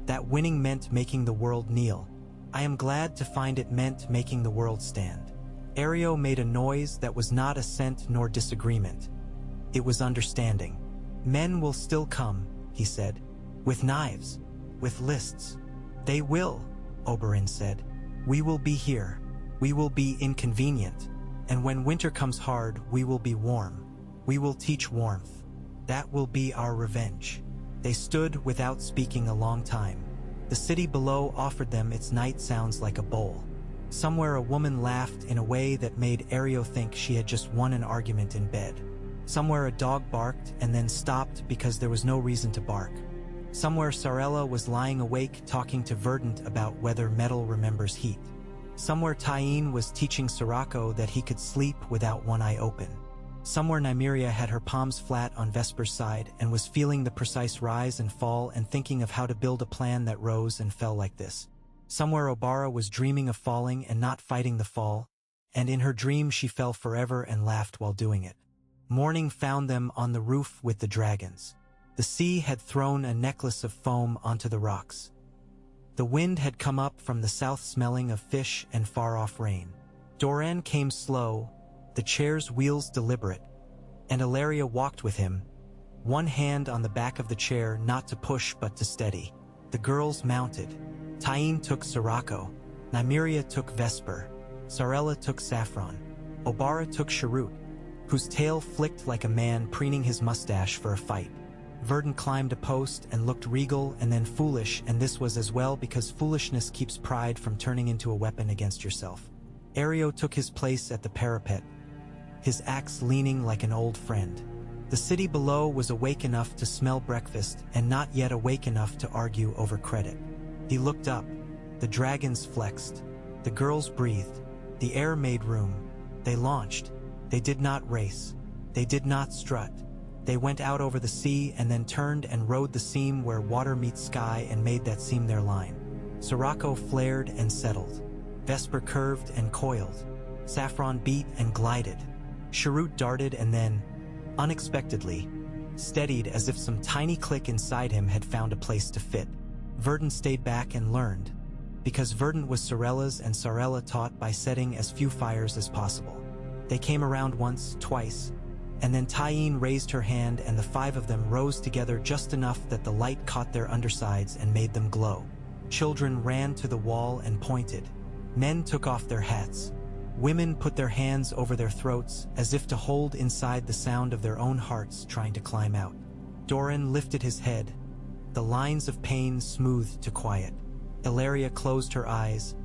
That winning meant making the world kneel. I am glad to find it meant making the world stand." Ario made a noise that was not assent nor disagreement. It was understanding. "Men will still come," he said, "with knives, with lists." "They will," Oberyn said. "We will be here. We will be inconvenient. And when winter comes hard, we will be warm. We will teach warmth. That will be our revenge." They stood without speaking a long time. The city below offered them its night sounds like a bowl. Somewhere a woman laughed in a way that made Ario think she had just won an argument in bed. Somewhere a dog barked and then stopped because there was no reason to bark. Somewhere Sarella was lying awake talking to Verdant about whether metal remembers heat. Somewhere Tyene was teaching Sirocco that he could sleep without one eye open. Somewhere Nymeria had her palms flat on Vesper's side and was feeling the precise rise and fall and thinking of how to build a plan that rose and fell like this. Somewhere Obara was dreaming of falling and not fighting the fall, and in her dream she fell forever and laughed while doing it. Morning found them on the roof with the dragons. The sea had thrown a necklace of foam onto the rocks. The wind had come up from the south smelling of fish and far-off rain. Doran came slow, the chair's wheels deliberate, and Ilaria walked with him, one hand on the back of the chair not to push but to steady. The girls mounted. Tyene took Sirocco, Nymeria took Vesper, Sarella took Saffron, Obara took Sharut, whose tail flicked like a man preening his mustache for a fight. Verdant climbed a post and looked regal and then foolish, and this was as well because foolishness keeps pride from turning into a weapon against yourself. Ario took his place at the parapet, his axe leaning like an old friend. The city below was awake enough to smell breakfast and not yet awake enough to argue over credit. He looked up. The dragons flexed. The girls breathed. The air made room. They launched. They did not race. They did not strut. They went out over the sea and then turned and rode the seam where water meets sky and made that seam their line. Sirocco flared and settled. Vesper curved and coiled. Saffron beat and glided. Sharut darted and then, unexpectedly, steadied as if some tiny click inside him had found a place to fit. Verdant stayed back and learned, because Verdant was Sarella's and Sarella taught by setting as few fires as possible. They came around once, twice, and then Tyene raised her hand and the five of them rose together just enough that the light caught their undersides and made them glow. Children ran to the wall and pointed. Men took off their hats. Women put their hands over their throats as if to hold inside the sound of their own hearts trying to climb out. Doran lifted his head, the lines of pain smoothed to quiet. Ilaria closed her eyes,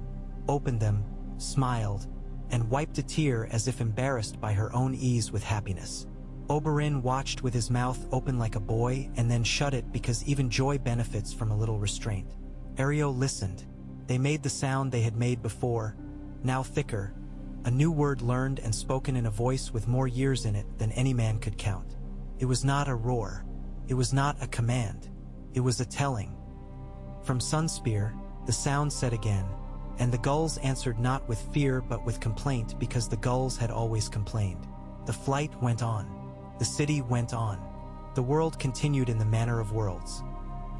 opened them, smiled, and wiped a tear as if embarrassed by her own ease with happiness. Oberyn watched with his mouth open like a boy and then shut it because even joy benefits from a little restraint. Ario listened. They made the sound they had made before, now thicker, a new word learned and spoken in a voice with more years in it than any man could count. It was not a roar. It was not a command. It was a telling. From Sunspear, the sound said again, and the gulls answered not with fear but with complaint because the gulls had always complained. The flight went on. The city went on. The world continued in the manner of worlds.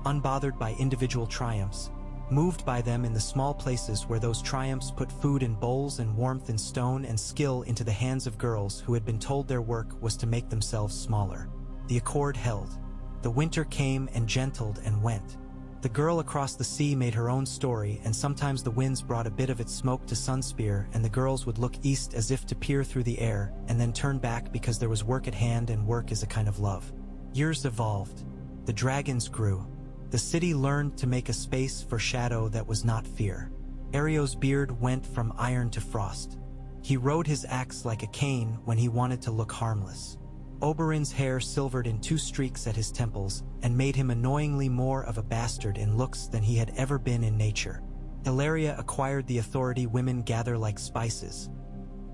Unbothered by individual triumphs, moved by them in the small places where those triumphs put food in bowls and warmth in stone and skill into the hands of girls who had been told their work was to make themselves smaller. The accord held. The winter came and gentled and went. The girl across the sea made her own story, and sometimes the winds brought a bit of its smoke to Sunspear, and the girls would look east as if to peer through the air, and then turn back because there was work at hand, and work is a kind of love. Years evolved. The dragons grew. The city learned to make a space for shadow that was not fear. Ario's beard went from iron to frost. He rode his axe like a cane when he wanted to look harmless. Oberyn's hair silvered in 2 streaks at his temples and made him annoyingly more of a bastard in looks than he had ever been in nature. Ilaria acquired the authority women gather like spices.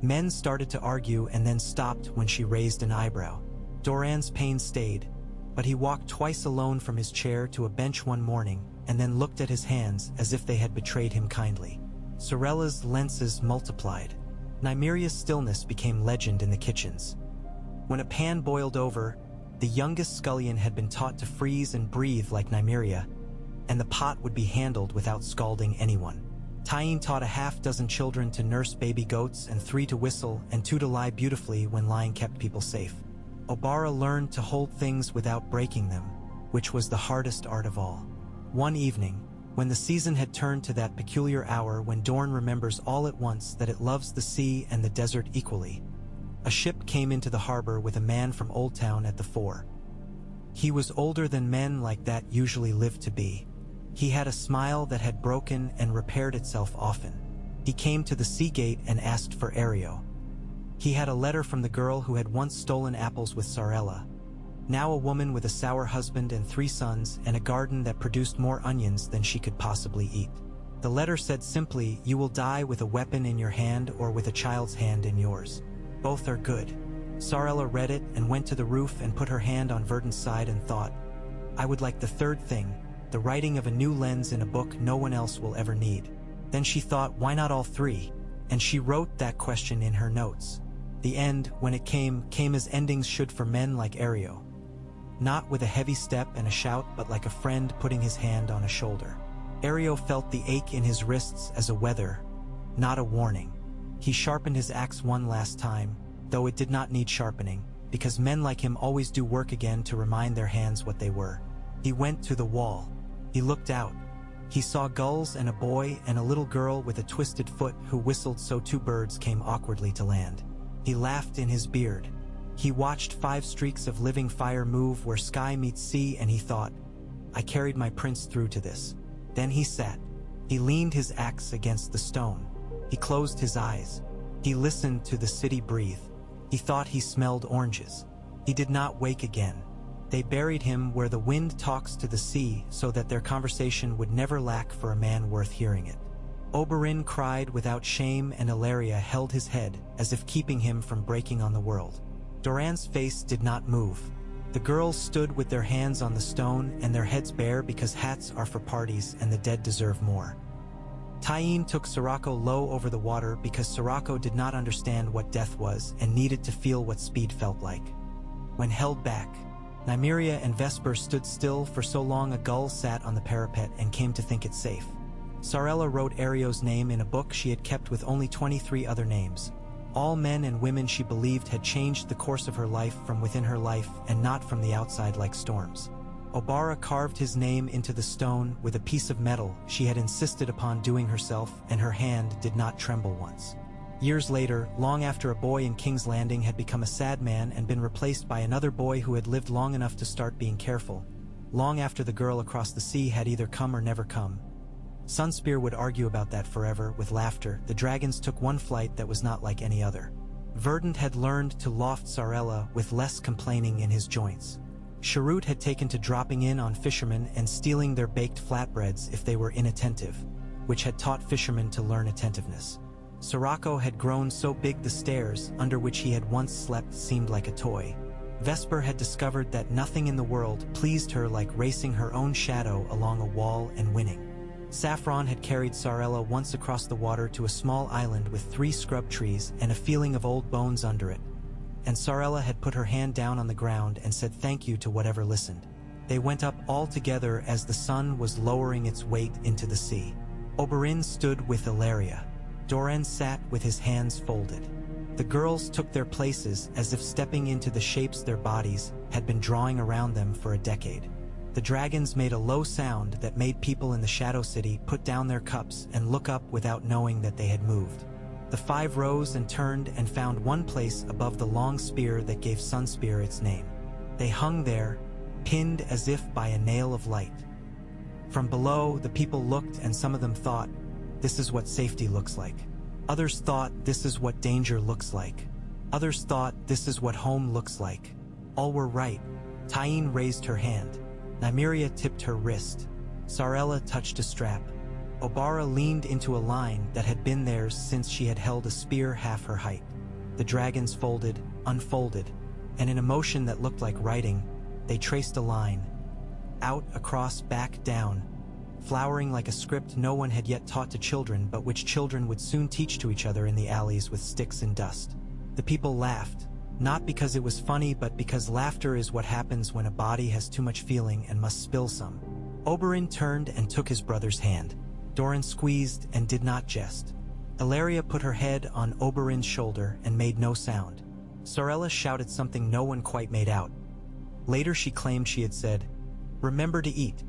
Men started to argue and then stopped when she raised an eyebrow. Doran's pain stayed, but he walked twice alone from his chair to a bench one morning and then looked at his hands as if they had betrayed him kindly. Sarella's lenses multiplied. Nymeria's stillness became legend in the kitchens. When a pan boiled over, the youngest scullion had been taught to freeze and breathe like Nymeria, and the pot would be handled without scalding anyone. Tyene taught a half-dozen children to nurse baby goats and 3 to whistle and 2 to lie beautifully when lying kept people safe. Obara learned to hold things without breaking them, which was the hardest art of all. One evening, when the season had turned to that peculiar hour when Dorne remembers all at once that it loves the sea and the desert equally, a ship came into the harbor with a man from Old Town at the fore. He was older than men like that usually live to be. He had a smile that had broken and repaired itself often. He came to the sea gate and asked for Ario. He had a letter from the girl who had once stolen apples with Sarella. Now a woman with a sour husband and 3 sons and a garden that produced more onions than she could possibly eat. The letter said simply, "You will die with a weapon in your hand or with a child's hand in yours. Both are good." Sarella read it and went to the roof and put her hand on Verdant's side and thought, "I would like the third thing, the writing of a new lens in a book no one else will ever need." Then she thought, why not all 3? And she wrote that question in her notes. The end, when it came as endings should for men like Ario. Not with a heavy step and a shout, but like a friend putting his hand on a shoulder. Ario felt the ache in his wrists as a weather, not a warning. He sharpened his axe one last time, though it did not need sharpening, because men like him always do work again to remind their hands what they were. He went to the wall. He looked out. He saw gulls and a boy and a little girl with a twisted foot who whistled so 2 birds came awkwardly to land. He laughed in his beard. He watched 5 streaks of living fire move where sky meets sea, and he thought, I carried my prince through to this. Then he sat. He leaned his axe against the stone. He closed his eyes. He listened to the city breathe. He thought he smelled oranges. He did not wake again. They buried him where the wind talks to the sea so that their conversation would never lack for a man worth hearing it. Oberyn cried without shame, and Ilaria held his head as if keeping him from breaking on the world. Doran's face did not move. The girls stood with their hands on the stone and their heads bare because hats are for parties and the dead deserve more. Tyene took Sirocco low over the water because Sirocco did not understand what death was and needed to feel what speed felt like. When held back, Nymeria and Vesper stood still for so long a gull sat on the parapet and came to think it safe. Sarella wrote Ario's name in a book she had kept with only 23 other names. All men and women she believed had changed the course of her life from within her life and not from the outside like storms. Obara carved his name into the stone with a piece of metal she had insisted upon doing herself, and her hand did not tremble once. Years later, long after a boy in King's Landing had become a sad man and been replaced by another boy who had lived long enough to start being careful, long after the girl across the sea had either come or never come, Sunspear would argue about that forever. With laughter, the dragons took one flight that was not like any other. Verdant had learned to loft Sarella with less complaining in his joints. Cherut had taken to dropping in on fishermen and stealing their baked flatbreads if they were inattentive, which had taught fishermen to learn attentiveness. Sirocco had grown so big the stairs under which he had once slept seemed like a toy. Vesper had discovered that nothing in the world pleased her like racing her own shadow along a wall and winning. Saffron had carried Sarella once across the water to a small island with 3 scrub trees and a feeling of old bones under it, and Sarella had put her hand down on the ground and said thank you to whatever listened. They went up all together as the sun was lowering its weight into the sea. Oberyn stood with Ilaria. Doran sat with his hands folded. The girls took their places as if stepping into the shapes their bodies had been drawing around them for a decade. The dragons made a low sound that made people in the Shadow City put down their cups and look up without knowing that they had moved. The 5 rose and turned and found one place above the long spear that gave Sunspear its name. They hung there, pinned as if by a nail of light. From below, the people looked, and some of them thought, this is what safety looks like. Others thought, this is what danger looks like. Others thought, this is what home looks like. All were right. Tyene raised her hand. Nymeria tipped her wrist. Sarella touched a strap. Obara leaned into a line that had been theirs since she had held a spear half her height. The dragons folded, unfolded, and in a motion that looked like writing, they traced a line. Out, across, back, down, flowering like a script no one had yet taught to children, but which children would soon teach to each other in the alleys with sticks and dust. The people laughed. Not because it was funny, but because laughter is what happens when a body has too much feeling and must spill some. Oberyn turned and took his brother's hand. Doran squeezed and did not jest. Ilaria put her head on Oberyn's shoulder and made no sound. Sarella shouted something no one quite made out. Later she claimed she had said, "Remember to eat,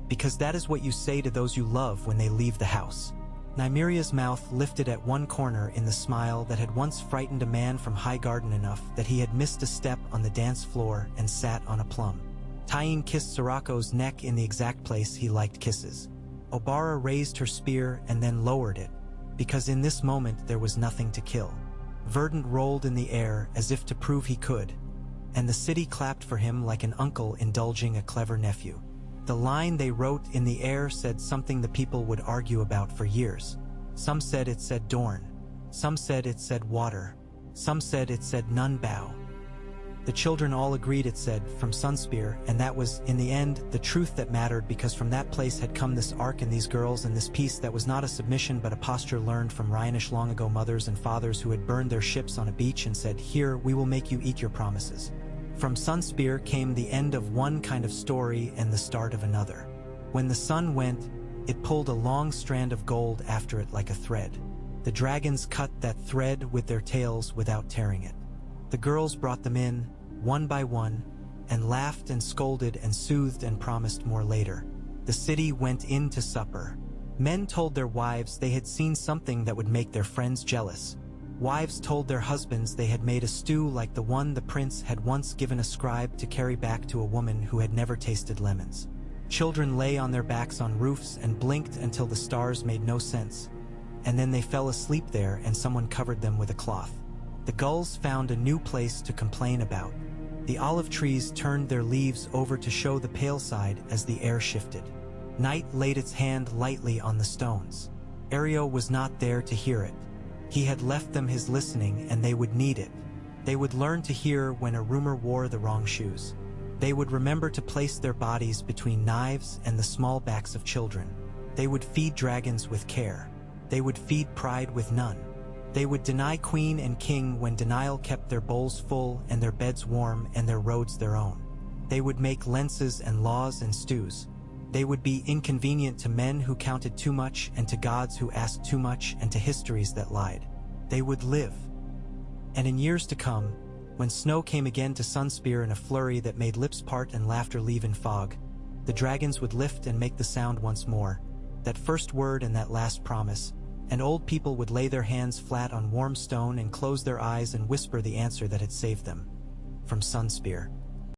because that is what you say to those you love when they leave the house." Nymeria's mouth lifted at one corner in the smile that had once frightened a man from High Garden enough that he had missed a step on the dance floor and sat on a plum. Tyene kissed Sirocco's neck in the exact place he liked kisses. Obara raised her spear and then lowered it, because in this moment there was nothing to kill. Verdant rolled in the air as if to prove he could, and the city clapped for him like an uncle indulging a clever nephew. The line they wrote in the air said something the people would argue about for years. Some said it said Dorn. Some said it said water. Some said it said none bow. The children all agreed it said, from Sunspear, and that was, in the end, the truth that mattered, because from that place had come this ark and these girls and this peace that was not a submission but a posture learned from Rhynish long ago mothers and fathers who had burned their ships on a beach and said, "Here, we will make you eat your promises." From Sunspear came the end of one kind of story and the start of another. When the sun went, it pulled a long strand of gold after it like a thread. The dragons cut that thread with their tails without tearing it. The girls brought them in, one by one, and laughed and scolded and soothed and promised more later. The city went in to supper. Men told their wives they had seen something that would make their friends jealous. Wives told their husbands they had made a stew like the one the prince had once given a scribe to carry back to a woman who had never tasted lemons. Children lay on their backs on roofs and blinked until the stars made no sense, and then they fell asleep there and someone covered them with a cloth. The gulls found a new place to complain about. The olive trees turned their leaves over to show the pale side as the air shifted. Night laid its hand lightly on the stones. Ario was not there to hear it. He had left them his listening, and they would need it. They would learn to hear when a rumor wore the wrong shoes. They would remember to place their bodies between knives and the small backs of children. They would feed dragons with care. They would feed pride with none. They would deny queen and king when denial kept their bowls full and their beds warm and their roads their own. They would make lenses and laws and stews. They would be inconvenient to men who counted too much and to gods who asked too much and to histories that lied. They would live. And in years to come, when snow came again to Sunspear in a flurry that made lips part and laughter leave in fog, the dragons would lift and make the sound once more, that first word and that last promise, and old people would lay their hands flat on warm stone and close their eyes and whisper the answer that had saved them. From Sunspear.